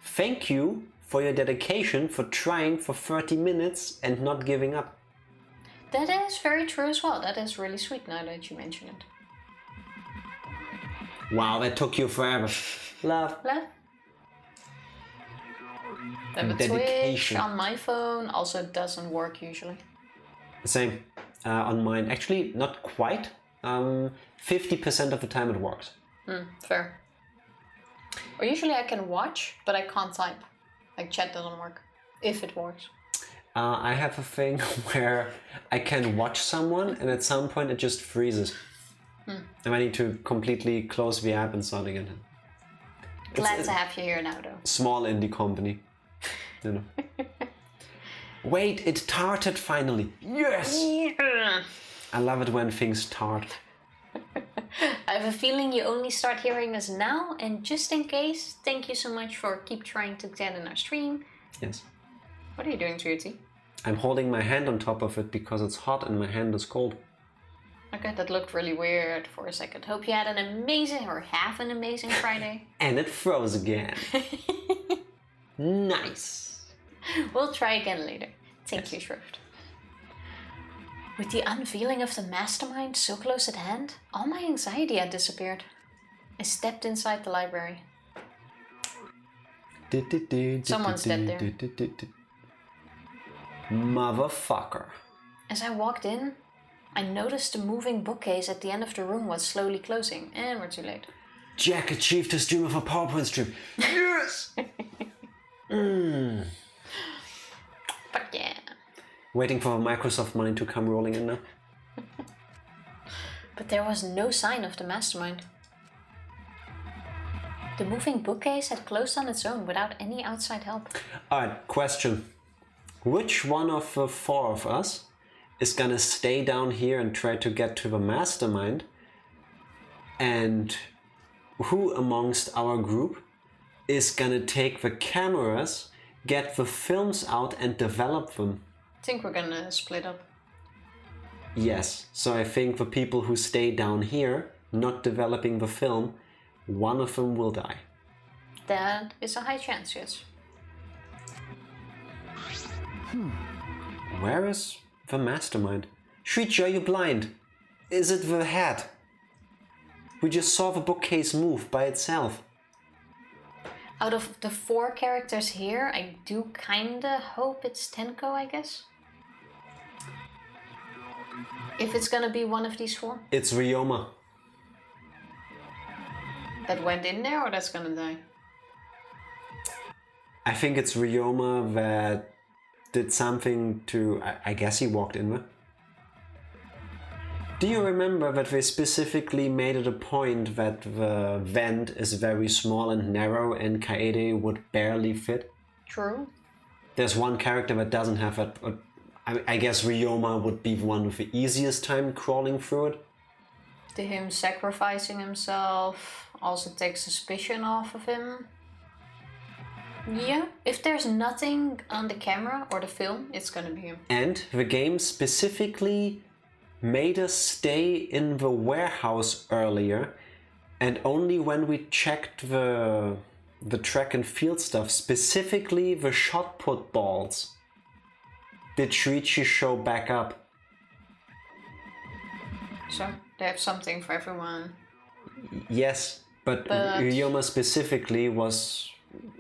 thank you for your dedication for trying for 30 minutes and not giving up. That is very true as well. That is really sweet now that you mention it. Wow, that took you forever. Love. Love? And the Twitch Dedication. on my phone also doesn't work usually. Same on mine. Actually, not quite. 50% of the time it works. Fair. Or usually I can watch, but I can't type. Like chat doesn't work. If it works. I have a thing where I can watch someone and at some point it just freezes. And I need to completely close the app and start again. Glad to have you here now though. Small indie company. You know. Wait, it tarted finally. Yes! Yeah. I love it when things tart. I have a feeling you only start hearing us now, and just in case, thank you so much for keep trying to get in our stream. Yes. What are you doing to your tea? I'm holding my hand on top of it because it's hot and my hand is cold. Okay, that looked really weird for a second. Hope you had an amazing or have an amazing Friday. And it froze again. Nice. We'll try again later. Thank you, Shrift. With the unveiling of the mastermind so close at hand, all my anxiety had disappeared. I stepped inside the library. Someone's dead there. Motherfucker. As I walked in, I noticed the moving bookcase at the end of the room was slowly closing, and we're too late. Jack achieved his dream of a PowerPoint stream. Yes! Fuck yeah. Waiting for Microsoft money to come rolling in now. But there was no sign of the mastermind. The moving bookcase had closed on its own without any outside help. Alright, question. Which one of the four of us is gonna stay down here and try to get to the mastermind? And who amongst our group is gonna take the cameras, get the films out and develop them? I think we're gonna split up. Yes, so I think the people who stay down here, not developing the film, one of them will die. That is a high chance, yes. Where is the mastermind? Shreecha, are you blind? Is it the head? We just saw the bookcase move by itself. Out of the 4 characters here, I do kinda hope it's Tenko, I guess. If it's gonna be one of these 4. It's Ryoma. That went in there or that's gonna die? I think it's Ryoma that did something to... I guess he walked in there. Do you remember that they specifically made it a point that the vent is very small and narrow and Kaede would barely fit? True. There's one character that doesn't have that. I guess Ryoma would be the one with the easiest time crawling through it. To him sacrificing himself also takes suspicion off of him. Yeah, if there's nothing on the camera or the film, it's gonna be him. And the game specifically made us stay in the warehouse earlier, and only when we checked the track and field stuff, specifically the shot put balls, did Shreechi show back up. So, they have something for everyone. Yes, but Ryoma specifically was...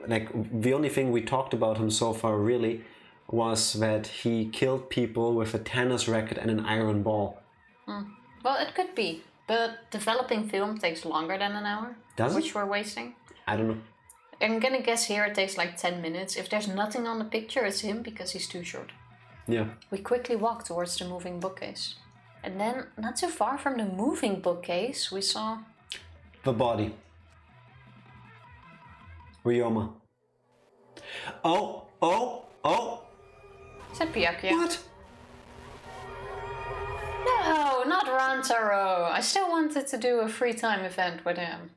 like, the only thing we talked about him so far really was that he killed people with a tennis racket and an iron ball. Well, it could be, but developing film takes longer than an hour. Does it? Which we're wasting. I don't know. I'm gonna guess here it takes like 10 minutes. If there's nothing on the picture, it's him because he's too short. Yeah. We quickly walked towards the moving bookcase. And then, not too far from the moving bookcase, we saw... The body. Ryoma. Oh! Is that Byakuya? What? No, not Rantaro. I still wanted to do a free time event with him.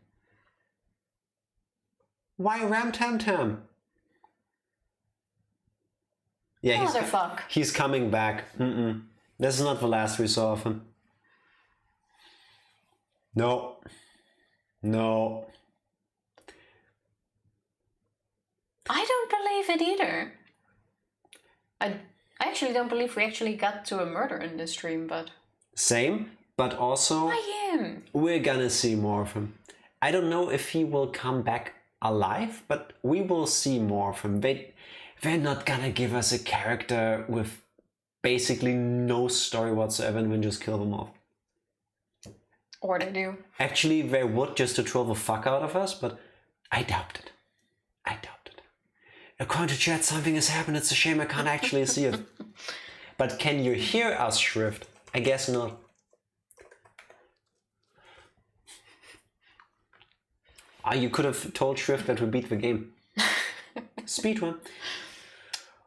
Why Ram Tam Tam? Yeah, Motherfuck. he's coming back. This is not the last we saw of him. No. I don't believe it either. I actually don't believe we actually got to a murder in this stream, but... Same, but also... Why him? We're gonna see more of him. I don't know if he will come back alive, but we will see more of him. They're not gonna give us a character with basically no story whatsoever and then just kill them off. Or they do. Actually, they would just to troll the fuck out of us, but I doubt it. According to chat, something has happened. It's a shame I can't actually see it. But can you hear us, Shrift? I guess not. You could have told Shrift that we beat the game. Speedrun.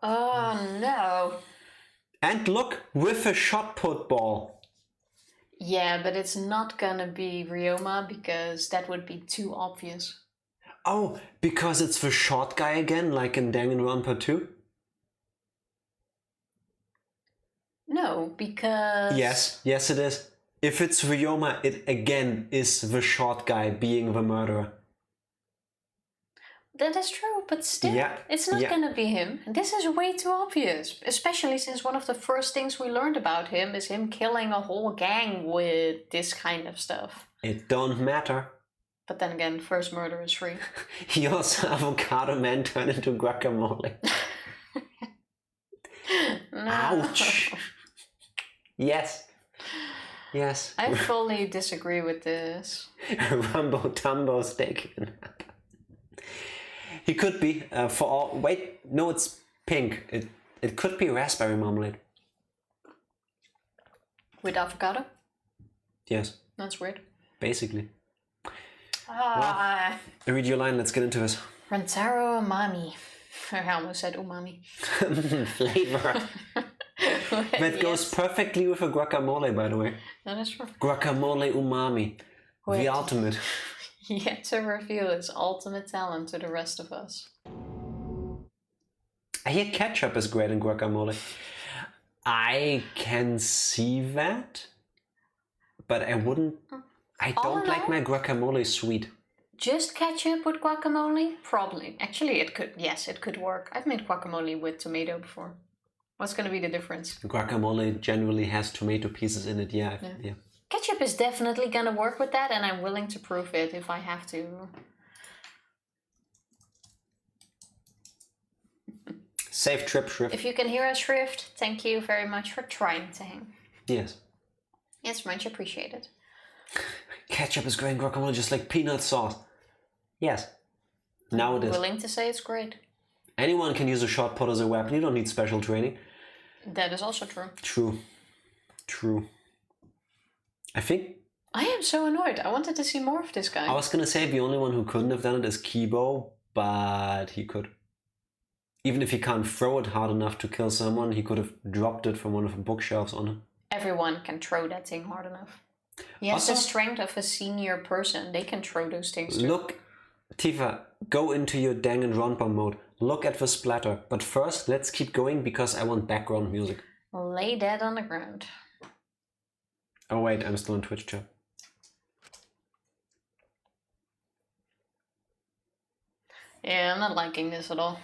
Oh no. And look, with a shot put ball. Yeah, but it's not gonna be Ryoma because that would be too obvious. Oh, because it's the short guy again, like in Danganronpa 2? No, because... Yes it is. If it's Ryoma, it again is the short guy being the murderer. That is true, but still, it's not gonna be him. This is way too obvious, especially since one of the first things we learned about him is him killing a whole gang with this kind of stuff. It don't matter. But then again, first murder is free. He also avocado man turned into guacamole. No. Ouch! Yes. Yes. I fully disagree with this. Rumbo Tumbo steak. He could be for all. Wait, no, it's pink. It could be raspberry marmalade. With avocado? Yes, That's weird. basically. Ah. Well, read your line. Let's get into this. Rantaro umami. I almost said umami. Flavor. That goes perfectly with a guacamole, by the way. That is true. Guacamole umami. Wait. The ultimate. Yet to reveal his ultimate talent to the rest of us. I hear ketchup is great in guacamole. I can see that, but I wouldn't. I don't like my guacamole sweet. Just ketchup with guacamole? Probably. Actually, it could. Yes, it could work. I've made guacamole with tomato before. What's going to be the difference? Guacamole generally has tomato pieces in it. Yeah. Ketchup is definitely going to work with that, and I'm willing to prove it if I have to. Safe trip, Shrift. If you can hear us, Shrift, thank you very much for trying to hang. Yes. It's much appreciated. Ketchup is great in guacamole, just like peanut sauce. Yes. Now it is. Willing to say it's great. Anyone can use a shot put as a weapon. You don't need special training. That is also true. True. I think... I am so annoyed. I wanted to see more of this guy. I was going to say the only one who couldn't have done it is Kibo, but he could. Even if he can't throw it hard enough to kill someone, he could have dropped it from one of the bookshelves on him. Everyone can throw that thing hard enough. He has the strength of a senior person. They can throw those things too. Look, Tifa, go into your Danganronpa mode. Look at the splatter. But first, let's keep going because I want background music. Lay that on the ground. Oh wait, I'm still on Twitch chat. Yeah, I'm not liking this at all.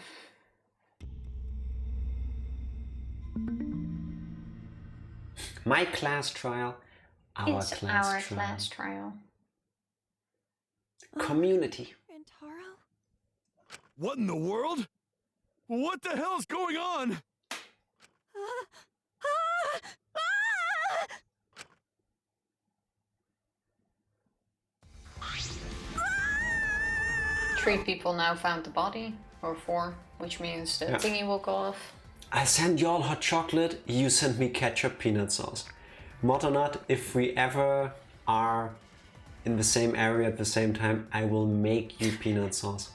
My class trial. Our It's class our trial. class trial. Community. Rantaro? What in the world? What the hell's going on? Three people now found the body, or four, which means the thingy will go off. I send y'all hot chocolate, you send me ketchup peanut sauce. Mod or not, if we ever are in the same area at the same time, I will make you peanut sauce.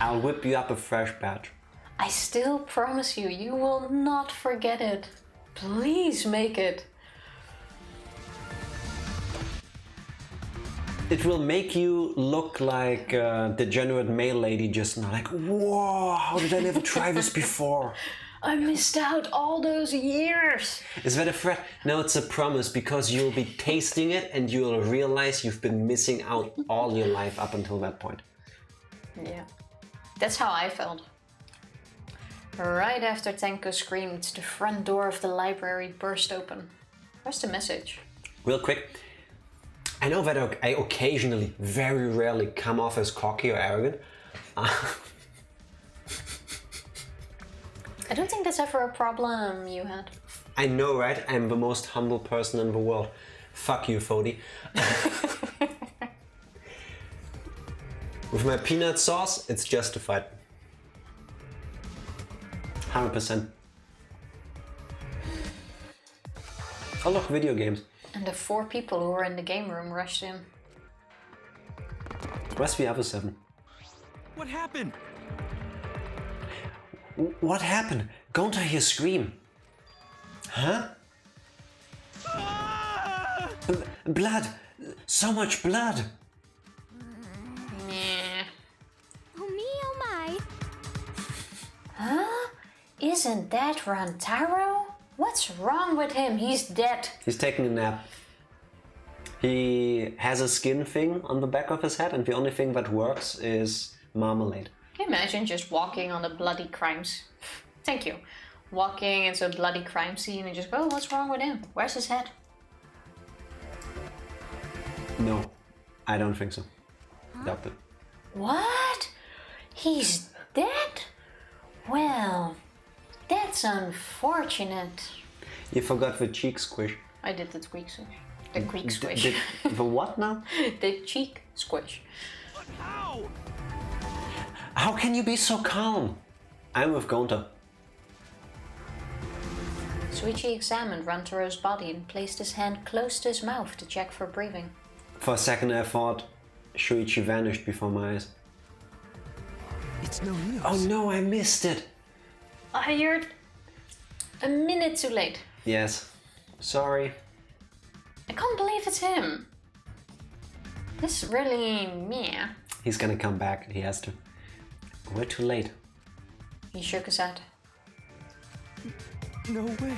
I'll whip you up a fresh batch. I still promise you, you will not forget it. Please make it. It will make you look like a degenerate male lady just now. Like, whoa, how did I never try this before? I missed out all those years. Is that a threat? No, it's a promise because you'll be tasting it and you'll realize you've been missing out all your life up until that point. Yeah, that's how I felt. Right after Tenko screamed, the front door of the library burst open. Where's the message? Real quick, I know that I occasionally, very rarely, come off as cocky or arrogant. I don't think that's ever a problem you had. I know, right? I'm the most humble person in the world. Fuck you, Fody. With my peanut sauce, it's justified. 100%. Oh look, video games. And the four people who were in the game room rushed in. Where's the other 7? What happened? What happened? Don't I hear scream? Huh? Ah! Blood! So much blood! Nah. Oh me, oh my. Huh? Isn't that Rantaro? What's wrong with him? He's dead. He's taking a nap. He has a skin thing on the back of his head, and the only thing that works is marmalade. Can you imagine just walking on a bloody crimes? Thank you. Walking into a bloody crime scene and just go, oh, what's wrong with him? Where's his head? No, I don't think so. Doubt it. What? He's dead? Well, That's unfortunate. You forgot the cheek squish. I did the tweak squish. The creek squish. The what now? The cheek squish. How can you be so calm? I'm with Gonta. Suichi examined Rantaro's body and placed his hand close to his mouth to check for breathing. For a second I thought Shuichi vanished before my eyes. It's no use. Oh no, I missed it. You're a minute too late. Yes. Sorry. I can't believe it's him. This is really meh. He's gonna come back. He has to. We're too late. He shook his head. No way.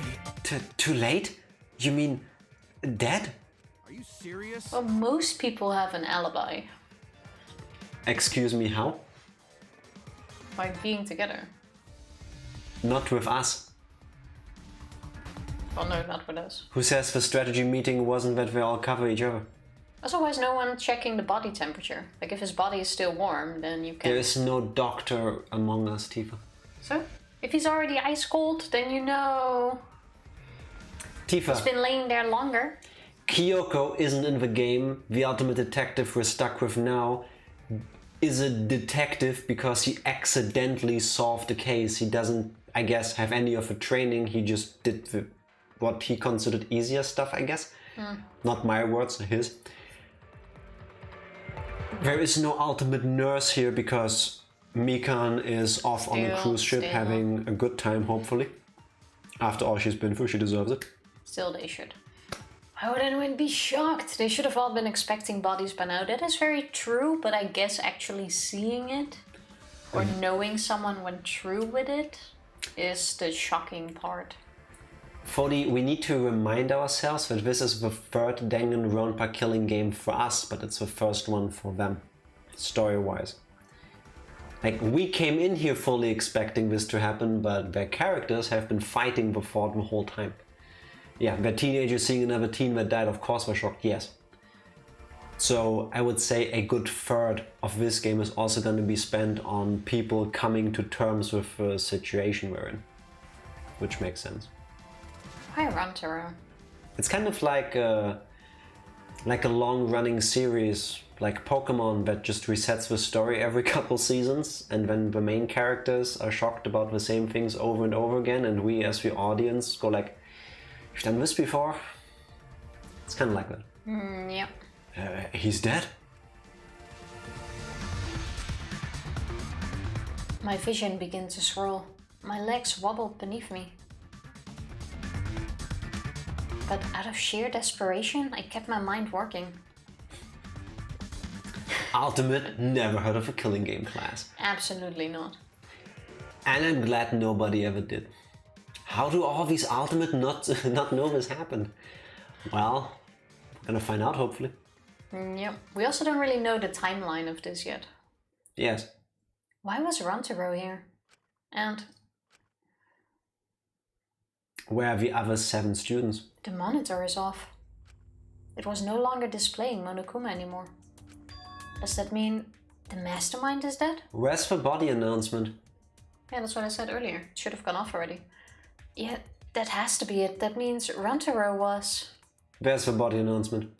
Too late? You mean dead? Are you serious? Well, most people have an alibi Excuse me, how? by being together. Not with us. Well, no, not with us. Who says the strategy meeting wasn't that we all cover each other? Otherwise, no one checking the body temperature. Like, if his body is still warm, then you can... There is no doctor among us, Tifa. So, if he's already ice cold, then you know... He's Tifa, been laying there longer. Kyoko isn't in the game. The ultimate detective we're stuck with now is a detective because he accidentally solved the case. He doesn't, I guess, have any of the training. He just did what he considered easier stuff, I guess. Not my words, his. There is no ultimate nurse here because Mikan is off on a cruise ship having a good time, hopefully. After all she's been through, she deserves it. Still, they should. Why would anyone be shocked? They should have all been expecting bodies by now. That is very true, but I guess actually seeing it or knowing someone went through with it is the shocking part. Fodi, we need to remind ourselves that this is the third Danganronpa killing game for us, but it's the first one for them, story-wise. Like, we came in here fully expecting this to happen, but their characters have been fighting the thought the whole time. Yeah, their teenagers seeing another teen that died, of course, were shocked, yes. So I would say a good third of this game is also going to be spent on people coming to terms with the situation we're in, which makes sense. Why Rantaro? It's kind of like a long-running series, like Pokemon, that just resets the story every couple seasons, and then the main characters are shocked about the same things over and over again, and we as the audience go like, "You've done this before?" It's kind of like that. Yep. He's dead? My vision began to swirl. My legs wobbled beneath me. But out of sheer desperation, I kept my mind working. Ultimate, never heard of a killing game class. Absolutely not. And I'm glad nobody ever did. How do all these Ultimate not know this happened? Well, we're gonna find out, hopefully. Yep. We also don't really know the timeline of this yet. Yes. Why was Rantaro here? And Where are the other 7 students? the monitor is off. It was no longer displaying Monokuma anymore. Does that mean the mastermind is dead? Where's the body announcement? Yeah, that's what I said earlier. It should have gone off already. Yeah, that has to be it. That means Rantaro was... Where's the body announcement?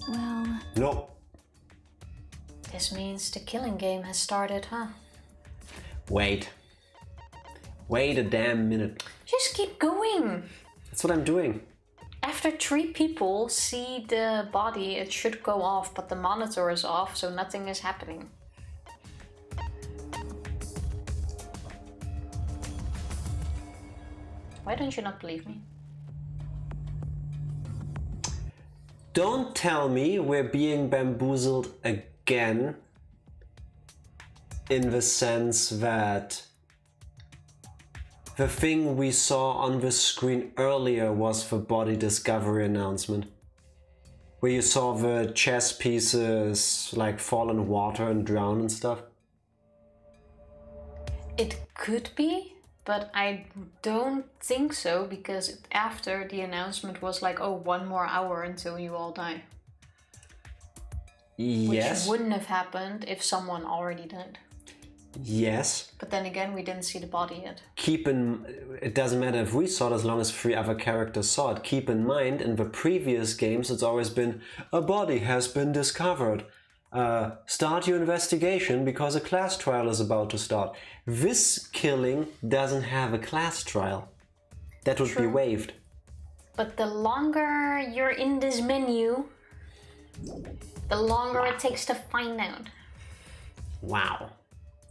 Well, No. This means the killing game has started, huh? Wait. Wait a damn minute. Just keep going! That's what I'm doing. After 3 people see the body, it should go off, but the monitor is off, so nothing is happening. Why don't you not believe me? Don't tell me we're being bamboozled again, in the sense that the thing we saw on the screen earlier was the body discovery announcement, where you saw the chess pieces like fall in water and drown and stuff. It could be, but I don't think so, because after the announcement was like, oh, 1 more hour until you all die. Yes. Which wouldn't have happened if someone already died. Yes. But then again, we didn't see the body yet. It doesn't matter if we saw it as long as 3 other characters saw it. Keep in mind, in the previous games, it's always been a body has been discovered. Start your investigation because a class trial is about to start. This killing doesn't have a class trial. That would be waived. But the longer you're in this menu, the longer it takes to find out. Wow.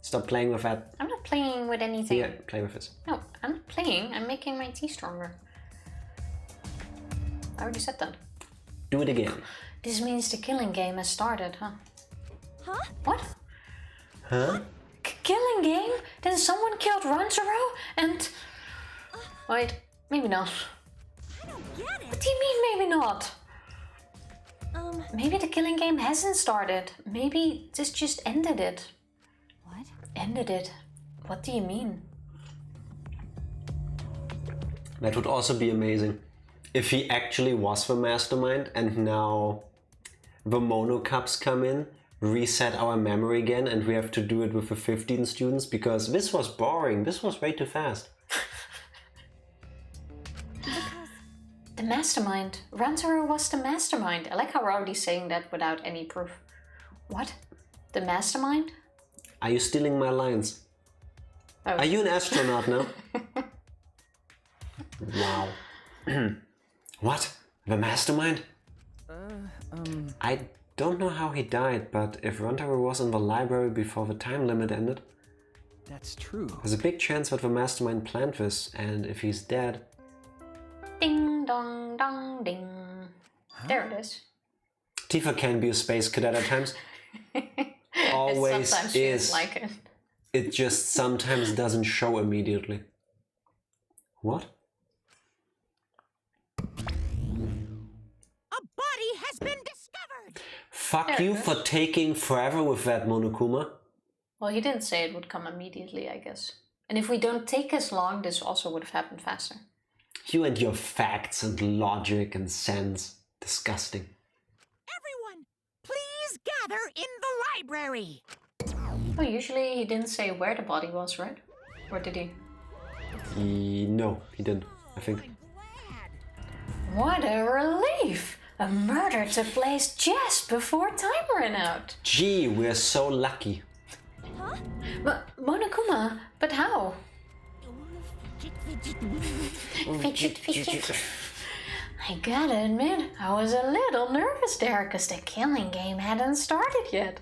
Stop playing with that. I'm not playing with anything. Yeah, play with this. No, I'm not playing. I'm making my tea stronger. I already said that. Do it again. This means the killing game has started, huh? Huh? What? Huh? Killing game? Then someone killed Ranzaro and... Wait, maybe not. I don't get it. What do you mean maybe not? Maybe the killing game hasn't started. Maybe this just ended it. What? Ended it? What do you mean? That would also be amazing. If he actually was the mastermind and now the mono cups come in, reset our memory again, and we have to do it with the 15 students because this was boring. This was way too fast. The mastermind. Ranzaro was the mastermind. I like how we're already saying that without any proof. What? The mastermind? Are you stealing my lines? Oh. Are you an astronaut now? Wow. What? The mastermind? I don't know how he died, but if Ranzaro was in the library before the time limit ended, That's true. there's a big chance that the mastermind planned this, and if he's dead... Ding dong dong ding. There it is. Tifa can be a space cadet at times. Always Sometimes she is. doesn't like it. It just sometimes doesn't show immediately. What? A body has been discovered. Fuck There you it is. for taking forever with that, Monokuma. Well, he didn't say it would come immediately, I guess. And if we don't take as long, this also would have happened faster. You and your facts and logic and sense. Disgusting. Everyone, please gather in the library. Well, usually he didn't say where the body was, right? Or did he? No, he didn't, I think. I'm glad. What a relief! A murder took place just before time ran out. Gee, we're so lucky. Huh? But Monokuma, but how? Fidget, Fidget. I gotta admit, I was a little nervous there because the killing game hadn't started yet.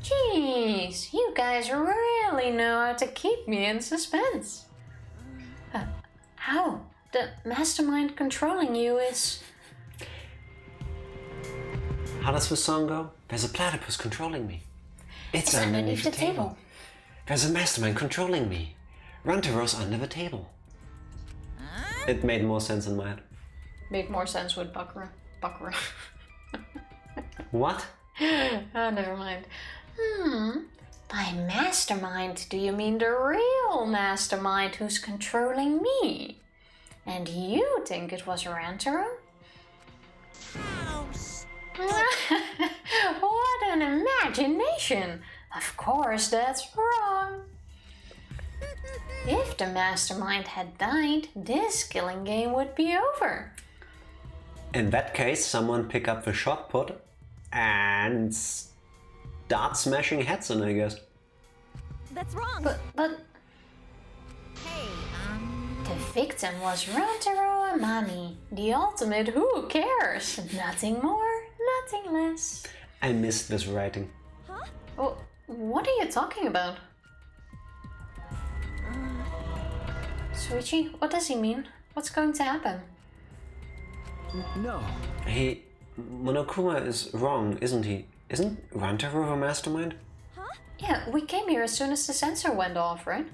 Jeez, you guys really know how to keep me in suspense. How? The mastermind controlling you is... How does the song go? There's a platypus controlling me. It's It's underneath the table. There's a mastermind controlling me. Ranzaro's under the table. It made more sense in my head. Made more sense with Bakura. What? Oh, never mind. By mastermind, do you mean the real mastermind who's controlling me? And you think it was Ranzaro? What an imagination! Of course, that's wrong. If the mastermind had died, this killing game would be over. In that case, someone pick up the shot put and start smashing heads in, I guess. That's wrong. But Hey, the victim was Ranzaro Amami, the ultimate who cares. Nothing more, nothing less. I missed this writing. huh? Well, what are you talking about? Suichi, what does he mean? What's going to happen? No. Hey, Monokuma is wrong, isn't he? Isn't Ranzaro the mastermind? Yeah, we came here as soon as the sensor went off, right?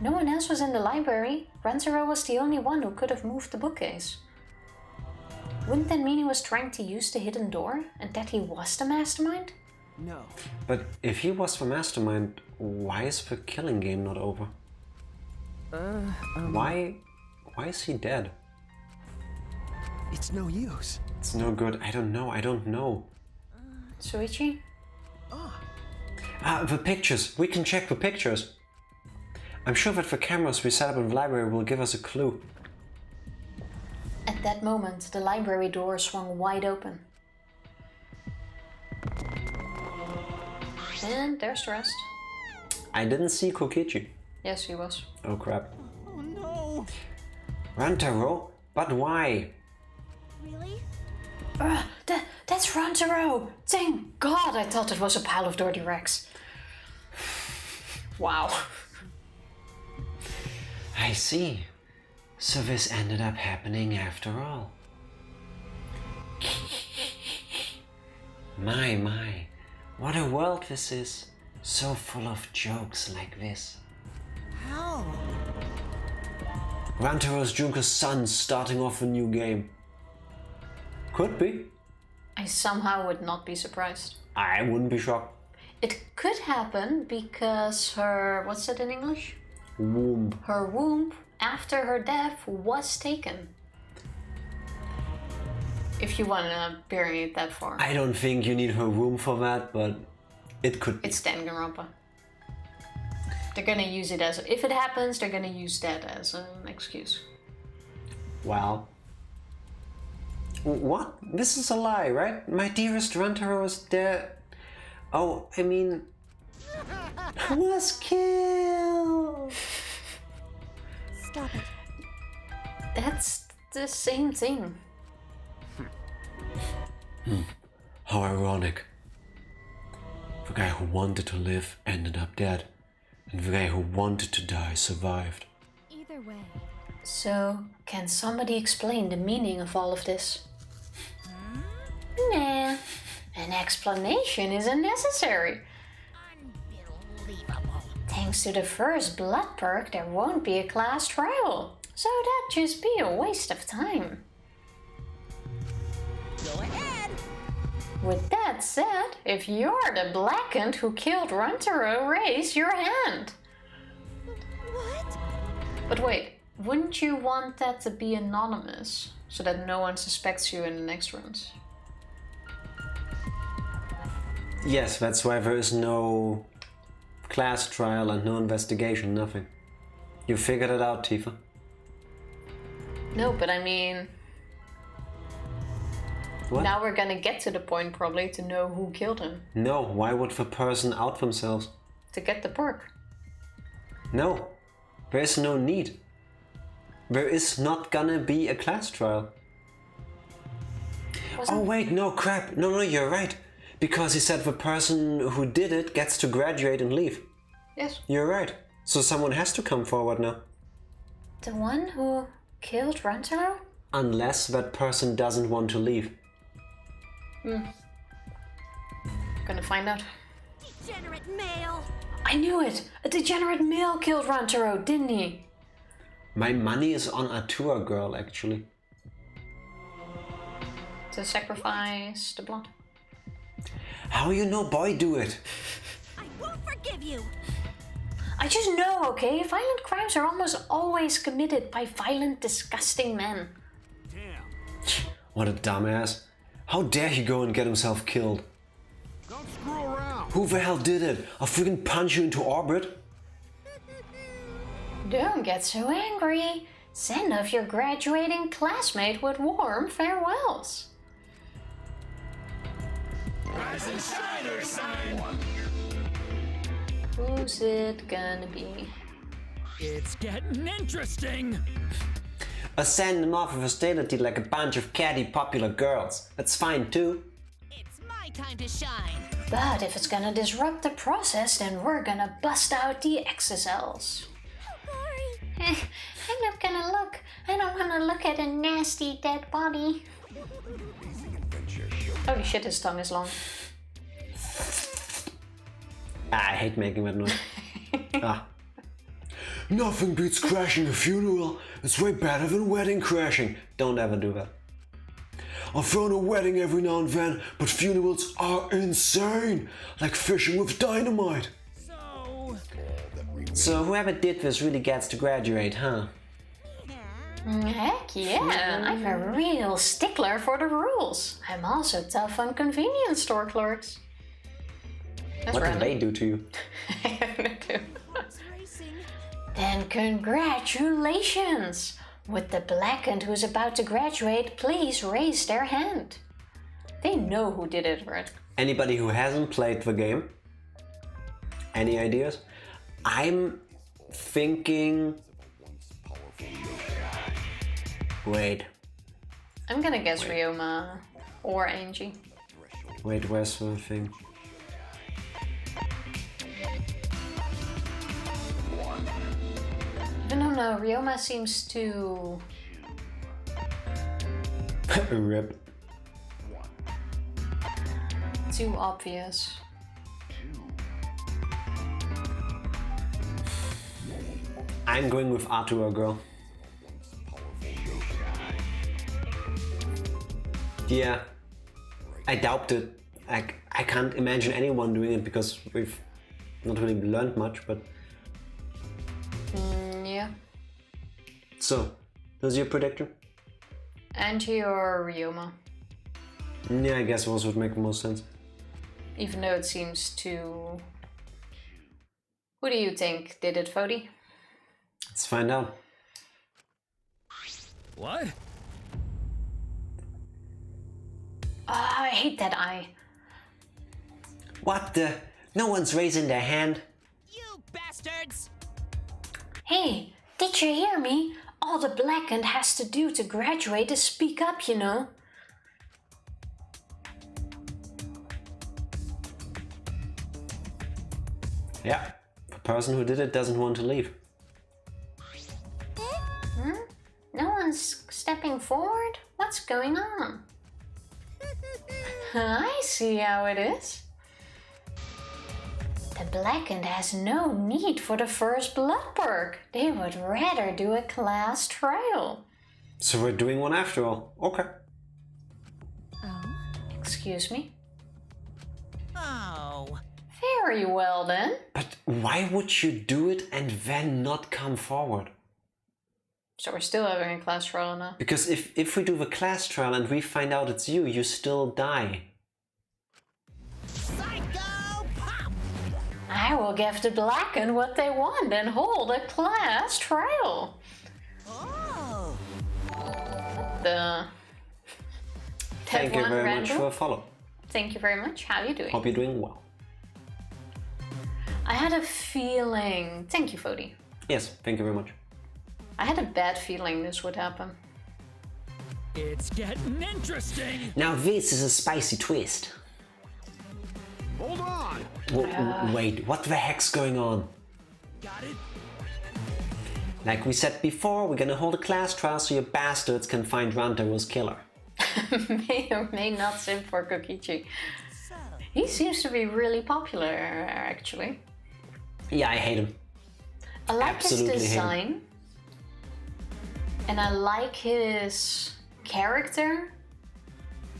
No one else was in the library. Ranzaro was the only one who could have moved the bookcase. Wouldn't that mean he was trying to use the hidden door and that he was the mastermind? No. But if he was the mastermind, why is the killing game not over? Why is he dead? It's no use. It's no good. I don't know. Suichi? The pictures. We can check the pictures. I'm sure that the cameras we set up in the library will give us a clue. At that moment, the library door swung wide open. And there's the rest. I didn't see Kokichi. Yes, he was. Oh crap. Oh no! Rantaro? But why? Really? That's Rantaro! Thank God, I thought it was a pile of dirty rags. Wow. I see. So this ended up happening after all. My. What a world this is. So full of jokes like this. How? Rantaro's Junker's son starting off a new game. Could be. I somehow would not be surprised. I wouldn't be shocked. It could happen because her, what's that in English? Womb. Her womb, after her death, was taken. If you want to bury it that far. I don't think you need her womb for that, but it could be. It's Danganronpa. They're gonna use it as, if it happens, they're gonna use that as an excuse. Well. What? This is a lie, right? My dearest Rantaro is dead. Oh, I mean... was killed! Stop it. That's the same thing. How ironic. The guy who wanted to live ended up dead, and the guy who wanted to die survived. Either way. So, can somebody explain the meaning of all of this? Nah, an explanation isn't necessary. Unbelievable. Thanks to the first blood perk, there won't be a class trial. So that'd just be a waste of time. Go ahead. With that said, if you're the Blackened who killed Rantaro, raise your hand. What? But wait, wouldn't you want that to be anonymous, so that no one suspects you in the next runs? Yes, that's why there is no class trial and no investigation, nothing. You figured it out, Tifa. No, but I mean... What? Now we're gonna get to the point probably to know who killed him. No, why would the person out themselves? To get the perk. No, there is no need. There is not gonna be a class trial. Oh wait, no crap. No, you're right. Because he said the person who did it gets to graduate and leave. Yes. You're right. So someone has to come forward now. The one who killed Rantaro? Unless that person doesn't want to leave. Gonna find out. Degenerate male. I knew it! A degenerate male killed Rantaro, didn't he? My money is on a tour girl, actually. To sacrifice the blood. How you know boy do it? I won't forgive you. I just know, okay? Violent crimes are almost always committed by violent, disgusting men. What a dumbass. How dare he go and get himself killed? Don't screw around. Who the hell did it? I'll freaking punch you into orbit. Don't get so angry. Send off your graduating classmate with warm farewells. Rise and shine or sign. Who's it gonna be? It's getting interesting. Or send them off with hostility like a bunch of catty popular girls. That's fine too. It's my time to shine. But if it's gonna disrupt the process, then we're gonna bust out the XSLs. Sorry. I'm not gonna look. I don't wanna look at a nasty dead body. Holy shit, his tongue is long. I hate making that noise. Nothing beats crashing a funeral. It's way better than wedding crashing. Don't ever do that. I've thrown a wedding every now and then, but funerals are insane. Like fishing with dynamite. So whoever did this really gets to graduate, huh? Heck yeah, I'm a real stickler for the rules. I'm also tough on convenience store clerks. That's What did random. they do to you? I have no clue. Racing. Then congratulations! With the Blackened who's about to graduate, please raise their hand. They know who did it, right? Anybody who hasn't played the game? Any ideas? I'm thinking... Wait. I'm gonna guess Ryoma or Angie. Wait, where's the thing? Even though no, Ryoma seems too... Rip. too obvious. I'm going with Arthur girl. Yeah, I doubt it. I can't imagine anyone doing it because we've not really learned much, but... Yeah. So, who's your predictor? Angie or Ryoma. Yeah, I guess those would make the most sense. Even though it seems too... Who do you think did it, Fody? Let's find out. What? Oh, I hate that eye. What the? No one's raising their hand. You bastards! Hey, did you hear me? All the Blackened has to do to graduate is speak up, you know. Yeah, the person who did it doesn't want to leave. No one's stepping forward? What's going on? I see how it is. The Blackened has no need for the first blood perk. They would rather do a class trial. So we're doing one after all. Okay. Oh? Excuse me? Oh. Very well then. But why would you do it and then not come forward? So we're still having a class trial now. Because if we do the class trial and we find out it's you, you still die. Psycho pop! I will give the Blackened what they want and hold a class trial. Oh. The... Thank you one very random. much for a follow. Thank you very much. How are you doing? Hope you're doing well. I had a feeling... Thank you, Fody. Yes, thank you very much. I had a bad feeling this would happen. It's getting interesting. Now this is a spicy twist. Hold on! Wait, what the heck's going on? Got it? Like we said before, we're gonna hold a class trial so you bastards can find Rantaro's killer. May or may not sim for Kokichi. He seems to be really popular, actually. Yeah, I hate him. I like Absolutely hate his him. design. And I like his character.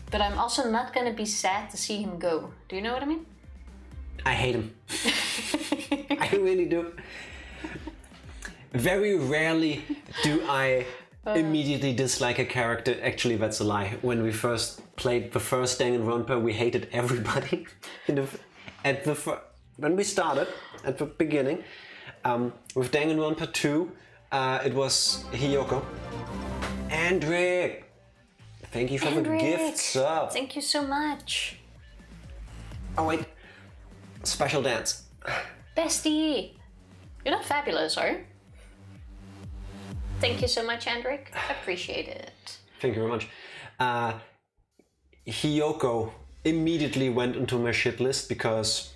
But I'm also not gonna be sad to see him go. Do you know what I mean? I hate him. I really do. Very rarely do I immediately dislike a character. Actually, that's a lie. When we first played the first Danganronpa, we hated everybody. When we started, at the beginning, with Danganronpa 2, it was Hiyoko. Andrick! Thank you for the gift sub. Thank you so much. Oh wait, special dance. Bestie! You're not fabulous, are you? Thank you so much, Andrick. Appreciate it. Thank you very much. Hiyoko immediately went into my shit list because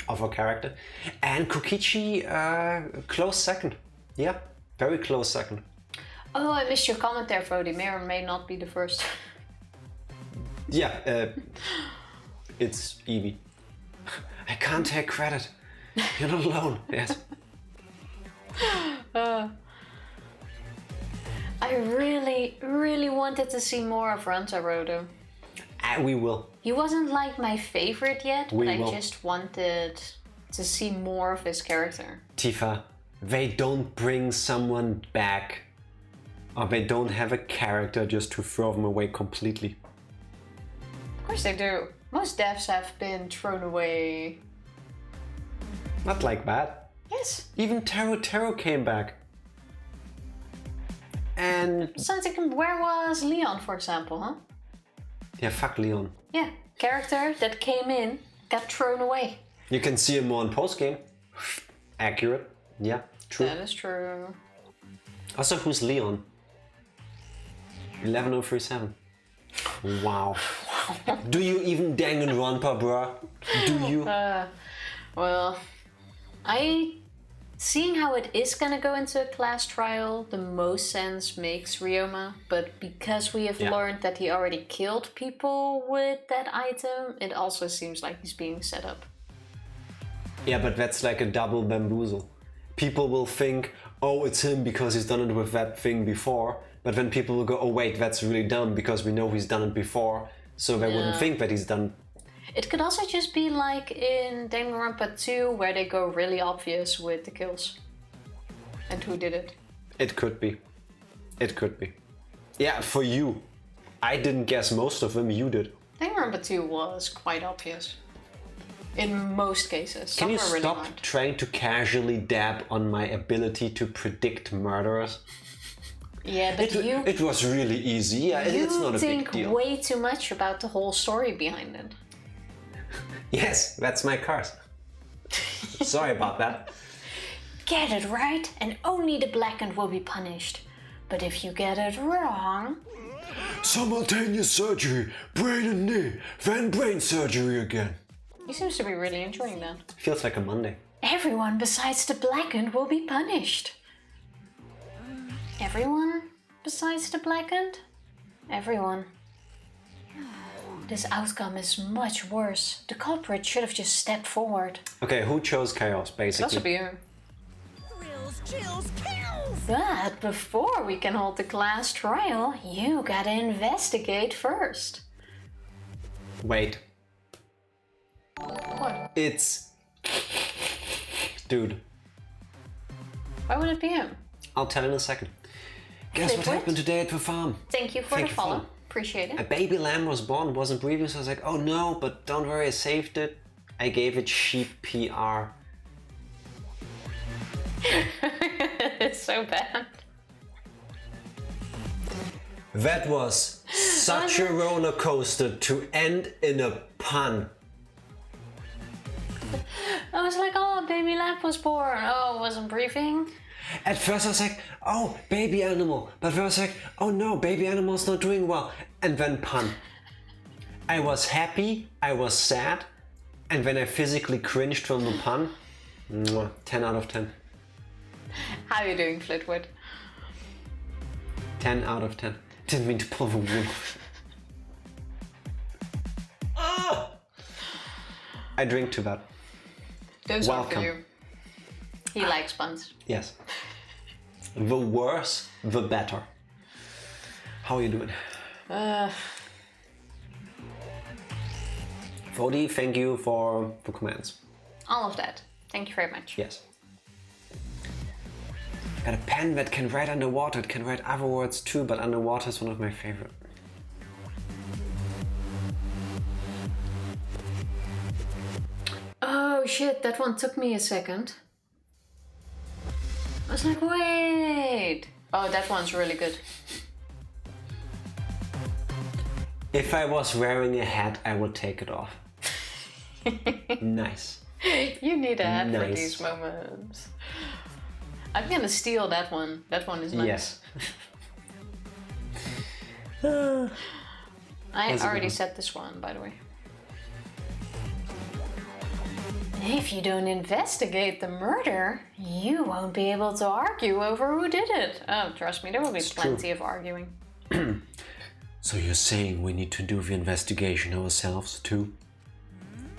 of her character. And Kokichi, close second. Yeah, very close second. Oh, I missed your comment there, Fody. May or may not be the first. Yeah, it's Evie. I can't take credit. You're not alone. Yes. I really, really wanted to see more of Rantaro though. We will. He wasn't like my favorite yet, but We I will. just wanted to see more of his character. Tifa, they don't bring someone back, or they don't have a character just to throw them away completely. Of course they do. Most devs have been thrown away Not like that. Yes. Even Taro came back. And... Sounds like, where was Leon, for example, huh? yeah, fuck Leon. Yeah, character that came in, got thrown away. You can see him more in post-game. Accurate. Yeah, true. That is true. Also, who's Leon? 11037. Wow. Do you even Danganronpa, bruh? Do you? Well, seeing how it is gonna go into a class trial, the most sense makes Ryoma, but because we have learned that he already killed people with that item, it also seems like he's being set up. Yeah, but that's like a double bamboozle. People will think, oh, it's him because he's done it with that thing before, but then people will go, oh wait, that's really dumb because we know he's done it before, so they wouldn't think that he's done. It could also just be like in Danganronpa 2, where they go really obvious with the kills. And who did it. It could be. It could be. Yeah, for you. I didn't guess most of them, you did. Danganronpa 2 was quite obvious. In most cases. Can you Some were stop really hard. trying to casually dab on my ability to predict murderers? Yeah, but It was really easy. Yeah, it's not a big think deal. way too much about the whole story behind it. Yes, that's my curse. Sorry about that. Get it right, and only the Blackened will be punished. But if you get it wrong... Simultaneous surgery, brain and knee, then brain surgery again. He seems to be really enjoying that. Feels like a Monday. Everyone besides the Blackened will be punished. Everyone besides the Blackened? Everyone. This outcome is much worse. The culprit should have just stepped forward. Okay, who chose chaos, basically? That's a beer. Thrills, chills, kills! But before we can hold the class trial, you gotta investigate first. Wait, What? it's... Dude, Why would it be him? I'll tell in a second. Guess what Wait, happened today at the farm? Thank you for Thank the you, follow. follow. Appreciate A it. baby lamb was born, wasn't previous. I was like, oh no, but don't worry, I saved it. I gave it sheep PR. It's so bad. That was such a roller coaster to end in a pun. I was like, oh, baby lamb was born. Oh, wasn't briefing. At first I was like, oh, baby animal. But then I was like, oh no, baby animal's not doing well. And then pun. I was happy, I was sad, and when I physically cringed from the pun, 10 out of 10. How are you doing, Flitwood? 10 out of 10. Didn't mean to pull the wool. Ah! I drink to that. Those are for Welcome. you. He likes puns. Yes. The worse, the better. How are you doing? Vodi, thank you for the comments. All of that. Thank you very much. Yes. Got a pen that can write underwater. It can write other words too, but underwater is one of my favorite. Oh shit, that one took me a second. I was like, wait. Oh, that one's really good. If I was wearing a hat, I would take it off. Nice. You need a hat for Nice. these moments. I'm gonna steal that one. That one is nice. Yes. I That's a good already one. said this one, by the way. If you don't investigate the murder, you won't be able to argue over who did it. Oh, trust me, there will be plenty of arguing. So you're saying we need to do the investigation ourselves too?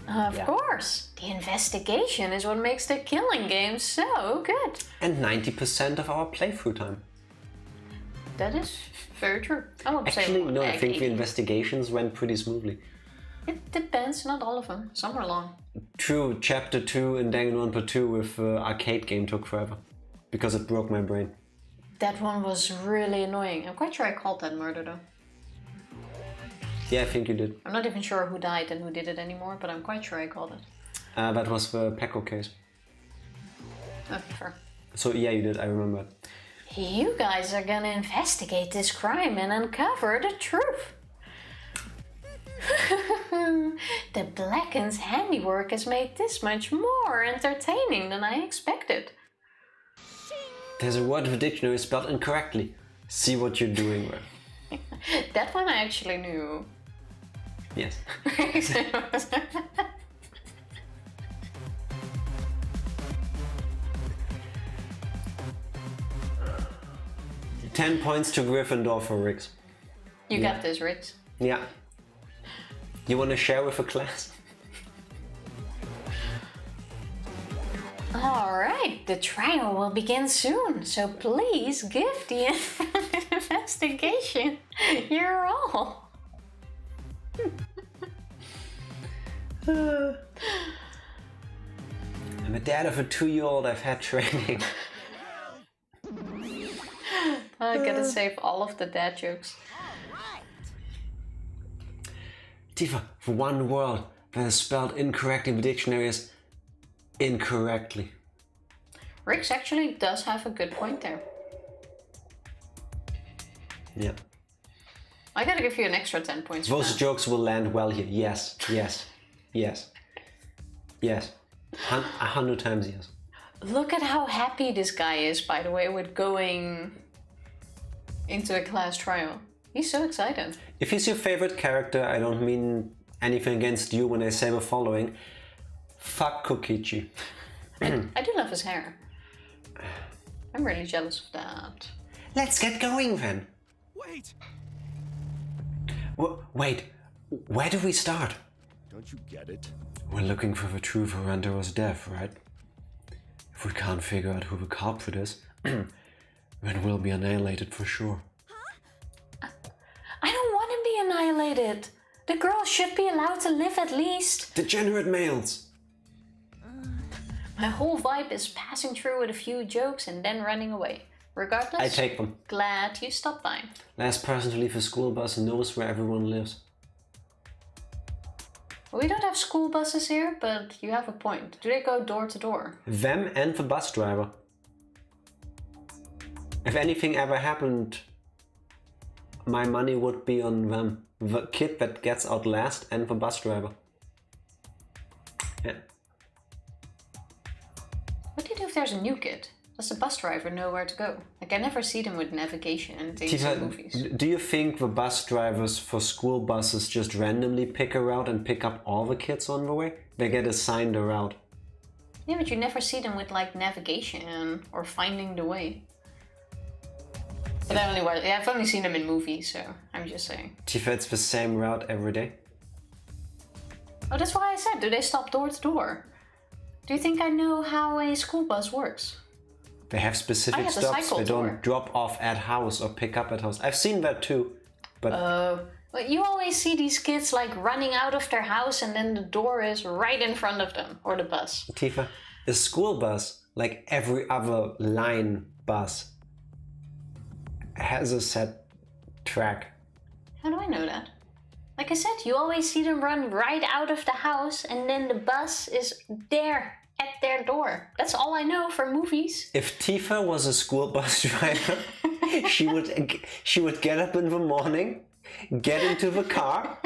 Of course. The investigation is what makes the killing game so good. And 90% of our playthrough time. That is very true. I won't say Actually, more, no, I like think the 80. investigations went pretty smoothly. It depends, not all of them. Some are long. True, chapter 2 in Danganronpa 2 with the arcade game took forever. Because it broke my brain. That one was really annoying. I'm quite sure I called that murder though. Yeah, I think you did. I'm not even sure who died and who did it anymore, but I'm quite sure I called it. That was the Pecco case. Fair. So yeah, you did, I remember. You guys are gonna investigate this crime and uncover the truth. The Blackened's handiwork has made this much more entertaining than I expected. There's a word in the dictionary spelled incorrectly. See what you're doing with. That one I actually knew. Yes. 10 points to Gryffindor for Rix. You got this, Rix. Yeah. You want to share with a class? Alright, the trial will begin soon, so please give the investigation your all. I'm a dad of a 2-year-old, I've had training. I gotta save all of the dad jokes. Tifa, for one word that is spelled incorrectly in the dictionary is incorrectly. Rix actually does have a good point there. Yeah. I gotta give you an extra 10 points. Those jokes will land well here. Yes, yes, yes, yes. 100 times yes. Look at how happy this guy is, by the way, with going into a class trial. He's so excited. If he's your favorite character, I don't mean anything against you when I say the following. Fuck Kokichi. I do love his hair. I'm really jealous of that. Let's get going then. Wait! Wait, where do we start? Don't you get it? We're looking for the truth around Rendero's death, right? If we can't figure out who the culprit is, then we'll be annihilated for sure. I don't want to be annihilated. The girl should be allowed to live at least. Degenerate males! My whole vibe is passing through with a few jokes and then running away. Regardless, I take them. Glad you stopped by. Last person to leave a school bus knows where everyone lives. We don't have school buses here, but you have a point. Do they go door to door? Them and the bus driver. If anything ever happened, my money would be on them. The kid that gets out last and the bus driver. Yeah. What do you do if there's a new kid? Does the bus driver know where to go? Like, I never see them with navigation in things in movies. Do you think the bus drivers for school buses just randomly pick a route and pick up all the kids on the way? They get assigned a route. Yeah, but you never see them with, like, navigation or finding the way. But I've only seen them in movies, so I'm just saying. Tifa, it's the same route every day. Oh, that's why I said, do they stop door to door? Do you think I know how a school bus works? They have specific stops. They don't drop off at house or pick up at house. I've seen that too, but... But you always see these kids like running out of their house and then the door is right in front of them, or the bus. Tifa, a school bus, like every other line bus, has a set track. How do I know that? Like I said, you always see them run right out of the house and then the bus is there at their door. That's all I know from movies. If Tifa was a school bus driver, she would get up in the morning, get into the car,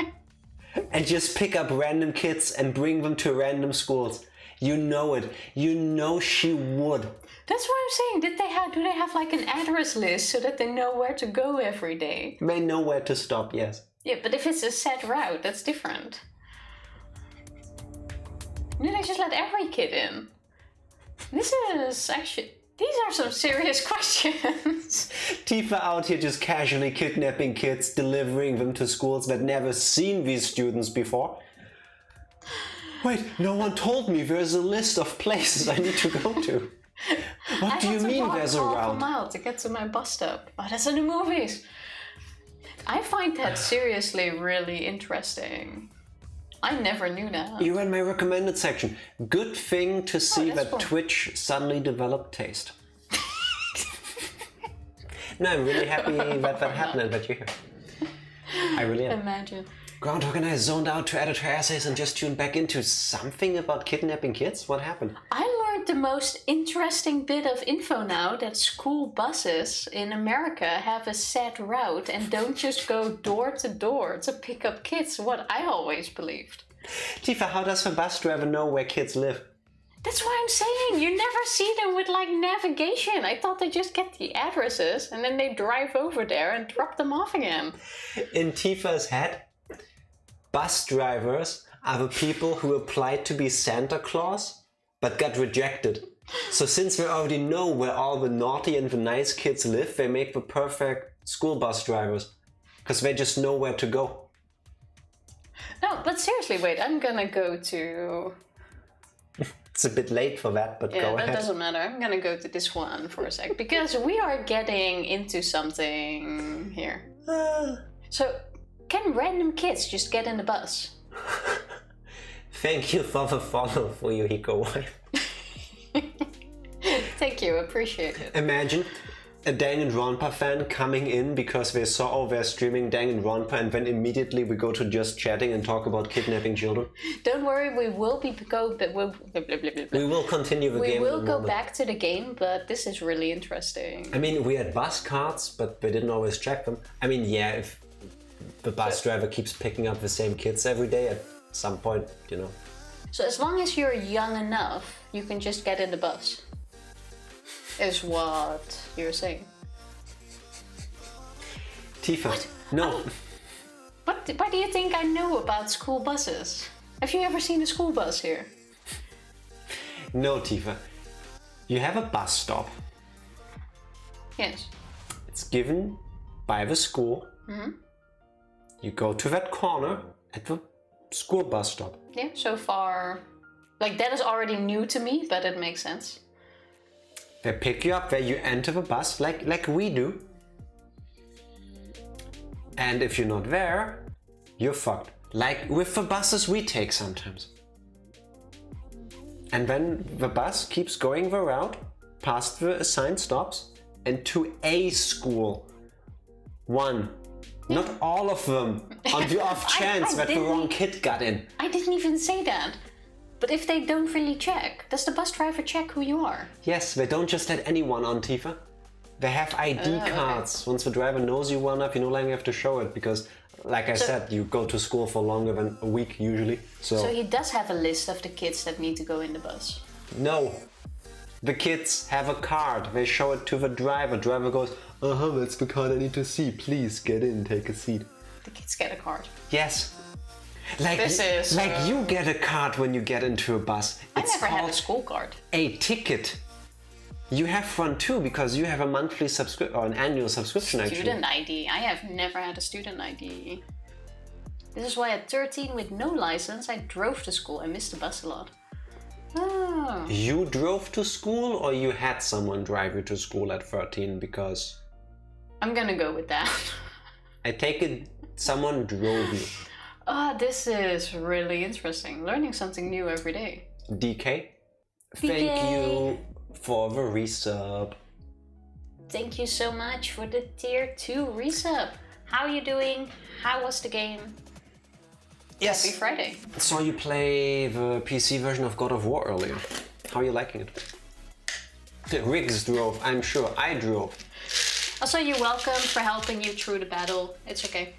and just pick up random kids and bring them to random schools. You know it. You know she would. That's what I'm saying. Do they have like an address list so that they know where to go every day? They know where to stop, yes. Yeah, but if it's a set route, that's different. Then they just let every kid in. These are some serious questions. Tifa out here just casually kidnapping kids, delivering them to schools that never seen these students before. Wait, no one told me there's a list of places I need to go to. What do you mean there's a route? I had to walk half a mile to get to my bus stop. Oh, that's in the movies. I find that seriously really interesting. I never knew that. You're in my recommended section. Good thing to see that cool. Twitch suddenly developed taste. No, I'm really happy that happened and that you're here. I really am. Imagine. Groundhog and I zoned out to editor essays and just tuned back into something about kidnapping kids? What happened? I learned the most interesting bit of info now that school buses in America have a set route and don't just go door to door to pick up kids, what I always believed. Tifa, how does the bus driver know where kids live? That's what I'm saying. You never see them with like navigation. I thought they just get the addresses and then they drive over there and drop them off again. In Tifa's head, bus drivers are the people who applied to be Santa Claus but got rejected. So since they already know where all the naughty and the nice kids live, they make the perfect school bus drivers. Because they just know where to go. No, but seriously, wait. I'm gonna go to... It's a bit late for that, but go ahead. That doesn't matter. I'm gonna go to this one for a sec because we are getting into something here. So, can random kids just get in the bus? Thank you for the follow for you, Hiko wife. Thank you, appreciate it. Imagine a Danganronpa fan coming in because they saw, oh, they're streaming Danganronpa, and then immediately we go to just chatting and talk about kidnapping children. Don't worry, we will be We will continue the game. We will go back to the game, but this is really interesting. I mean, we had bus cards, but we didn't always check them. I mean, yeah, if the bus driver keeps picking up the same kids every day, at some point, you know. So as long as you're young enough, you can just get in the bus. Is what you're saying. Tifa, What? no. What do you think I know about school buses? Have you ever seen a school bus here? No, Tifa. You have a bus stop. Yes. It's given by the school. Mm-hmm. You go to that corner at the school bus stop. Yeah, so far... Like, that is already new to me, but it makes sense. They pick you up there, you enter the bus like we do. And if you're not there, you're fucked. Like with the buses we take sometimes. And then the bus keeps going the route, past the assigned stops, and to a school. One. Not all of them. On the off chance that the wrong kid got in. I didn't even say that. But if they don't really check, does the bus driver check who you are? Yes, they don't just let anyone on, Tifa. They have ID cards. Okay. Once the driver knows you well enough, you no longer have to show it because, like I said, you go to school for longer than a week usually. So he does have a list of the kids that need to go in the bus? No. The kids have a card. They show it to the driver. Driver goes, that's the card I need to see. Please get in, take a seat. The kids get a card? Yes. Like you get a card when you get into a bus. I never had a school card. A ticket. You have one too because you have a monthly subscription or an annual subscription. Student ID. I have never had a student ID. This is why at 13 with no license I drove to school. I missed the bus a lot. Oh. You drove to school or you had someone drive you to school at 13 because... I'm gonna go with that. I take it someone drove you. This is really interesting. Learning something new every day. DK, thank you for the resub. Thank you so much for the tier 2 resub. How are you doing? How was the game? Yes. Happy Friday. I saw you play the PC version of God of War earlier. How are you liking it? Riggs drove, I'm sure. I drove. Also, you're welcome for helping you through the battle. It's okay.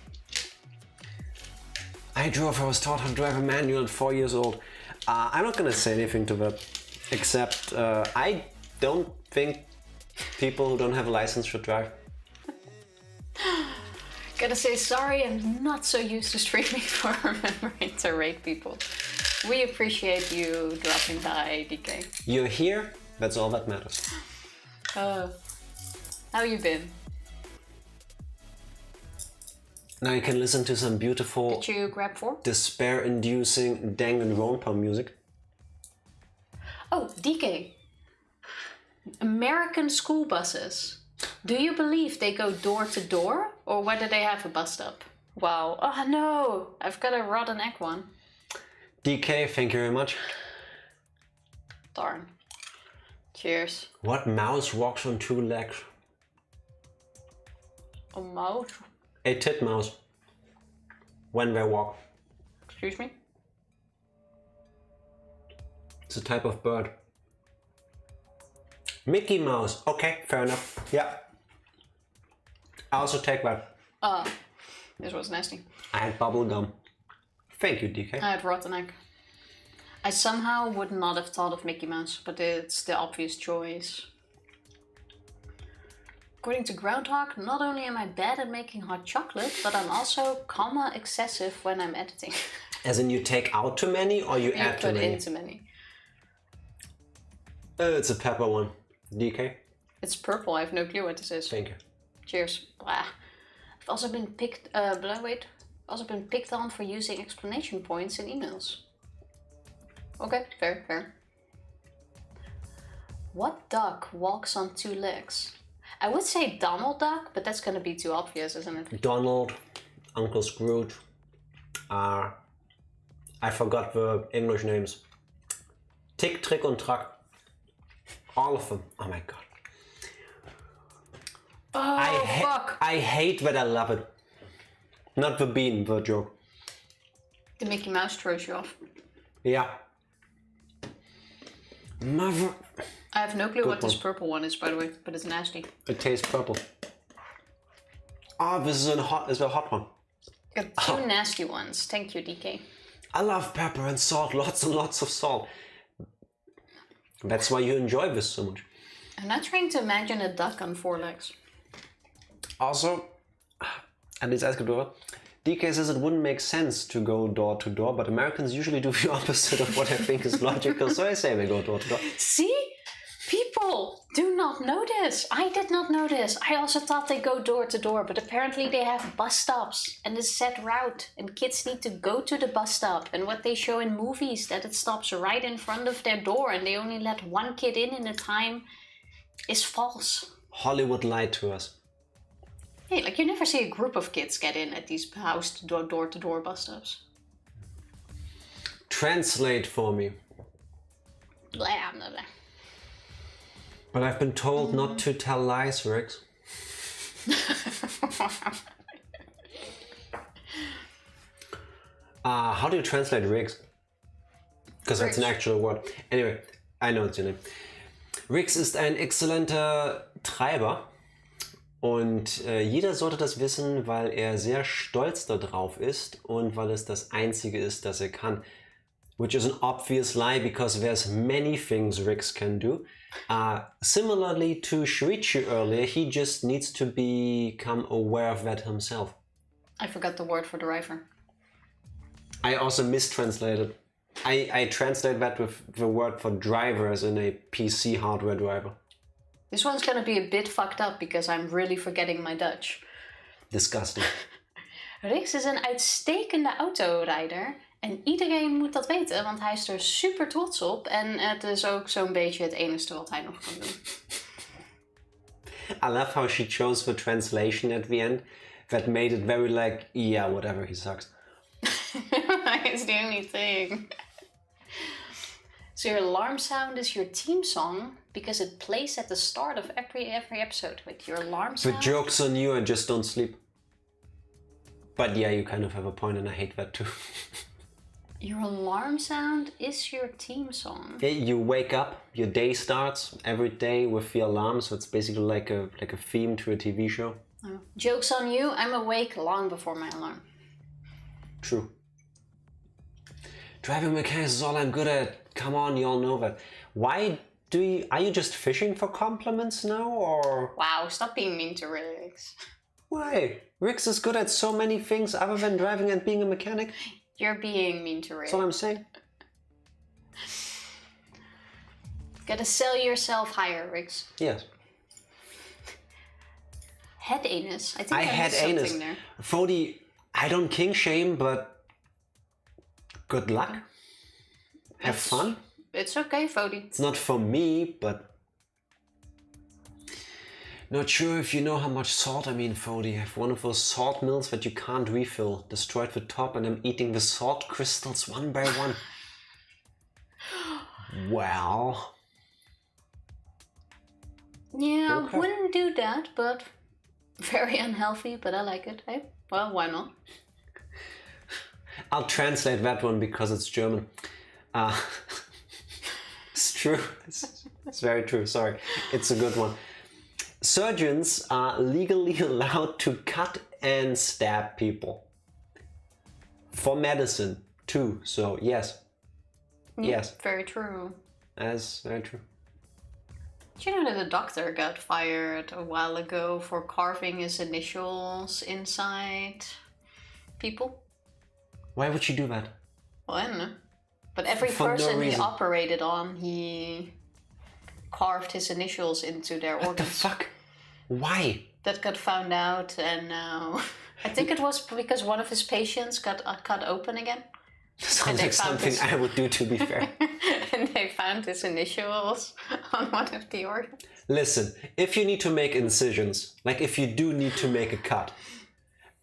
I drove, I was taught how to drive a manual at 4 years old. I'm not gonna say anything to that, except I don't think people who don't have a license should drive. Gotta say sorry, I'm not so used to streaming for remembering to rate people. We appreciate you dropping by, DK. You're here, that's all that matters. How you been? Now you can listen to some beautiful, did you grab 4? despair-inducing Danganronpa music. Oh, DK. American school buses. Do you believe they go door to door, or whether they have a bus stop? Wow. Oh no, I've got a rotten egg one. DK, thank you very much. Darn. Cheers. What mouse walks on 2 legs? A mouse? A titmouse. When they walk. Excuse me? It's a type of bird. Mickey Mouse. Okay, fair enough. Yeah. I also take that. This was nasty. I had bubble gum. Thank you, DK. I had rotten egg. I somehow would not have thought of Mickey Mouse, but it's the obvious choice. According to Groundhog, not only am I bad at making hot chocolate, but I'm also, excessive when I'm editing. As in you take out too many or you add too put many? in too many. It's a pepper one. DK? It's purple, I have no clue what this is. Thank you. Cheers. Blah. I've also been picked, also been picked on for using explanation points in emails. Okay, fair. What duck walks on two legs? I would say Donald Duck, but that's gonna be too obvious, isn't it? Donald, Uncle Scrooge. I forgot the English names. Tick, Trick und Track. All of them. Oh my god. Oh, fuck. I hate that I love it. Not the bean, the joke. The Mickey Mouse throws you off. Yeah. Mother... I have no clue Good what this one. purple one is, by the way, but it's nasty. It tastes purple. Oh, this is a hot one. Got two nasty ones. Thank you, DK. I love pepper and salt, lots and lots of salt. That's why you enjoy this so much. I'm not trying to imagine a duck on four legs. Also, and let's ask it over. DK says it wouldn't make sense to go door to door, but Americans usually do the opposite of what I think is logical, so I say we go door to door. See? People do not know this. I did not know this. I also thought they go door to door, but apparently they have bus stops and a set route, and kids need to go to the bus stop. And what they show in movies, that it stops right in front of their door and they only let one kid in a time, is false. Hollywood lied to us. Hey, like you never see a group of kids get in at these house door to door bus stops. Translate for me. Blah, blah, blah. But I've been told not to tell lies, Rix. How do you translate Rix? Because that's an actual word. Anyway, I know it's your name. Rix ist ein exzellenter Treiber. Und jeder sollte das wissen, weil er sehr stolz darauf ist und weil es das Einzige ist, das er kann. Which is an obvious lie because there's many things Rix can do. Similarly to Shuichi earlier, he just needs to become aware of that himself. I forgot the word for driver. I also mistranslated. I translate that with the word for driver as in a PC hardware driver. This one's gonna be a bit fucked up because I'm really forgetting my Dutch. Disgusting. Rix is een uitstekende autorijder. En iedereen moet dat weten, want hij is er super trots op. En het is ook zo'n beetje het enige wat hij nog kan doen. I love how she chose the translation at the end. That made it very like, yeah, whatever, he sucks. It's the only thing. So your alarm sound is your theme song because it plays at the start of every episode with your alarm sound. The joke's on you, I just don't sleep. But yeah, you kind of have a point and I hate that too. Your alarm sound is your theme song. Yeah, you wake up, your day starts every day with the alarm, so it's basically like a theme to a TV show. Oh. Joke's on you, I'm awake long before my alarm. True. Driving mechanics is all I'm good at. Come on, you all know that. Why are you just fishing for compliments now, or? Wow, stop being mean to Rix. Why? Rix is good at so many things other than driving and being a mechanic. You're being mean to Rix. That's what I'm saying. Gotta sell yourself higher, Rix. Yes. Head anus. I think I I had missed anus. something there. Fody, I don't king shame, but good luck. Have fun. It's okay, Fody. It's not for me, but not sure if you know how much salt I mean, Fody. I have one of those salt mills that you can't refill. Destroyed the top and I'm eating the salt crystals one by one. Well. Yeah, Okay. I wouldn't do that, but very unhealthy, but I like it. Hey, well, why not? I'll translate that one because it's German. It's true. It's very true, sorry. It's a good one. Surgeons are legally allowed to cut and stab people. For medicine, too. So, yes. Yes. Very true. That's very true. Do you know that a doctor got fired a while ago for carving his initials inside people? Why would you do that? Well, I don't know. But every For no person he reason. operated on, he carved his initials into their What the organs. fuck? Why? That got found out, and now I think it was because one of his patients got cut open again. Sounds they like found something this- I would do, to be fair. And they found his initials on one of the organs. Listen, if you need to make incisions, like if you do need to make a cut,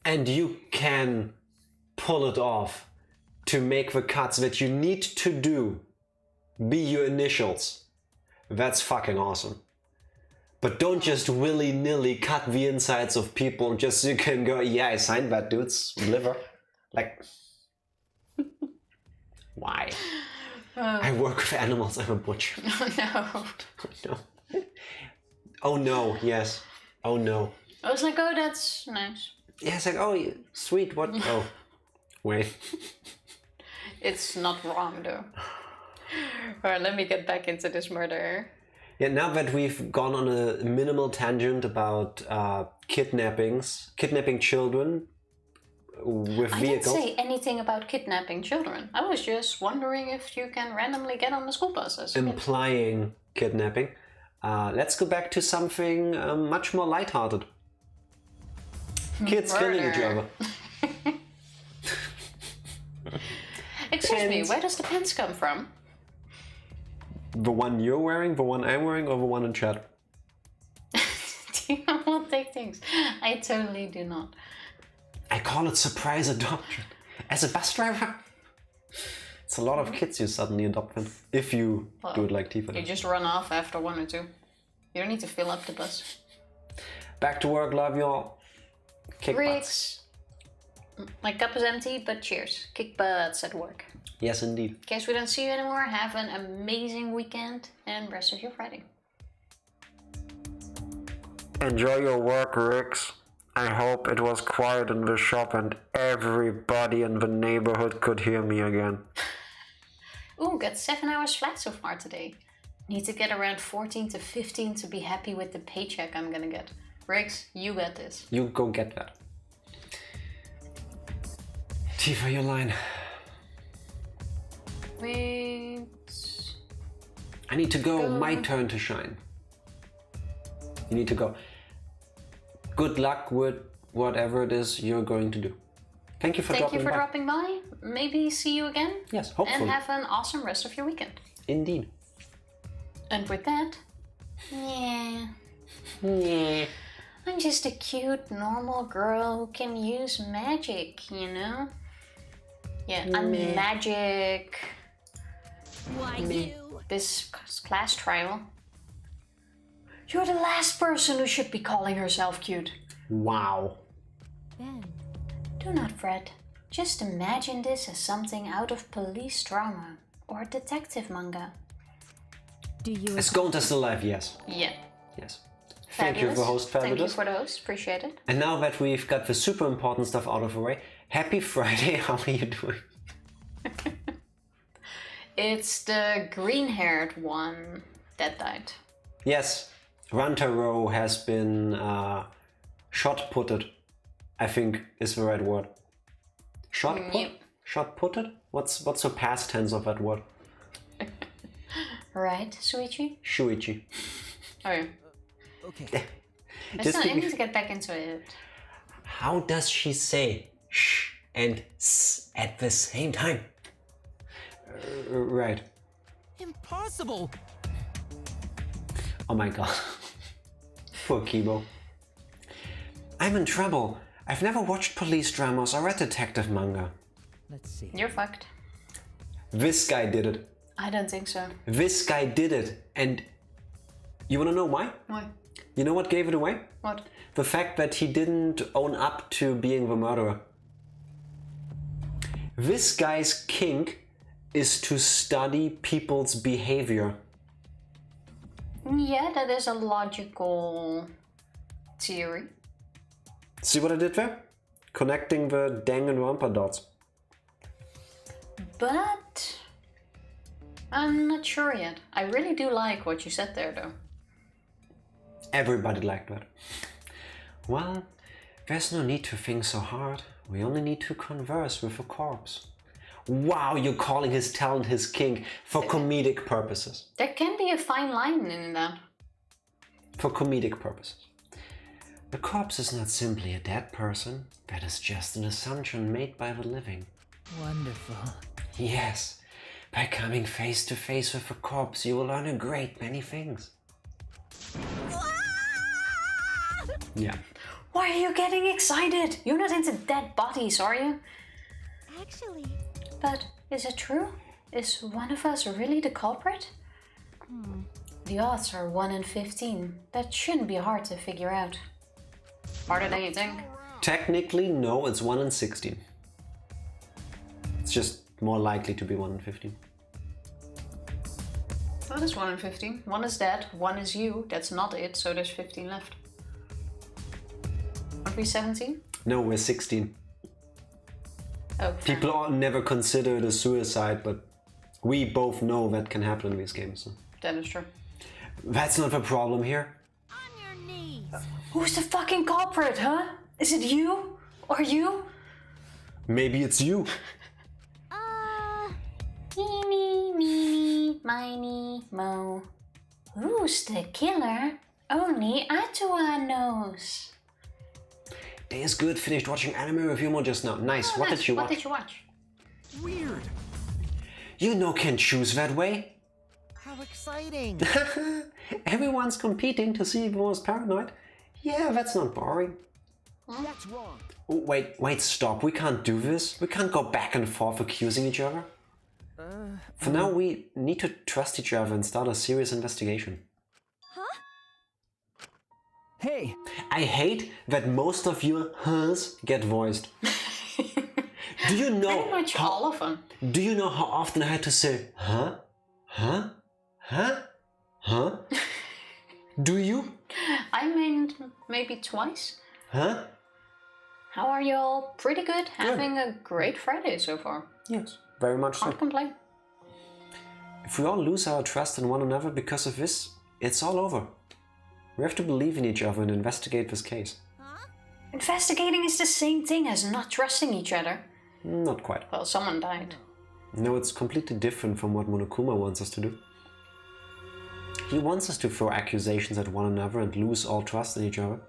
and you can pull it off to make the cuts that you need to do be your initials, that's fucking awesome. But don't just willy-nilly cut the insides of people just so you can go, yeah, I signed that dude's liver. Like, why? I work with animals, I'm a butcher. Oh no. No. Oh no, yes. Oh no. I was like, oh, that's nice. Yeah, it's like, oh, sweet, what? Oh, wait. It's not wrong though. Alright, let me get back into this murder. Yeah, now that we've gone on a minimal tangent about kidnapping children with I didn't vehicles. say anything about kidnapping children. I was just wondering if you can randomly get on the school buses. Implying kidnapping. Let's go back to something much more lighthearted. Kids killing each Murder. other. Excuse me, Pens. where does the pens come from? The one you're wearing, the one I'm wearing, or the one in chat? Do you not take things? I totally do not. I call it surprise adoption. As a bus driver, it's a lot of kids you suddenly adopt them. If you do it like Tifa You does. just run off after one or two. You don't need to fill up the bus. Back to work, love y'all. Kick butts. Riggs. My cup is empty, but cheers. Kick butts at work. Yes, indeed. In case we don't see you anymore, have an amazing weekend and rest of your Friday. Enjoy your work, Rix. I hope it was quiet in the shop and everybody in the neighborhood could hear me again. Ooh, got 7 hours flat so far today. Need to get around 14 to 15 to be happy with the paycheck I'm gonna get. Riggs, you got this. You go get that. Tifa, your line. Wait. I need to go. Go. My turn to shine. You need to go. Good luck with whatever it is you're going to do. Thank you for Thank you dropping for by. dropping by. Maybe see you again. Yes, hopefully. And have an awesome rest of your weekend. Indeed. And with that, yeah. Yeah. I'm just a cute, normal girl who can use magic, you know? Yeah, I'm magic. Why you? This class trial. You're the last person who should be calling herself cute. Wow. Ben, Do not fret. Just imagine this as something out of police drama or detective manga. do you Is Gonta still alive? Yes. Yeah. Yes. Thank you for host, Thank you Fabulous. for the host. Appreciate it. And now that we've got the super important stuff out of the way, happy Friday. How are you doing? It's the green-haired one that died. Yes, Rantaro has been shot-putted, I think is the right word. Shot-put? Yep. Shot-putted? What's the past tense of that word? Right, Suichi? Shuichi. Oh yeah. Okay. I need to get back into it. How does she say sh and s at the same time? Right. Impossible! Oh my god. Poor Kibo. I'm in trouble. I've never watched police dramas or read detective manga. Let's see. You're fucked. This guy did it. I don't think so. This guy did it. And you wanna know why? Why? You know what gave it away? What? The fact that he didn't own up to being the murderer. This guy's kink is to study people's behavior. Yeah, that is a logical theory. See what I did there? Connecting the Danganronpa dots. But I'm not sure yet. I really do like what you said there, though. Everybody liked that. Well, there's no need to think so hard. We only need to converse with a corpse. Wow, you're calling his talent his kink for comedic purposes. There can be a fine line in that. For comedic purposes. The corpse is not simply a dead person. That is just an assumption made by the living. Wonderful. Yes, by coming face to face with a corpse, you will learn a great many things. Yeah. Why are you getting excited? You're not into dead bodies, are you? Actually, But is it true? Is one of us really the culprit? The odds are 1 in 15. That shouldn't be hard to figure out. Harder than you think. Technically, no, it's 1 in 16. It's just more likely to be 1 in 15. What is 1 in 15? 1 is dead, 1 is you. That's not it, so there's 15 left. Aren't we 17? No, we're 16. Oh, People all never consider it a suicide, but we both know that can happen in these games. So. that is true. That's not the problem here. On your knees. Who's the fucking culprit, huh? Is it you? Or you? Maybe it's you. Eeny, meeny, miny, mo. Who's the killer? Only Atua knows. Day is good. Finished watching anime with Humor just now. Nice. What did you watch? What did you watch? Weird. You know can't choose that way. How exciting. Everyone's competing to see who was paranoid. Yeah, that's not boring. That's wrong. Oh, wait, stop. We can't do this. We can't go back and forth accusing each other. For now, we need to trust each other and start a serious investigation. Hey, I hate that most of your huhs get voiced. Do you know Pretty much all of them. Do you know how often I had to say huh? Huh? Huh? Huh? Do you? I mean, maybe twice. Huh? How are you all? Pretty good. Having a great Friday so far. Yes, very much so. Can't complain. If we all lose our trust in one another because of this, it's all over. We have to believe in each other and investigate this case. Investigating is the same thing as not trusting each other. Not quite. Well, someone died. No, it's completely different from what Monokuma wants us to do. He wants us to throw accusations at one another and lose all trust in each other.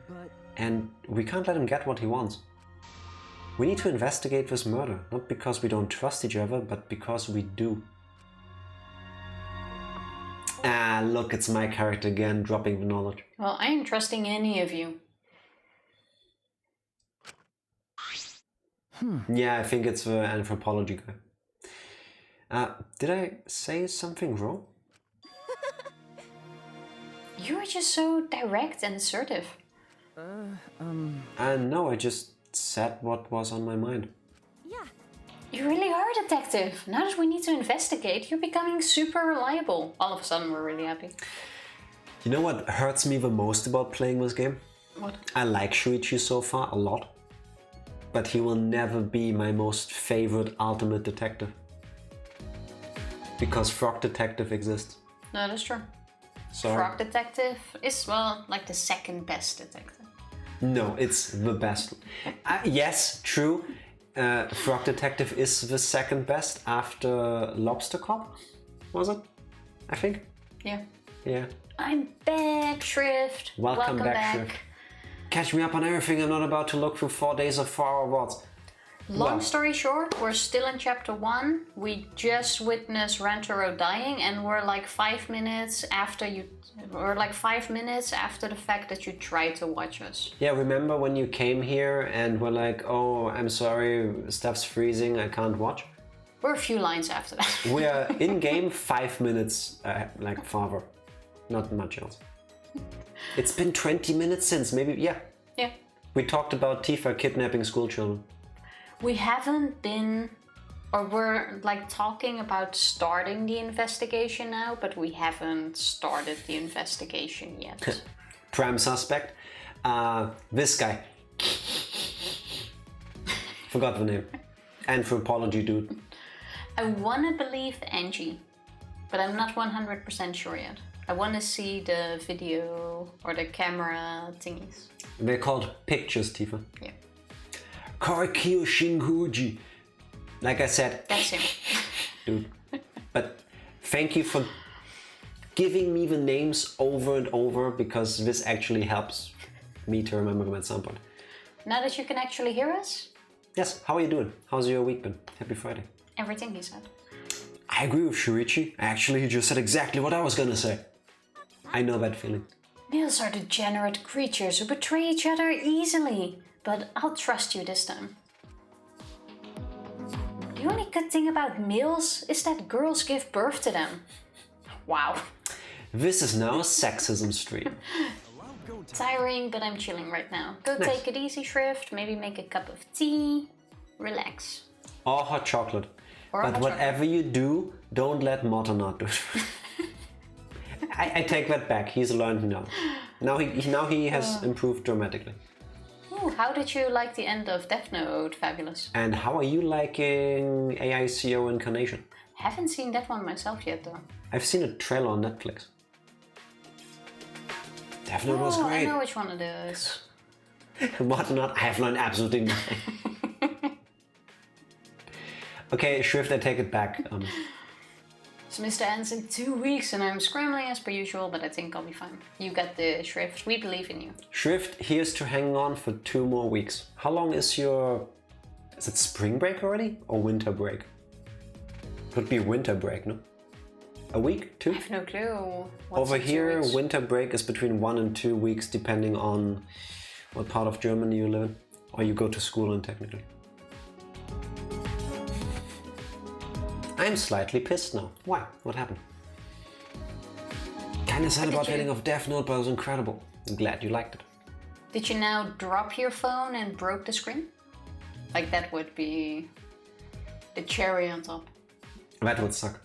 but And we can't let him get what he wants. We need to investigate this murder, not because we don't trust each other, but because we do. Ah, look, it's my character again, dropping the knowledge. Well, I ain't trusting any of you. Yeah, I think it's the anthropology guy. Did I say something wrong? You are just so direct and assertive. No, I just said what was on my mind. yeah. You really are a detective. Now that we need to investigate, you're becoming super reliable. All of a sudden, we're really happy. You know what hurts me the most about playing this game? What? I like Shuichi so far a lot, but he will never be my most favorite ultimate detective. Because Frog Detective exists. No, that's true. Sorry. Frog Detective is, well, like the second best detective. No, it's the best. Yes, true. Frog Detective is the second best after Lobster Cop, was it? I think. Yeah. Yeah. I'm back, Shrift. Welcome back, Shrift. Catch me up on everything. I'm not about to look through 4 days of 4 hour VODs. Long story short, we're still in chapter 1. We just witnessed Rantaro dying, and we're like 5 minutes after the fact that you tried to watch us. Yeah, remember when you came here and were like, oh, I'm sorry, stuff's freezing, I can't watch? We're a few lines after that. We are in game 5 minutes, like farther. Not much else. It's been 20 minutes since, maybe, yeah. Yeah. We talked about Tifa kidnapping school children. We haven't been Or we're like talking about starting the investigation now, but we haven't started the investigation yet. Prime suspect. This guy. Forgot the name. Anthropology dude. I wanna believe Angie, but I'm not 100% sure yet. I wanna see the video or the camera thingies. They're called pictures, Tifa. Yeah. Koikyo Shinguji. Like I said, That's him. dude. But thank you for giving me the names over and over, because this actually helps me to remember them at some point. Now that you can actually hear us, Yes, how are you doing? How's your week been? Happy Friday. everything he said. I agree with Shuichi. Actually, he just said exactly what I was gonna say. I know that feeling. Males are degenerate creatures who betray each other easily, but I'll trust you this time. The only good thing about males is that girls give birth to them. Wow. This is now a sexism stream. Tiring, but I'm chilling right now. Go Nice. take it easy, Shrift. Maybe make a cup of tea. Relax. Or hot chocolate. Or But hot whatever you do, don't let Moternot do it. I take that back. He's learned now. Now he has improved dramatically. Ooh, how did you like the end of Death Note? Fabulous. And how are you liking AICO Incarnation? Haven't seen that one myself yet, though. I've seen a trailer on Netflix. Death Note was Oh, I great. know which one it is. Moternot, I have learned absolutely nothing. Okay, Shrift, I take it back. Semester ends in 2 weeks and I'm scrambling as per usual, but I think I'll be fine. You got the Shrift. We believe in you. Shrift, here's to hang on for 2 more weeks. How long is your... Is it spring break already? Or winter break? Would be winter break, no? A week? 2? I have no clue. What's Over in 2 here, weeks? winter break is between 1 and 2 weeks, depending on what part of Germany you live in. Or you go to school in, technically. I'm slightly pissed now. Why? What happened? Kinda sad What did about the you- ending of Death Note, but it was incredible. I'm glad you liked it. Did you now drop your phone and broke the screen? Like that would be the cherry on top. That would suck.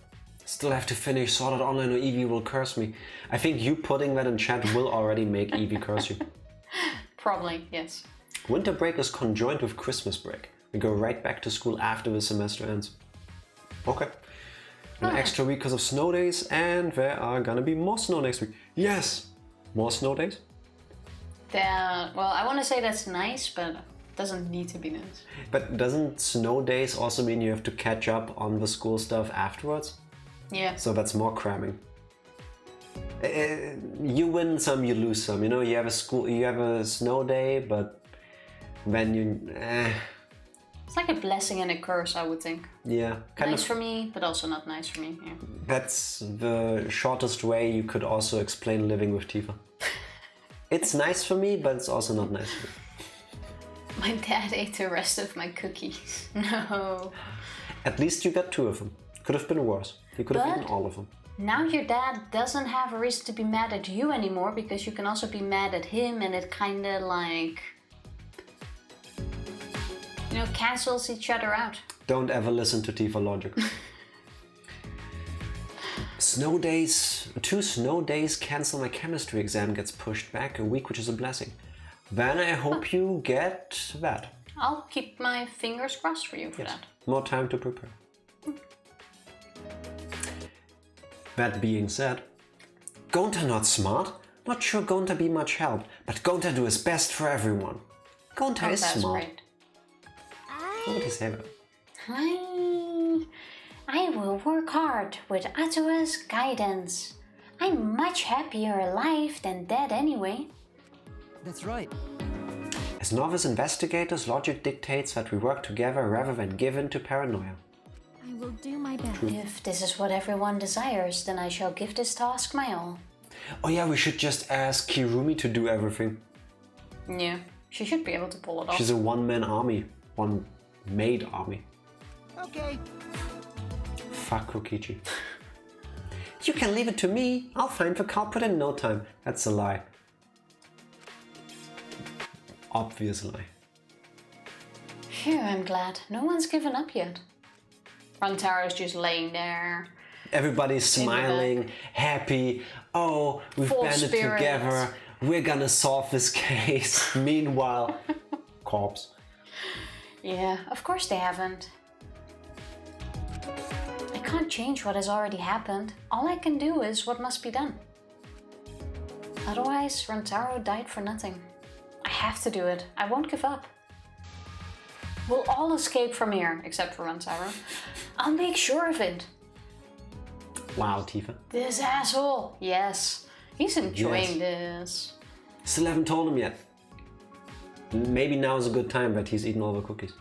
Still have to finish Sword Art Online or Eevee will curse me. I think you putting that in chat will already make Eevee curse you. Probably, yes. Winter break is conjoined with Christmas break. We go right back to school after the semester ends. Okay. An extra week because of snow days, and there are gonna be more snow next week. Yes! More snow days? Well, I want to say that's nice, but it doesn't need to be nice. But doesn't snow days also mean you have to catch up on the school stuff afterwards? Yeah. So that's more cramming. You win some, you lose some. You know, you have a snow day, but then you... It's like a blessing and a curse, I would think. yeah, Nice for me, but also not nice for me. Yeah. That's the shortest way you could also explain living with Tifa. It's nice for me, but it's also not nice for me. My dad ate the rest of my cookies. No. At least you got 2 of them. Could have been worse. You could have But- eaten all of them. Now your dad doesn't have a reason to be mad at you anymore, because you can also be mad at him, and it kinda like... You know, cancels each other out. Don't ever listen to Tifa logic. Snow days, 2 snow days cancel my chemistry exam gets pushed back a week, which is a blessing. Then I hope you get that. I'll keep my fingers crossed for you for that. More time to prepare. That being said, Gonta not smart. Not sure Gonta be much help, but Gonta do his best for everyone. Gonta is That's smart. great. Nobody say that. I will work hard with Atua's guidance. I'm much happier alive than dead anyway. That's right. As novice investigators, logic dictates that we work together rather than give in to paranoia. I will do my best. If this is what everyone desires, then I shall give this task my all. Oh yeah, we should just ask Kirumi to do everything. Yeah, she should be able to pull it off. She's a one-man army. One-maid army. Okay. Fuck Kokichi. You can leave it to me. I'll find the culprit in no time. That's a lie. Obvious lie. Phew, I'm glad. No one's given up yet. Rantaro's just laying there. Everybody's smiling, happy. Oh, we've Full banded spirit. together. We're gonna solve this case. Meanwhile, corpse. Yeah, of course they haven't. I can't change what has already happened. All I can do is what must be done. Otherwise, Rantaro died for nothing. I have to do it. I won't give up. We'll all escape from here, except for Rantaro. I'll make sure of it. Wow, Tifa. This asshole. Yes, he's enjoying this. Still haven't told him yet. Maybe now is a good time, but he's eaten all the cookies.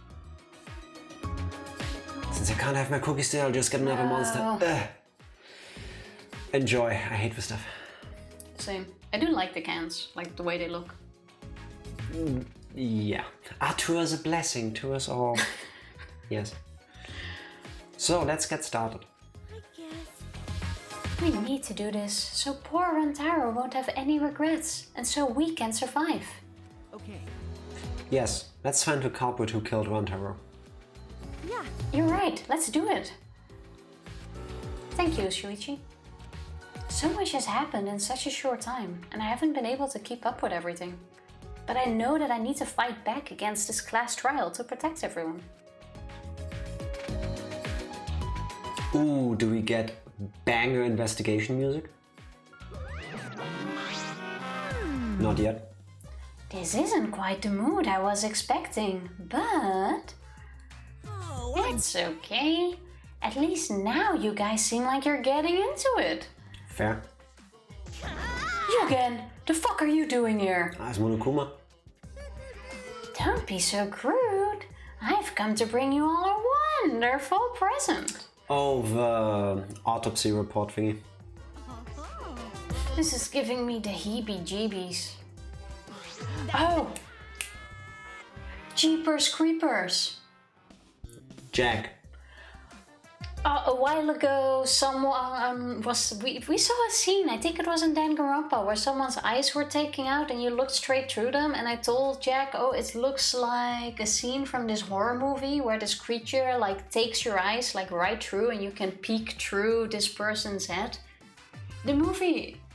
Since I can't have my cookies still, I'll just get another monster. Ugh. Enjoy. I hate this stuff. Same. I do like the cans, like the way they look. Yeah. To us a blessing, to us all. Yes. So let's get started. We need to do this, so poor Rantaro won't have any regrets, and so we can survive. Okay. Yes, let's find the culprit who killed Rantaro. Yeah. You're right, let's do it. Thank you, Shuichi. So much has happened in such a short time, and I haven't been able to keep up with everything. But I know that I need to fight back against this class trial to protect everyone. Ooh, do we get banger investigation music? Not yet. This isn't quite the mood I was expecting, but... it's okay. At least now you guys seem like you're getting into it. Fair. You again! The fuck are you doing here? It's Monokuma. Don't be so crude. I've come to bring you all a wonderful present. Oh, the autopsy report thingy. This is giving me the heebie-jeebies. Oh! Jeepers Creepers! Jack. A while ago, someone we saw a scene. I think it was in Danganronpa where someone's eyes were taken out, and you looked straight through them. And I told Jack, "Oh, it looks like a scene from this horror movie where this creature like takes your eyes like right through, and you can peek through this person's head." The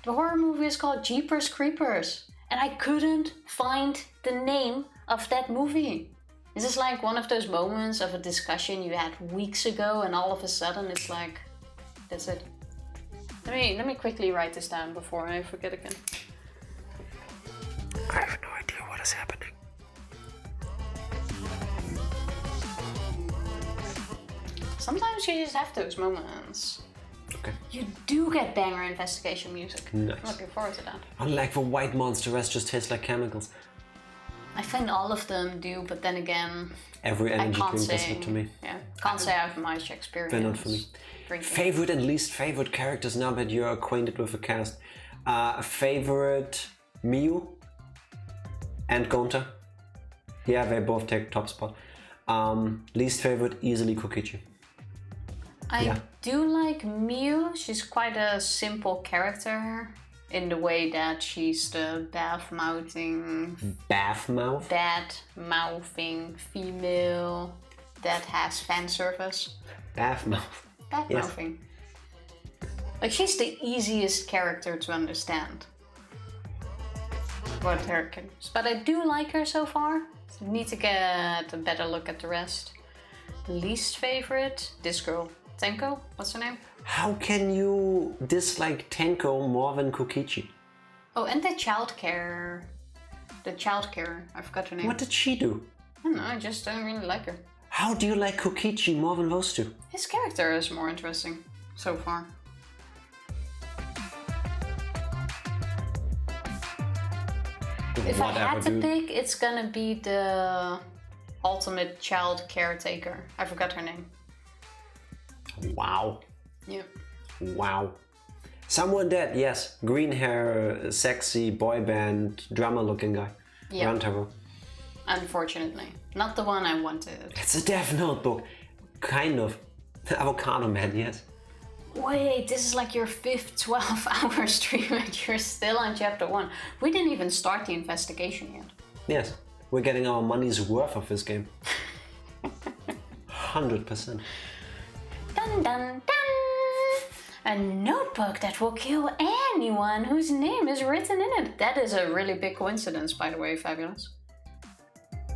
horror movie is called Jeepers Creepers, and I couldn't find the name of that movie. This is like one of those moments of a discussion you had weeks ago, and all of a sudden it's like, that's it. Let me quickly write this down before I forget again. I have no idea what is happening. Sometimes you just have those moments. Okay. You do get banger investigation music. Nice. I'm looking forward to that. Unlike the white monster, rest just tastes like chemicals. I find all of them do, but then again, Every I energy can't drink does say. it to me. Yeah, can't say I have much experience. They're not for me. Drinking. Favorite and least favorite characters now that you're acquainted with the cast. Favorite Miyu and Gonta. Yeah, they both take top spot. Least favorite, easily Kokichi. I do like Miyu. She's quite a simple character in the way that she's the bad-mouthing female that has fan service. Bath-mouth. Bad-mouthing. Like, she's the easiest character to understand. What her characters. But I do like her so far. Need to get a better look at the rest. Least favorite, this girl. Tenko? What's her name? How can you dislike Tenko more than Kokichi? Oh, and the childcare. I forgot her name. What did she do? I don't know, I just don't really like her. How do you like Kokichi more than those two? His character is more interesting so far. If I had to pick, it's gonna be the ultimate child caretaker. I forgot her name. Wow. Yeah. Wow. Someone dead, yes. Green hair, sexy boy band, drummer looking guy. Yeah. Rantaro. Unfortunately. Not the one I wanted. It's a Death Note book. Kind of. Avocado Man, yes. Wait, this is like your 5th 12-hour stream and you're still on chapter 1. We didn't even start the investigation yet. Yes. We're getting our money's worth of this game. 100%. Dun dun dun! A notebook that will kill anyone whose name is written in it. That is a really big coincidence, by the way, Fabulous.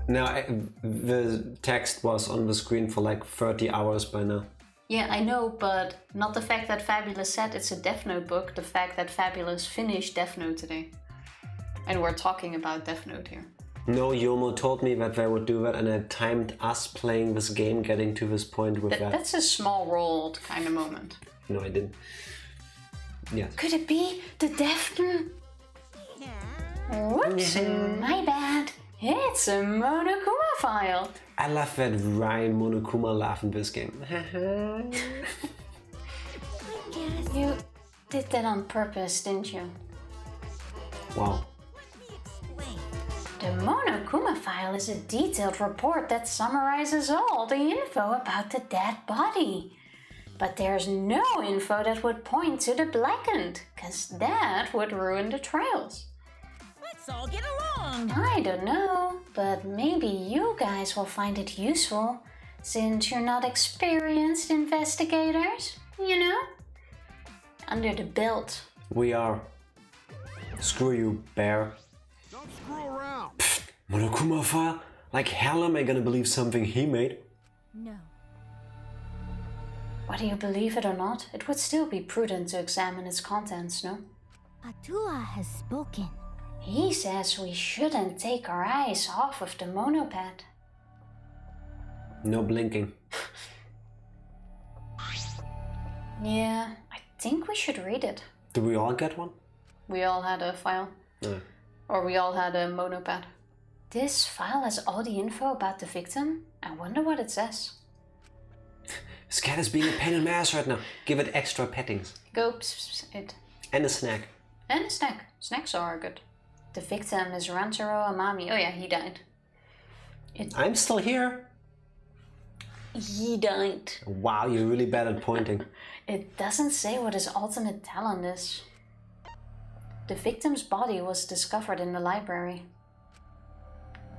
Now, the text was on the screen for like 30 hours by now. Yeah, I know, but not the fact that Fabulous said it's a Death Note book, the fact that Fabulous finished Death Note today. And we're talking about Death Note here. No, Yomo told me that they would do that, and I timed us playing this game getting to this point with that. That's a small world kind of moment. No, I didn't. Yes. Could it be the Death Note? Whoops, my bad. It's a Monokuma file. I love that Ryan Monokuma laugh in this game. You did that on purpose, didn't you? Wow. The Monokuma file is a detailed report that summarizes all the info about the dead body. But there's no info that would point to the Blackened, cause that would ruin the trials. Let's all get along. I don't know, but maybe you guys will find it useful, since you're not experienced investigators, you know? Under the belt. We are. Screw you, bear. Don't screw around. Pfft, Monokuma file? Like hell am I gonna believe something he made? No. Whether you believe it or not, it would still be prudent to examine its contents, no? Atua has spoken. He says we shouldn't take our eyes off of the monopad. No blinking. Yeah, I think we should read it. Do we all get one? We all had a file. No. Or we all had a monopad. This file has all the info about the victim. I wonder what it says. This cat is being a pain in the ass right now. Give it extra pettings. Go pss, it. And a snack. And a snack. Snacks are good. The victim is Rantaro Amami. Oh yeah, he died. I'm still here. He died. Wow, you're really bad at pointing. It doesn't say what his ultimate talent is. The victim's body was discovered in the library.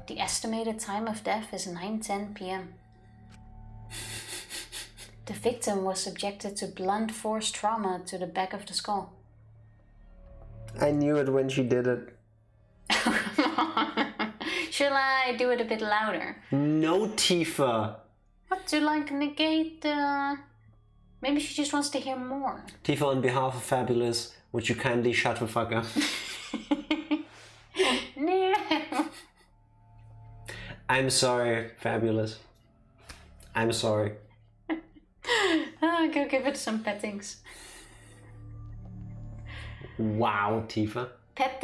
The estimated time of death is 9:10 p.m. The victim was subjected to blunt force trauma to the back of the skull. I knew it when she did it. Shall I do it a bit louder? No, Tifa. What, to like negate the... Maybe she just wants to hear more. Tifa, on behalf of Fabulous, would you kindly shut the fuck up? No. I'm sorry, Fabulous. I'm sorry. Oh, go give it some pettings. Wow, Tifa. Pet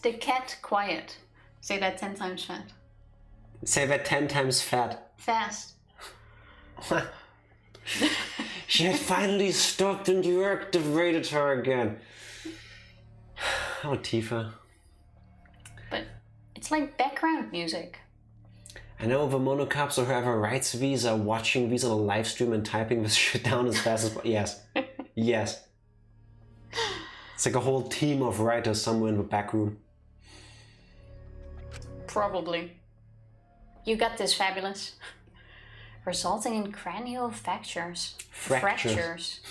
the cat quiet. Say that 10 times fast. Say that 10 times fat. Fast. She had finally stopped and you activated her again. Oh, Tifa. But it's like background music. I know the monocaps or whoever writes these are watching these on a live stream and typing this shit down as fast as possible. Yes. Yes. It's like a whole team of writers somewhere in the back room. Probably. You got this, Fabulous. Resulting in cranial fractures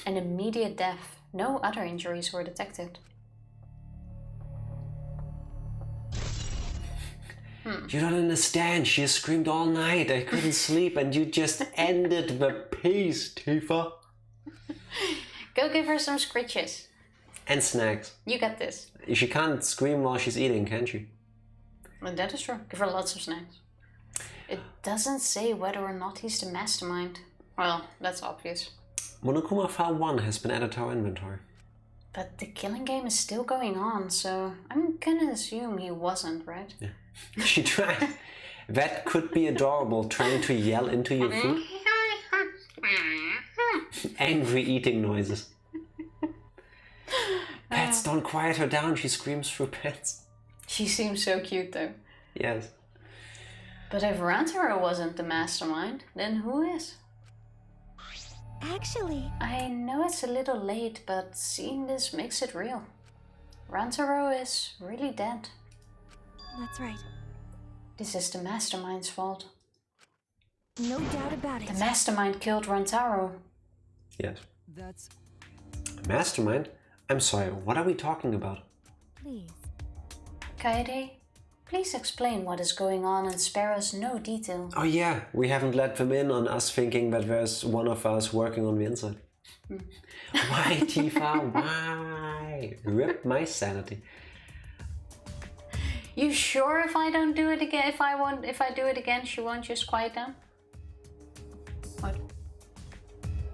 and immediate death. No other injuries were detected. You don't understand. She screamed all night. I couldn't sleep and you just ended the piece, Tifa. Go give her some scritches. And snacks. You got this. She can't scream while she's eating, can she? Well, that is true. Give her lots of snacks. It doesn't say whether or not he's the mastermind. Well, that's obvious. Monokuma File 1 has been added to our inventory. But the killing game is still going on, so I'm gonna assume he wasn't, right? Yeah. She tried. That could be adorable, trying to yell into your food. Angry eating noises. Pets, don't quiet her down. She screams through pets. She seems so cute, though. Yes. But if Rantaro wasn't the mastermind, then who is? Actually, I know it's a little late, but seeing this makes it real. Rantaro is really dead. that's right. This is the mastermind's fault. No doubt about it. The mastermind killed Rantaro. Yes. That's... Mastermind? I'm sorry, what are we talking about? Please. Kaede, please explain what is going on and spare us no detail. Oh yeah, we haven't let them in on us thinking that there's one of us working on the inside. Why, Tifa? Why? Rip my sanity. You sure if I don't do it again, if I do it again, she won't just quiet down? What?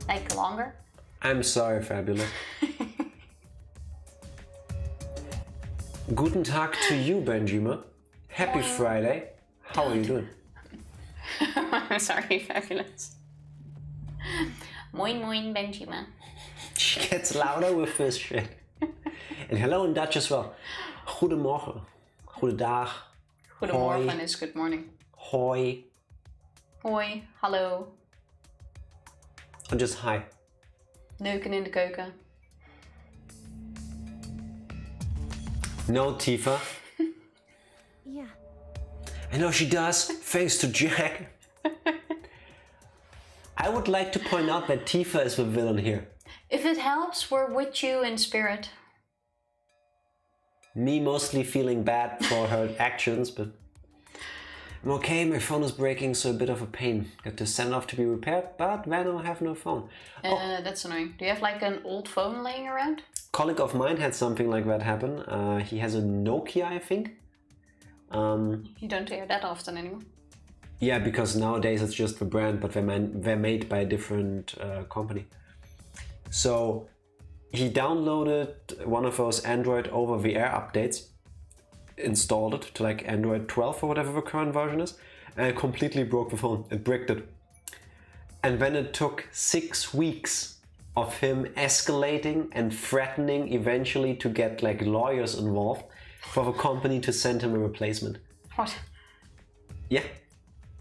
Like longer? I'm sorry, Fabulous. Guten Tag to you, Benjima. Happy Friday. How are you doing? I'm sorry, Fabulous. Moin moin, Benjima. She gets louder with this shit. And hello in Dutch as well. Goedemorgen. Goedendag. Goedemorgen Hoi. is good morning. Hoi. Hoi, hallo. Or just hi. Neuken in de keuken. No, Tifa. Yeah. I know she does, thanks to Jack. I would like to point out that Tifa is the villain here. If it helps, we're with you in spirit. Me mostly feeling bad for her actions, but I'm okay, my phone is breaking, so a bit of a pain. Got to send off to be repaired, but then I'll have no phone. That's annoying. Do you have like an old phone laying around? Colleague of mine had something like that happen. He has a Nokia, I think. You don't hear that often anymore. Yeah, because nowadays it's just the brand, but they're made by a different company. So he downloaded one of those Android over-the-air updates, installed it to like Android 12 or whatever the current version is, and it completely broke the phone. It bricked it. And then it took 6 weeks of him escalating and threatening eventually to get like lawyers involved for the company to send him a replacement. What? Yeah.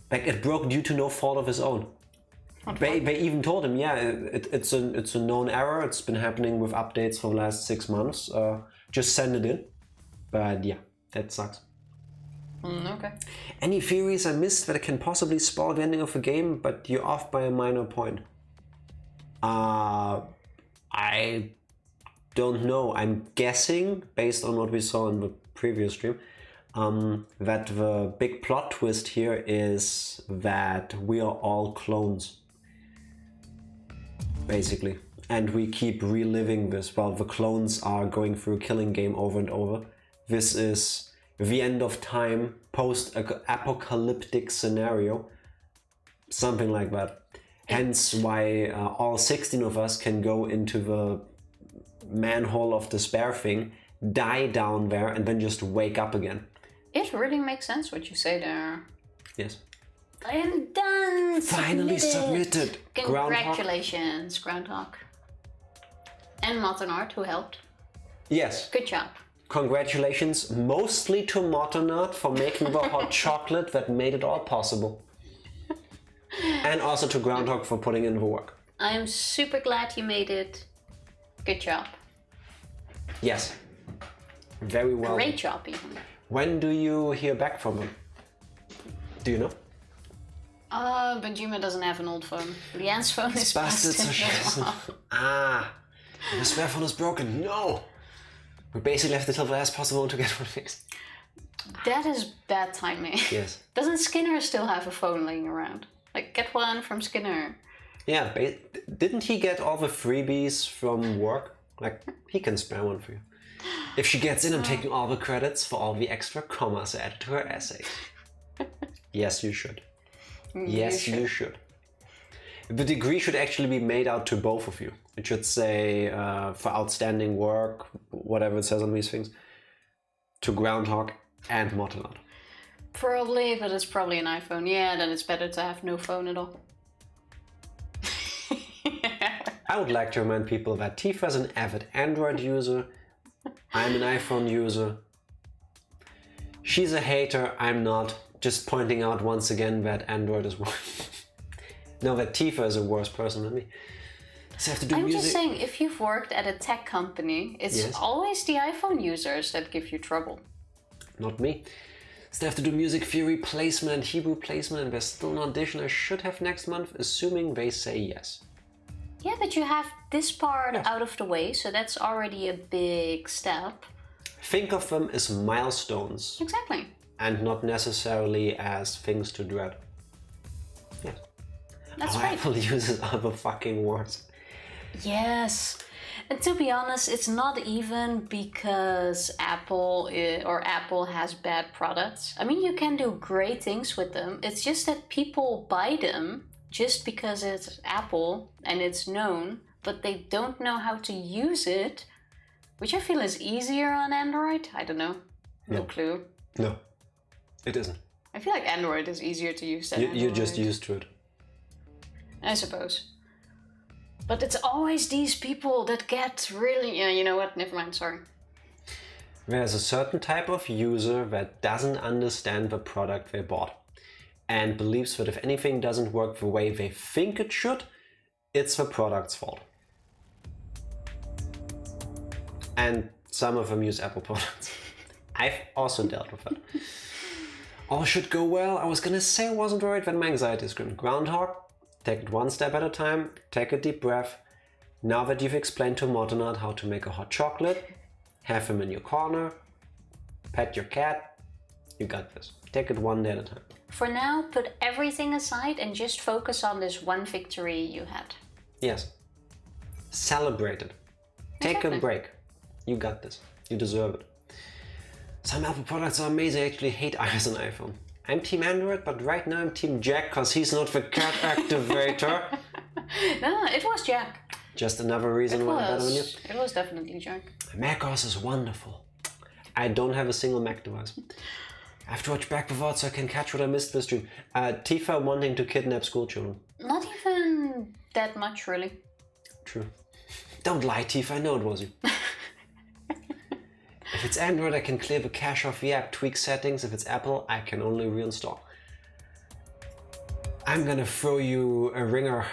Like it broke due to no fault of his own. They even told him, yeah, it's a known error. It's been happening with updates for the last 6 months. Just send it in. But yeah, that sucks. Okay. Any theories I missed that can possibly spoil the ending of the game, but you're off by a minor point? I don't know. I'm guessing, based on what we saw in the previous stream, that the big plot twist here is that we are all clones. Basically. And we keep reliving this while the clones are going through a killing game over and over. This is the end of time, post-apocalyptic scenario. Something like that. Hence why all 16 of us can go into the manhole of despair thing, die down there, and then just wake up again. It really makes sense what you say there. Yes. I am done! Finally submitted! Congratulations, Groundhog. And Mattenart, who helped. Yes. Good job. Congratulations, mostly to Mattenart for making the hot chocolate that made it all possible. And also to Groundhog for putting in the work. I am super glad you made it. Good job. Yes. Very well. Great job, even. When do you hear back from him? Do you know? Benjima doesn't have an old phone. Leanne's phone is Busted, busted. so she doesn't. Ah, the spare phone is broken. No! We basically left it till the last possible to get one fixed. That is bad timing. Yes. Doesn't Skinner still have a phone laying around? Like, get one from Skinner. Yeah, didn't he get all the freebies from work? Like, he can spare one for you. If she gets in, I'm taking all the credits for all the extra commas added to her essay. Yes, you should. Yes, you should. The degree should actually be made out to both of you. It should say, for outstanding work, whatever it says on these things, to Groundhog and Mottenot. Probably, but it's probably an iPhone. Yeah, then it's better to have no phone at all. I would like to remind people that Tifa is an avid Android user. I'm an iPhone user. She's a hater, I'm not. Just pointing out once again that Android is worse. No, that Tifa is a worse person than me. So I have to do I'm music. just saying, if you've worked at a tech company, it's Yes. always the iPhone users that give you trouble. Not me. So I have to do music theory placement and Hebrew placement, and there's still an audition I should have next month, assuming they say yes. Yeah, but you have this part out of the way, so that's already a big step. Think of them as milestones. Exactly. And not necessarily as things to dread. Yes. That's How right. Apple uses other fucking words. Yes. And to be honest, it's not even because Apple has bad products. I mean, you can do great things with them. It's just that people buy them just because it's Apple and it's known, but they don't know how to use it, which I feel is easier on Android. I don't know. No clue. No, it isn't. I feel like Android is easier to use than Android. You're just used to it. I suppose. But it's always these people that get really... Yeah, you know what? Never mind, sorry. There's a certain type of user that doesn't understand the product they bought and believes that if anything doesn't work the way they think it should, it's the product's fault. And some of them use Apple products. I've also dealt with that. All should go well. I was gonna say I wasn't worried when my anxiety is grim. Groundhog, take it one step at a time, take a deep breath. Now that you've explained to Mortonard how to make a hot chocolate, have him in your corner, pet your cat, you got this. Take it one day at a time. For now, put everything aside and just focus on this one victory you had. Yes. Celebrate it. Take Exactly. a break. You got this. You deserve it. Some Apple products are amazing. I actually hate iOS and iPhone. I'm Team Android, but right now I'm Team Jack because he's not the cat activator. No, it was Jack. Just another reason why I'm better than you. It was definitely Jack. macOS is wonderful. I don't have a single Mac device. I have to watch back before so I can catch what I missed this stream. Tifa wanting to kidnap school children. Not even that much, really. True. Don't lie, Tifa. I know it was you. If it's Android, I can clear the cache off the app, tweak settings. If it's Apple, I can only reinstall. I'm gonna throw you a ringer.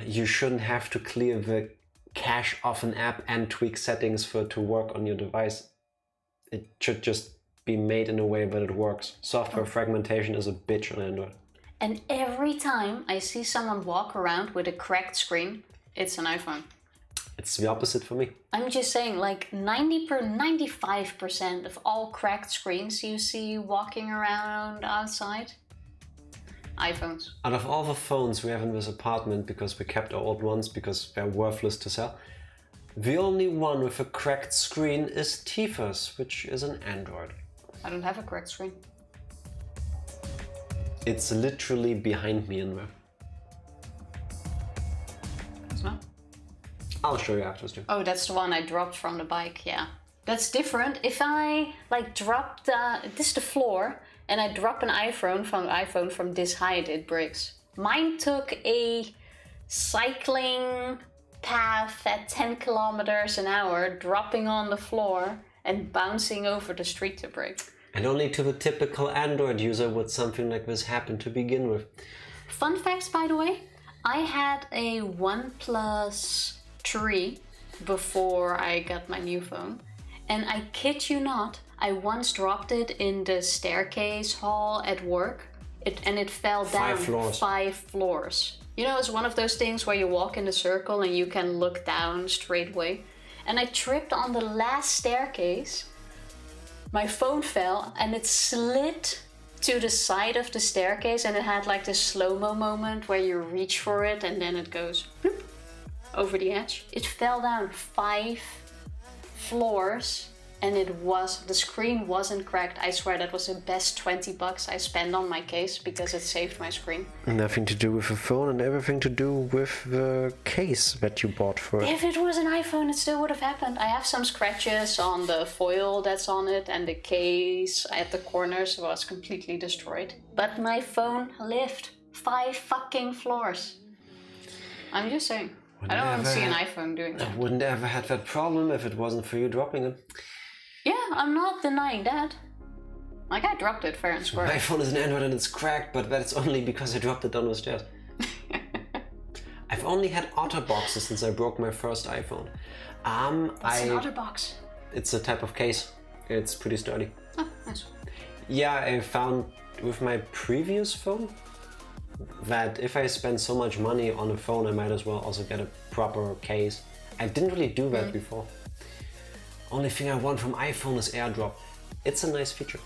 You shouldn't have to clear the cache off an app and tweak settings for it to work on your device. It should just be made in a way that it works. Software fragmentation is a bitch on Android. And every time I see someone walk around with a cracked screen, it's an iPhone. It's the opposite for me. I'm just saying, like 95% of all cracked screens you see walking around outside, iPhones. Out of all the phones we have in this apartment, because we kept our old ones because they're worthless to sell, the only one with a cracked screen is Tifa's, which is an Android. I don't have a cracked screen. It's literally behind me in there. It's not. I'll show you after this. Oh, that's the one I dropped from the bike, yeah. That's different. If I like drop this is the floor, and I drop an iPhone from this height, it breaks. Mine took a cycling path at 10 kilometers an hour, dropping on the floor and bouncing over the street to break. And only to the typical Android user would something like this happen to begin with. Fun facts, by the way, I had a OnePlus 3 before I got my new phone. And I kid you not, I once dropped it in the staircase hall at work. It fell down 5 floors. You know, it's one of those things where you walk in a circle and you can look down straight away. And I tripped on the last staircase. My phone fell and it slid to the side of the staircase, and it had like this slow-mo moment where you reach for it and then it goes bloop, over the edge. It fell down 5 floors and the screen wasn't cracked. I swear that was the best $20 I spent on my case because it saved my screen. Nothing to do with the phone and everything to do with the case that you bought for it. If it was an iPhone, it still would have happened. I have some scratches on the foil that's on it, and the case at the corners was completely destroyed. But my phone lived 5 fucking floors. I'm just saying. I don't want to see an iPhone doing that. I wouldn't ever had that problem if it wasn't for you dropping it. Yeah, I'm not denying that. Like, I dropped it fair and square. My phone is an Android and it's cracked, but that's only because I dropped it down the stairs. I've only had OtterBoxes since I broke my first iPhone. What's an OtterBox? It's a type of case. It's pretty sturdy. Oh, nice. Yeah, I found with my previous phone, that if I spend so much money on a phone, I might as well also get a proper case. I didn't really do that before. Only thing I want from iPhone is AirDrop. It's a nice feature.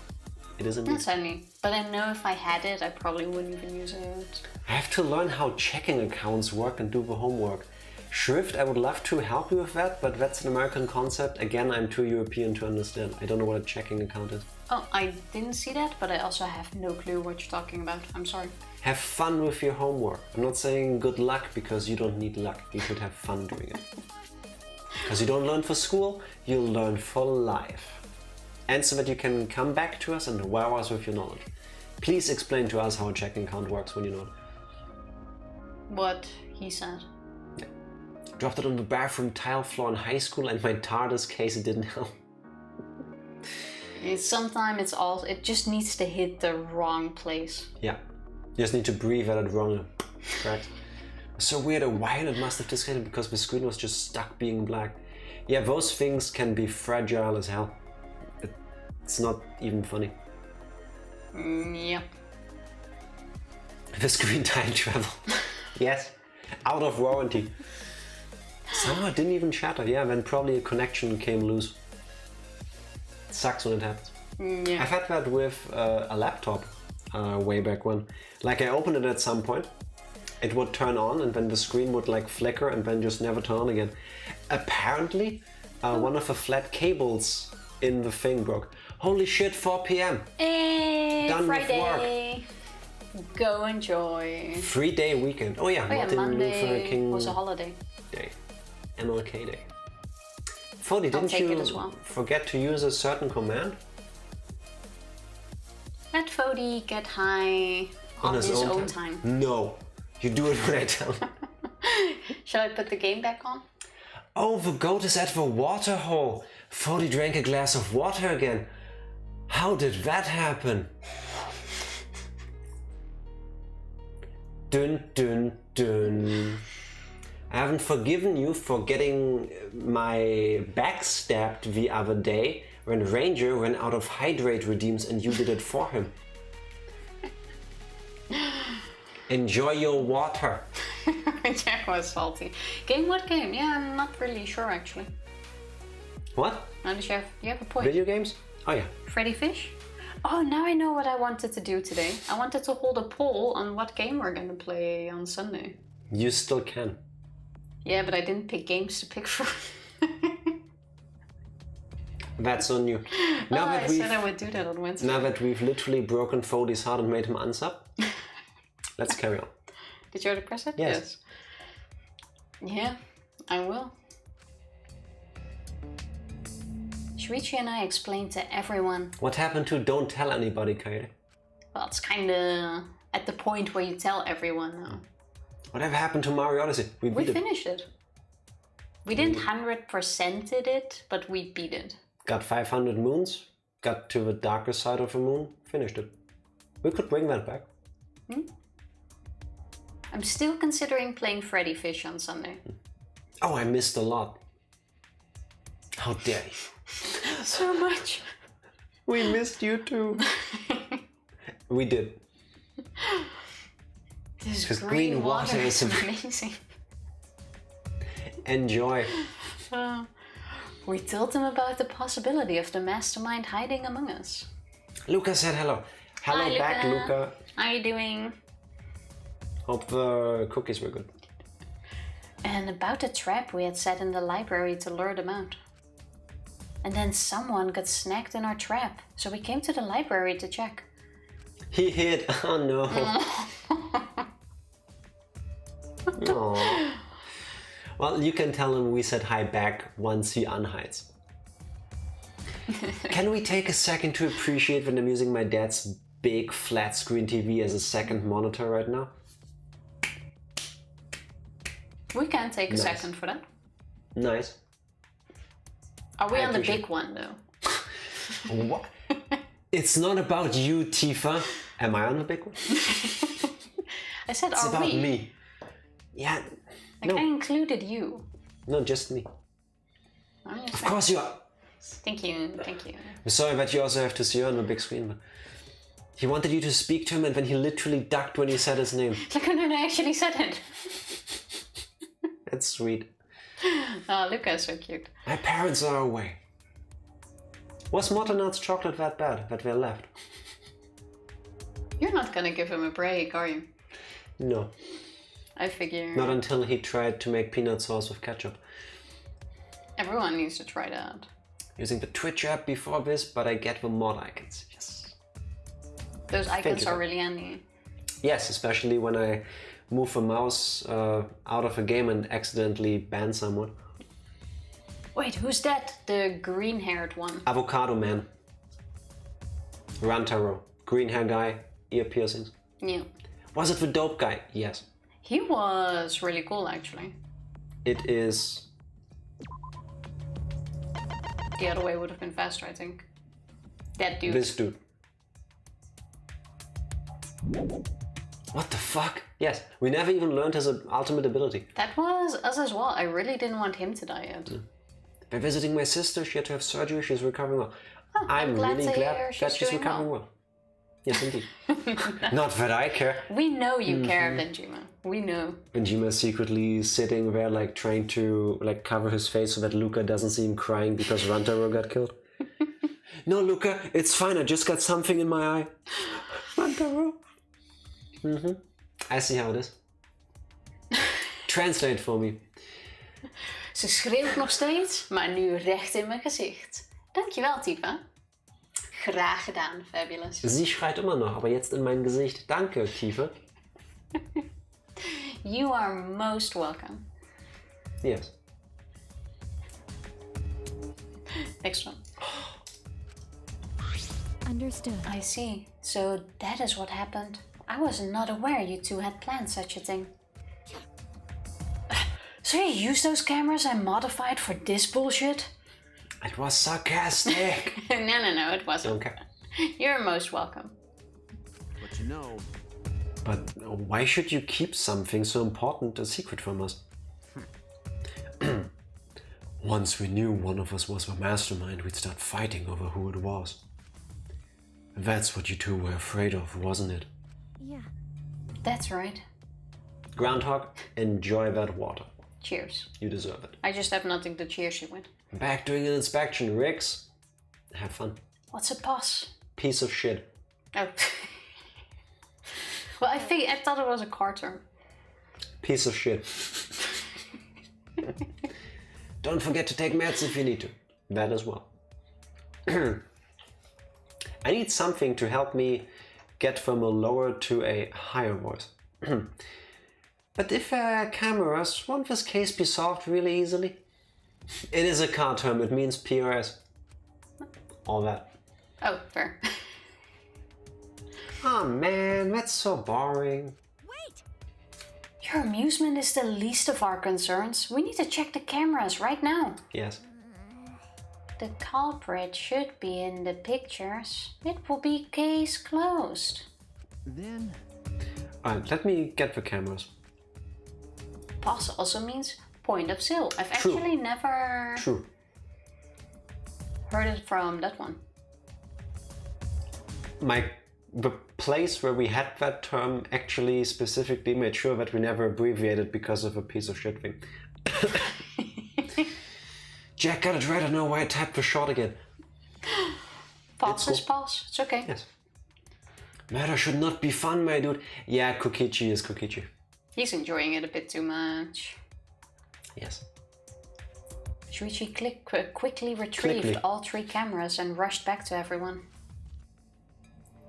It is indeed. That's handy. But I know if I had it, I probably wouldn't even use it. I have to learn how checking accounts work and do the homework. Shrift, I would love to help you with that, but that's an American concept. Again, I'm too European to understand. I don't know what a checking account is. Oh, I didn't see that, but I also have no clue what you're talking about. I'm sorry. Have fun with your homework. I'm not saying good luck because you don't need luck. You should have fun doing it. Because you don't learn for school, you'll learn for life. And so that you can come back to us and wow us with your knowledge. Please explain to us how a checking account works when you know it. What he said. Yeah. Dropped it on the bathroom tile floor in high school and my TARDIS case it didn't help. Sometimes it just needs to hit the wrong place. Yeah. You just need to breathe at it wrong. Correct. So weird, a while it must have disconnected because the screen was just stuck being black. Yeah, those things can be fragile as hell. It's not even funny. Yeah. The screen time travel. Yes. Out of warranty. Somehow it didn't even shatter. Yeah, then probably a connection came loose. It sucks when it happens. Yeah. I've had that with a laptop way back when. Like I opened it at some point. It would turn on and then the screen would like flicker and then just never turn on again. Apparently, one of the flat cables in the thing broke. Holy shit, 4 p.m. Hey, Done Friday. with work. Go enjoy. 3-day weekend. Oh yeah, Martin Monday Luther King was a holiday. Day. MLK Day. Fody, didn't take you it as well. forget to use a certain command? Let Fody get high on his own time. No, you do it when I tell him. Shall I put the game back on? Oh, the goat is at the water hole. Fody drank a glass of water again. How did that happen? Dun dun dun. I haven't forgiven you for getting my back stabbed the other day when Ranger ran out of hydrate redeems and you did it for him. Enjoy your water. Jack was salty. Game? What game? Yeah, I'm not really sure actually. What? No, you have a point. Video games? Oh yeah. Freddy Fish? Oh, now I know what I wanted to do today. I wanted to hold a poll on what game we're gonna play on Sunday. You still can. Yeah, but I didn't pick games to pick from. That's on you. Now I said I would do that on Wednesday. Now that we've literally broken Fody's heart and made him unsub, let's carry on. Did you already press it? Yes. Yeah, I will. Shuichi and I explained to everyone. What happened to don't tell anybody, Kaede? Well, it's kinda at the point where you tell everyone now. Whatever happened to Mario Odyssey? We We beat it. finished it. We didn't 100%ed it, but we beat it. Got 500 moons, got to the darker side of the moon, finished it. We could bring that back. I'm still considering playing Freddy Fish on Sunday. Oh, I missed a lot. How dare you? So much. We missed you too. We did. This 'Cause green water is am- amazing. Enjoy. We told them about the possibility of the mastermind hiding among us. Luca said hello. Hello Hi, back, Luca. How are you doing? Hope the cookies were good. And about the trap we had set in the library to lure them out. And then someone got snagged in our trap, so we came to the library to check. He hid. Oh no. Aw. Well, you can tell him we said hi back once he unhides. Can we take a second to appreciate that I'm using my dad's big flat screen TV as a second monitor right now? We can take a Nice. second for that. Nice. Are we I on the appreciate big one though? What? It's not about you, Tifa. Am I on the big one? I said, It's are about we? me. Yeah. Like, No, I included you. no, just me. I'm just Of saying. course you are. Thank you, thank you. I'm sorry that you also have to see her on the big screen, but He wanted you to speak to him, and then he literally ducked when you said his name. Like when I actually said it. That's sweet. Oh, Luca's so cute. My parents are away. Was Mortonat's chocolate that bad that they left? You're not gonna give him a break, are you? No. I figure... Not until he tried to make peanut sauce with ketchup. Everyone needs to try that. Using the Twitch app before this, but I get the mod icons. Yes. Those icons you. are really handy. Yes, especially when I move the mouse out of a game and accidentally ban someone. Wait, who's that? The green-haired one. Avocado Man. Rantaro. Green hair guy, ear piercings. Yeah. Was it the dope guy? Yes. He was really cool, actually. It is... The other way would have been faster, I think. That dude. This dude. What the fuck? Yes, we never even learned his ultimate ability. That was us as well. I really didn't want him to die yet. By visiting my sister, she had to have surgery, she's recovering well. Oh, I'm glad really to glad hear that she's doing recovering well. Yes, indeed. Not that I care. We know you care, Benjima. We know. Benjima is secretly sitting there, like, trying to, like, cover his face so that Luca doesn't see him crying because Rantaro got killed. No, Luca, it's fine, I just got something in my eye. Rantaro. I see how it is. Translate for me. Ze schreeuwt nog steeds, maar nu recht in mijn gezicht. Dankjewel, Tifa. Graag gedaan, Fabulous. Sie schreit immer noch, aber jetzt in mein Gesicht. Danke, Tiefe. You are most welcome. Yes. Next one. Understood. I see. So that is what happened. I was not aware you two had planned such a thing. So you used those cameras I modified for this bullshit? It was sarcastic. No, it wasn't. Okay. You're most welcome. But you know, But why should you keep something so important a secret from us? Once we knew one of us was the mastermind, we'd start fighting over who it was. That's what you two were afraid of, wasn't it? Yeah. That's right. Groundhog, enjoy that water. Cheers. You deserve it. I just have nothing to cheers you with. Back doing an inspection, Rix. Have fun. What's a pos? Piece of shit. Oh. Well, I thought it was a car term. Piece of shit. Don't forget to take meds if you need to. That as well. I need something to help me get from a lower to a higher voice. But if cameras, won't this case be solved really easily? It is a car term, it means PRS. All that. Oh, fair. Oh man, that's so boring. Wait! Your amusement is the least of our concerns. We need to check the cameras right now. Yes. The culprit should be in the pictures. It will be case closed. Then Alright, let me get the cameras. POS also means point of sale. I've True. actually never True. heard it from that one. The place where we had that term actually specifically made sure that we never abbreviated because of a piece of shit thing. Jack got it right, I don't know why I typed the short again. POS is POS. It's okay. Yes. Murder should not be fun, my dude. Yeah, Kokichi is Kokichi. He's enjoying it a bit too much. Yes. Shuichi quickly retrieved Quickly. all 3 cameras and rushed back to everyone.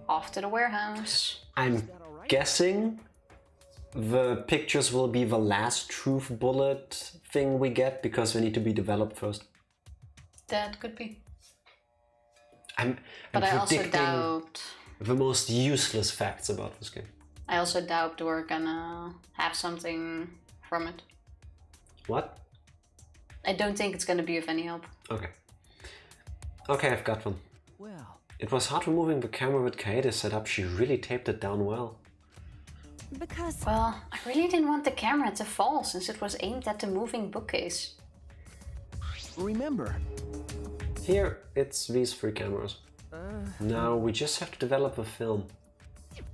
Off to the warehouse. I'm guessing the pictures will be the last truth bullet thing we get because they need to be developed first. That could be. I'm But I also predicting doubt... the most useless facts about this game. I also doubt we're gonna have something from it. What? I don't think it's gonna be of any help. Okay. Okay, I've got one. well, It was hard removing the camera with Kaede set up. She really taped it down well. Because Well, I really didn't want the camera to fall since it was aimed at the moving bookcase. remember, Here, it's these 3 cameras. Now we just have to develop a film.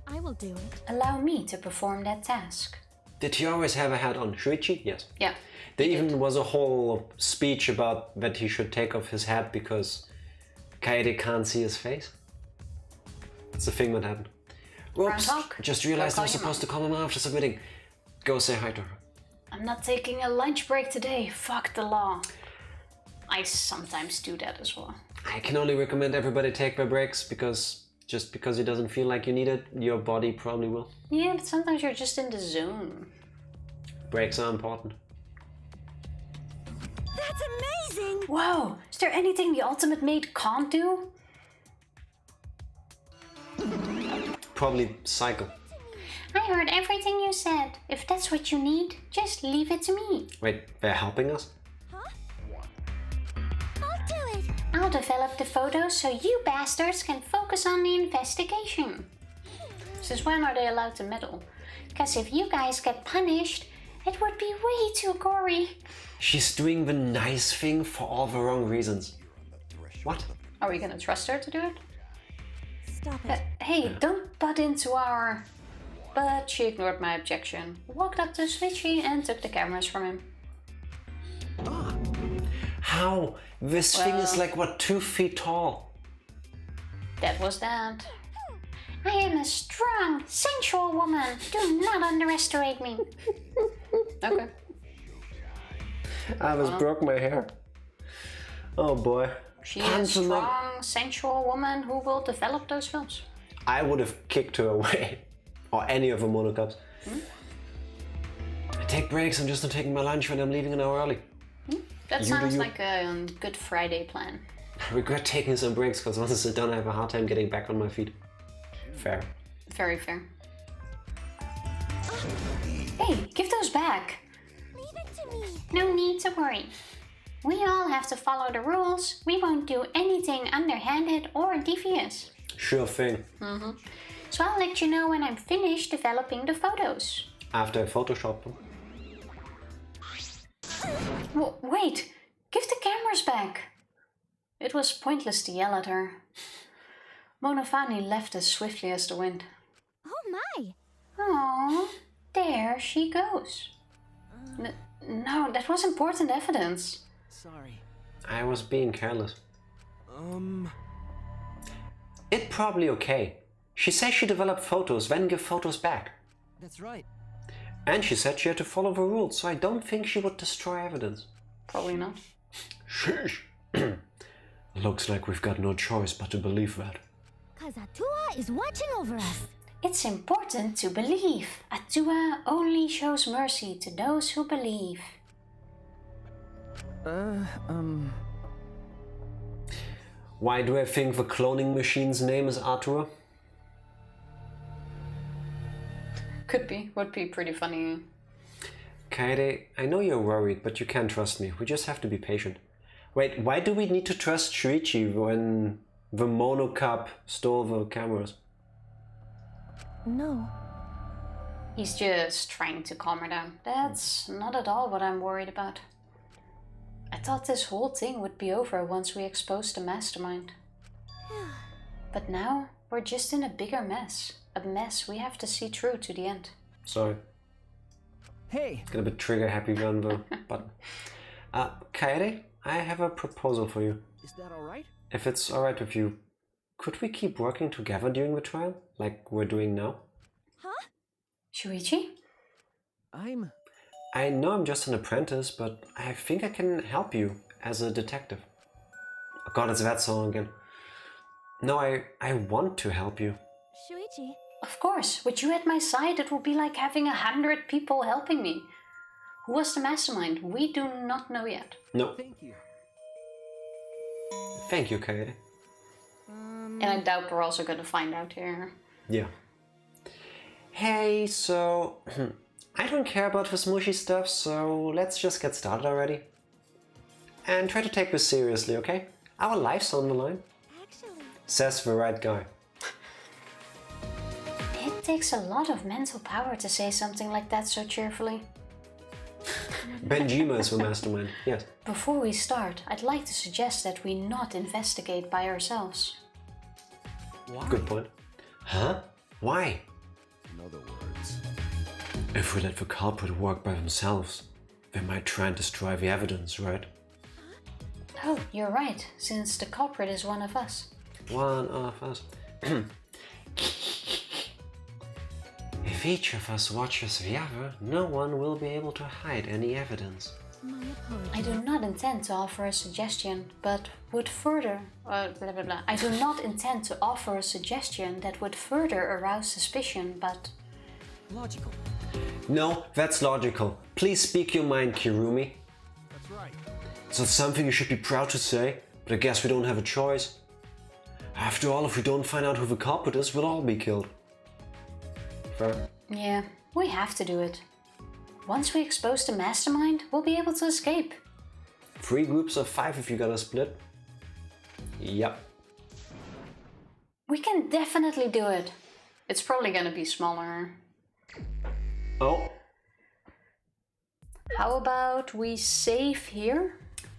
I will do it. Allow me to perform that task. Did he always have a hat on? Shuichi? Yes. Yeah. There even was a whole speech about that he should take off his hat because Kaede can't see his face. It's the thing that happened. Whoops, Groundhog? just realized Go I was call your supposed to call him after submitting. Go say hi to her. I'm not taking a lunch break today. Fuck the law. I sometimes do that as well. I can only recommend everybody take their breaks because just because it doesn't feel like you need it, your body probably will. Yeah, but sometimes you're just in the zone. Breaks are important. That's amazing! Whoa! Is there anything the ultimate mate can't do? Probably cycle. I heard everything you said. If that's what you need, just leave it to me. Wait, they're helping us? I'll do it. I'll develop the photos so you bastards can focus on the investigation. Since when are they allowed to meddle? Because if you guys get punished, it would be way too gory. She's doing the nice thing for all the wrong reasons. What? Are we gonna trust her to do it? Stop it. Hey, don't butt into our... But she ignored my objection, walked up to Switchy and took the cameras from him. How? This thing is like, what, 2 feet tall? That was that. I am a strong, sensual woman. Do not underestimate me. Okay. I almost broke my hair. Oh boy. She is a strong, sensual woman who will develop those films. I would have kicked her away. Or any of the monocups. I take breaks, I'm just not taking my lunch when I'm leaving an hour early. That sounds like a Good Friday plan. I regret taking some breaks because once I sit down I have a hard time getting back on my feet. Fair. Very fair. Hey, give those back. Leave it to me. No need to worry. We all have to follow the rules. We won't do anything underhanded or devious. Sure thing. So I'll let you know when I'm finished developing the photos. After I photoshopped them. Wait! Give the cameras back! It was pointless to yell at her. Monofani left as swiftly as the wind. Oh my. Oh, there she goes. No, that was important evidence. Sorry. I was being careless. It's probably okay. She says she developed photos, then give photos back. That's right. And she said she had to follow the rules, so I don't think she would destroy evidence. Probably not. Shush. Looks like we've got no choice but to believe that. Cause Atua is watching over us. It's important to believe. Atua only shows mercy to those who believe. Why do I think the cloning machine's name is Arthur? Could be. Would be pretty funny. Kaede, I know you're worried, but you can't trust me. We just have to be patient. Wait, why do we need to trust Shuichi when the monocup stole the cameras? No. He's just trying to calm her down. That's not at all what I'm worried about. I thought this whole thing would be over once we exposed the mastermind. But now, we're just in a bigger mess. A mess we have to see through to the end. Sorry. Hey! Get a bit trigger happy on the button. Kaede, I have a proposal for you. Is that alright? If it's alright with you, could we keep working together during the trial? Like we're doing now? Huh? Shuichi? I know I'm just an apprentice, but I think I can help you as a detective. Oh God, it's that song again. No, I want to help you. Shuichi. Of course, with you at my side, it would be like having 100 people helping me. Who was the mastermind? We do not know yet. No. Thank you. Thank you, Kaede. And I doubt we're also going to find out here. Yeah. Hey, so... I don't care about the smooshy stuff, so let's just get started already. And try to take this seriously, okay? Our life's on the line. Actually. Says the right guy. It takes a lot of mental power to say something like that so cheerfully. Benjima is the mastermind, yes. Before we start, I'd like to suggest that we not investigate by ourselves. Why? Good point. Huh? Why? In other words, If we let the culprit work by themselves, they might try and destroy the evidence, right? Oh, you're right, since the culprit is one of us. One of us. If each of us watches the other, no one will be able to hide any evidence. My apologies. I do not intend to offer a suggestion, but would further... blah, blah, blah. I do not intend to offer a suggestion that would further arouse suspicion, but... Logical. No, that's logical. Please speak your mind, Kirumi. that's right. It's not something you should be proud to say, but I guess we don't have a choice. After all, if we don't find out who the culprit is, we'll all be killed. Fair. Yeah, we have to do it. Once we expose the mastermind, we'll be able to escape. 3 groups of 5 if you gotta split. Yep. We can definitely do it. It's probably gonna be smaller. Oh, How about we save here?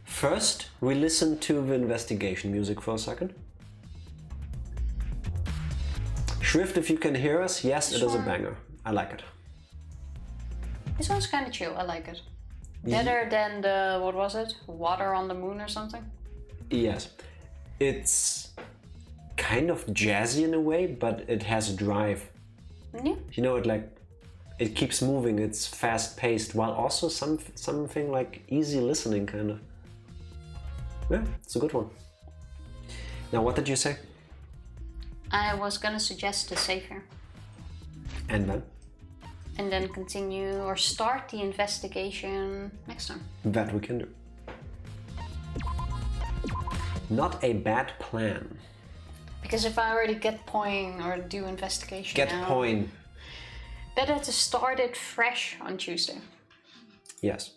first we listen to the investigation music for a second. Shrift, if you can hear us, yes, it is a Sure. banger. I like it. This one's kind of chill, I like it. Better than the, what was it? Water on the Moon or something? Yes. It's kind of jazzy in a way, but it has a drive. Yeah. You know, it keeps moving, it's fast paced, while also something like easy listening kind of. Yeah, it's a good one. Now, what did you say? I was gonna suggest the save here. And then? And then continue or start the investigation next time. That we can do. Not a bad plan. Because if I already get point or do investigation Get now, point. better to start it fresh on Tuesday. Yes.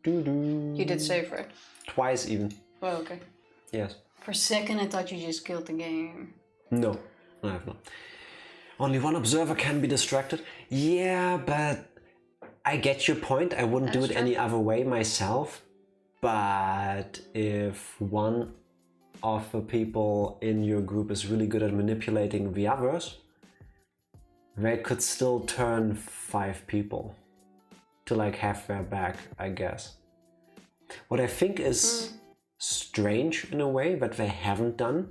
Doo-doo. You did save it. Twice even. Well, okay. Yes. For a second I thought you just killed the game. No, I have not. Only one observer can be distracted. Yeah, but I get your point. I wouldn't do That's it true. any other way myself. But if one of the people in your group is really good at manipulating the others, they could still turn 5 people to like have their back, I guess. What I think is strange in a way that they haven't done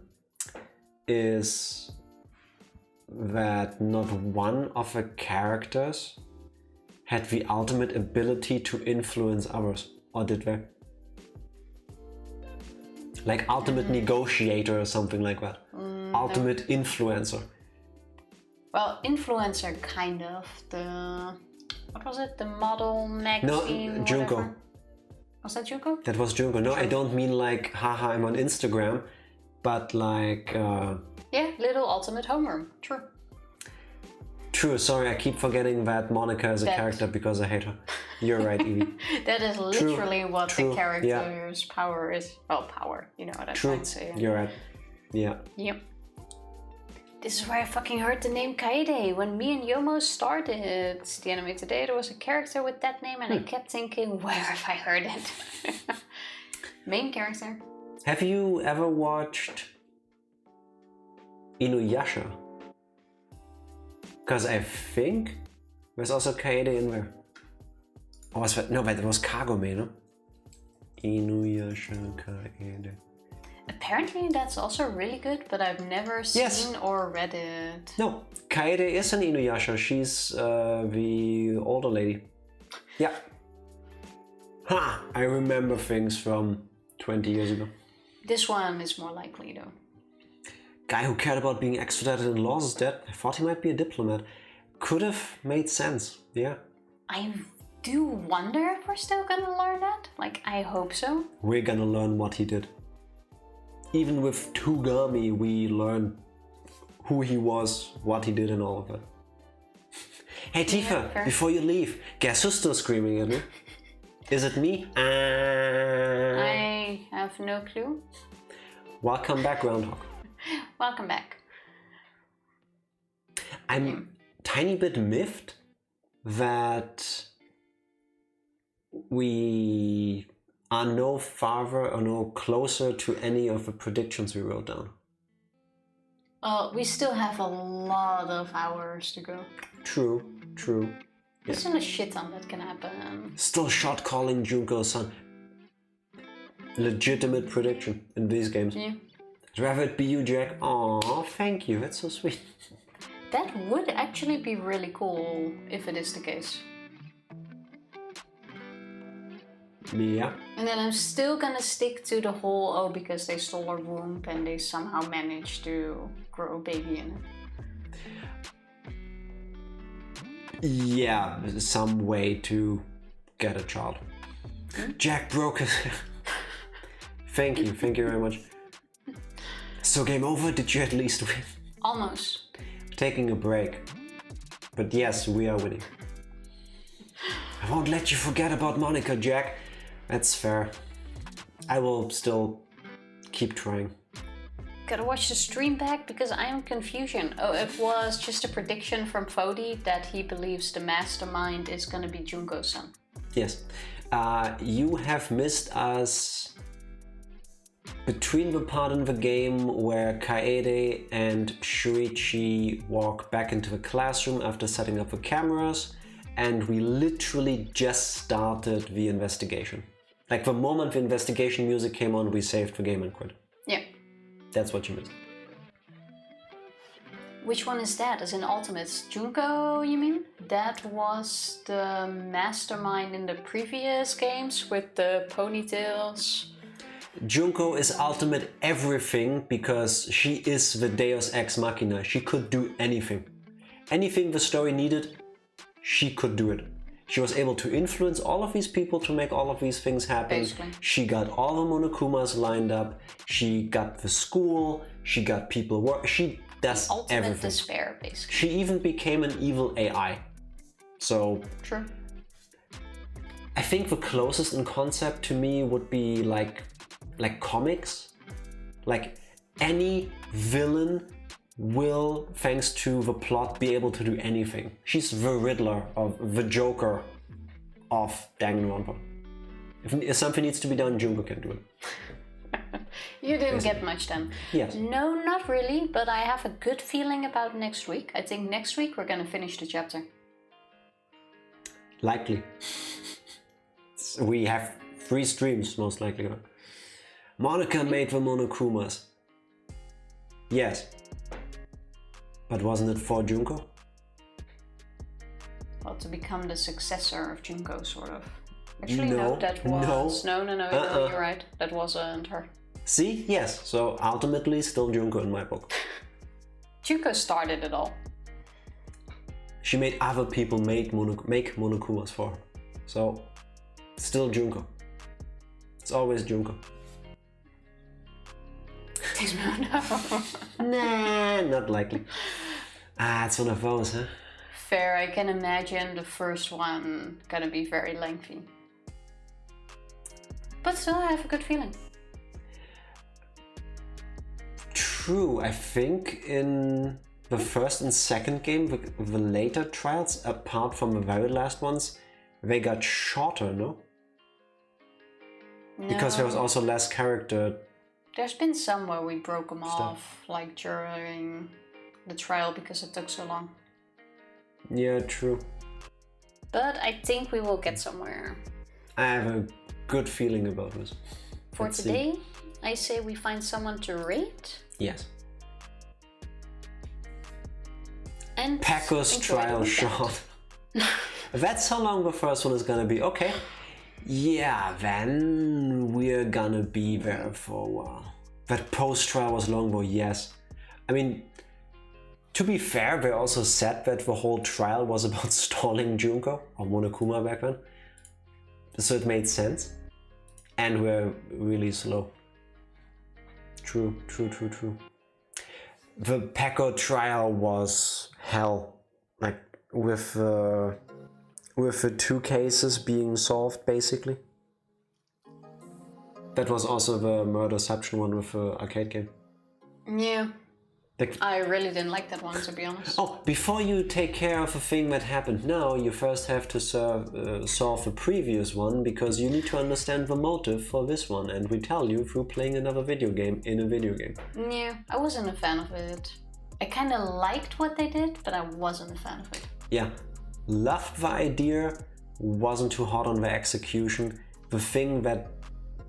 is that not one of the characters had the ultimate ability to influence others, or did they? Like ultimate negotiator or something like that. Ultimate influencer. Well, influencer kind of. The, what was it? The model magazine? Junko. whatever. Was that Junko? That was Junko. No, I don't mean like, haha, I'm on Instagram, but like... Yeah, little ultimate homeroom. True. True, sorry, I keep forgetting that Monica is a That- character because I hate her. You're right, Evie. That is literally what true, the character's power is. Well, power, you know what I'm True, trying to say. you're right. Yeah. Yep. This is where I fucking heard the name Kaede when me and Yomo started the anime today. There was a character with that name and I kept thinking, where have I heard it? Main character. Have you ever watched Inuyasha? Because I think there's also Kaede in there. Or was that? No, but it was Kagome, no? Inuyasha Kaede. Apparently that's also really good, but I've never seen Yes. or read it. No, Kaede is an Inuyasha. She's the older lady. Yeah. Ha! I remember things from 20 years ago. This one is more likely though. Guy who cared about being extradited in laws is dead. I thought he might be a diplomat. Could have made sense, yeah. I do wonder if we're still gonna learn that. Like, I hope so. We're gonna learn what he did. Even with Tugami, we learn who he was, what he did, and all of that. Hey Tifa, fair. before you leave, guess who's still screaming at me? Is it me? I have no clue. Welcome back, Groundhog. Welcome back. I'm tiny bit miffed that we are no farther or no closer to any of the predictions we wrote down. We still have a lot of hours to go. True. There's still a shit ton that can happen. Still shot calling Junko-san. Legitimate prediction in these games. Yeah. I'd rather it be you, Jack. Aw, thank you. That's so sweet. That would actually be really cool if it is the case. Yeah. And then I'm still gonna stick to the whole, because they stole our womb and they somehow managed to grow a baby in it. Yeah, some way to get a child. Jack broke his... Thank you very much. So game over, did you at least win? Almost. Taking a break. But yes, we are winning. I won't let you forget about Monica, Jack. That's fair. I will still keep trying. Gotta watch the stream back because I am confusion. Oh, it was just a prediction from Fodi that he believes the mastermind is gonna be Junko-san. Yes. You have missed us between the part in the game where Kaede and Shuichi walk back into the classroom after setting up the cameras, and we literally just started the investigation. Like the moment the investigation music came on, we saved the game and quit. Yeah. That's what you missed. Which one is that? As in Ultimates? Junko, you mean? That was the mastermind in the previous games with the ponytails. Junko is ultimate everything because she is the Deus Ex Machina. She could do anything. Anything the story needed, she could do it. She was able to influence all of these people to make all of these things happen. Basically. She got all the Monokumas lined up. She got the school. She got people work. She does Ultimate everything. despair, basically. She even became an evil AI. So True. I think the closest in concept to me would be like comics. Like any villain will, thanks to the plot, be able to do anything. She's the Riddler of the Joker of Danganronpa. If something needs to be done, Junko can do it. You didn't get much then. Yes. No, not really, but I have a good feeling about next week. I think next week we're gonna finish the chapter. Likely. We have 3 streams, most likely. Monica made the Monokumas. Yes. But wasn't it for Junko? Well, to become the successor of Junko, sort of. Actually, No, that was... No, you're right. That wasn't her. See? Yes. So ultimately still Junko in my book. Junko started it all. She made other people make Monokumas for her. So, still Junko. It's always Junko. No. Nah, not likely. It's one of those, huh? Fair, I can imagine the first one gonna be very lengthy. But still, I have a good feeling. True, I think in the first and second game, the later trials, apart from the very last ones, they got shorter, no? Because there was also less character. There's been some where we broke them off, like during the trial, because it took so long. Yeah, true. But I think we will get somewhere. I have a good feeling about this. For Let's today, see. I say we find someone to rate. Yes. And Paco's enjoy the trial weekend. shot. That's how long the first one is gonna be. Okay. Yeah, then we're gonna be there for a while. That post-trial was long, but yes. I mean, to be fair, they also said that the whole trial was about stalling Junko, or Monokuma back then. So it made sense. And we're really slow. True. The Paco trial was hell. Like, with the 2 cases being solved, basically. That was also the Murderception one with the arcade game. Yeah. Like, I really didn't like that one, to be honest. oh, before you take care of a thing that happened now, you first have to solve the previous one, because you need to understand the motive for this one, and we tell you through playing another video game in a video game. Yeah, I wasn't a fan of it. I kind of liked what they did, but I wasn't a fan of it. Yeah, loved the idea, wasn't too hot on the execution. The thing that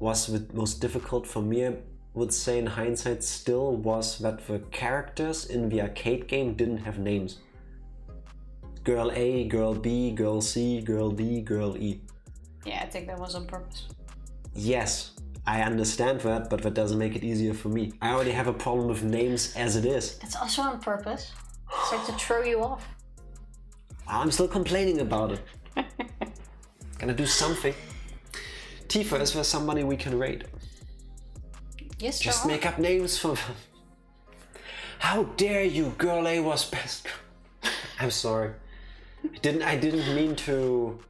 was the most difficult for me, I would say in hindsight still, was that the characters in the arcade game didn't have names. Girl A, Girl B, Girl C, Girl D, Girl E. Yeah, I think that was on purpose. Yes, I understand that, but that doesn't make it easier for me. I already have a problem with names as it is. It's also on purpose. It's like to throw you off. I'm still complaining about it. Gonna do something. Tifa, is there somebody we can raid? Yes, Just make up names for them. How dare you, Girl A was best. I'm sorry. I didn't mean to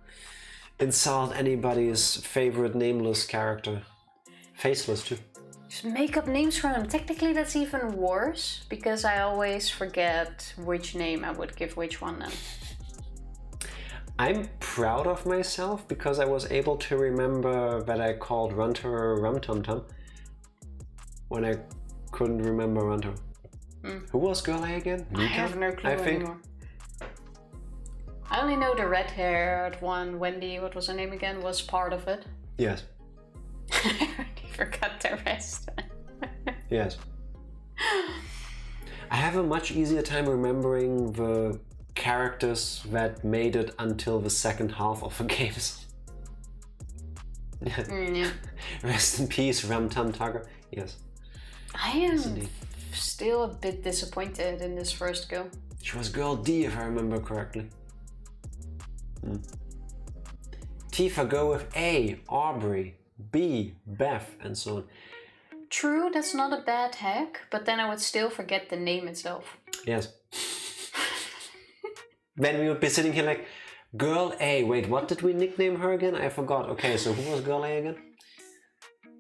insult anybody's favorite nameless character. Faceless too. Just make up names for them. Technically that's even worse, because I always forget which name I would give which one then. I'm proud of myself because I was able to remember that I called Runter Rumtumtum when I couldn't remember Runter. Who was Girl A again? Mika? I have no clue I think. anymore. I only know the red-haired one, Wendy, what was her name again, was part of it. Yes. I already forgot the rest. Yes. I have a much easier time remembering the characters that made it until the second half of the games. Yeah. Rest in peace, Ram Tum Tugger. Yes. I am indeed. still a bit disappointed in this first go. She was Girl D if I remember correctly. Tifa go with A, Aubrey, B, Beth, and so on. True, that's not a bad hack, but then I would still forget the name itself. Yes. Then we would be sitting here like, Girl A, wait, what did we nickname her again? I forgot. Okay, so who was Girl A again?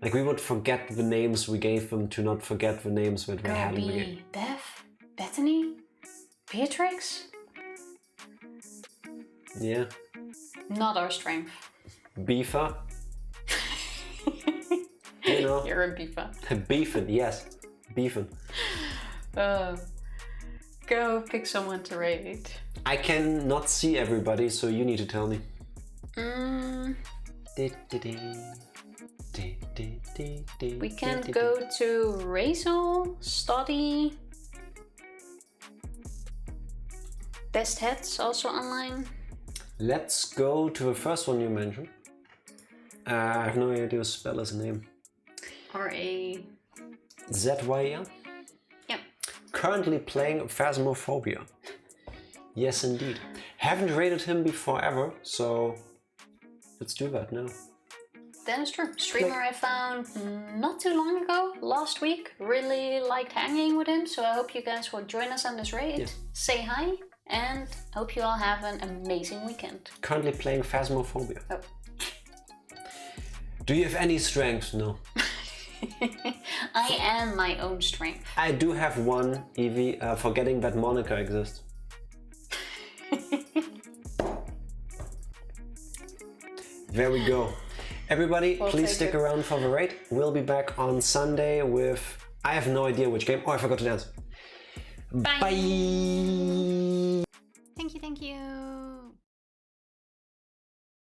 Like we would forget the names we gave them to not forget the names that we Girl had in the B, game. Beth, Bethany, Beatrix? Yeah. Not our strength. Beefa. You know. You're a beefa. Beefin, yes. Beefin. Go pick someone to raid. I cannot see everybody, so you need to tell me. We can go to Razel, Stoddy. Best Heads also online. Let's go to the first one you mentioned. I have no idea to spell his name. R-A... Z-Y-E-L? Yep. Currently playing Phasmophobia. Yes, indeed. Haven't rated him before ever, so let's do that now. That is true. Streamer I found not too long ago, last week. Really liked hanging with him, so I hope you guys will join us on this raid. Yeah. Say hi, and hope you all have an amazing weekend. Currently playing Phasmophobia. Oh. Do you have any strengths? No. I am my own strength. I do have one, Evie, forgetting that Monica exists. There we go. Everybody, We'll please take stick it. around for the raid. We'll be back on Sunday with... I have no idea which game. Oh, I forgot to dance. Bye. Bye. Thank you, thank you.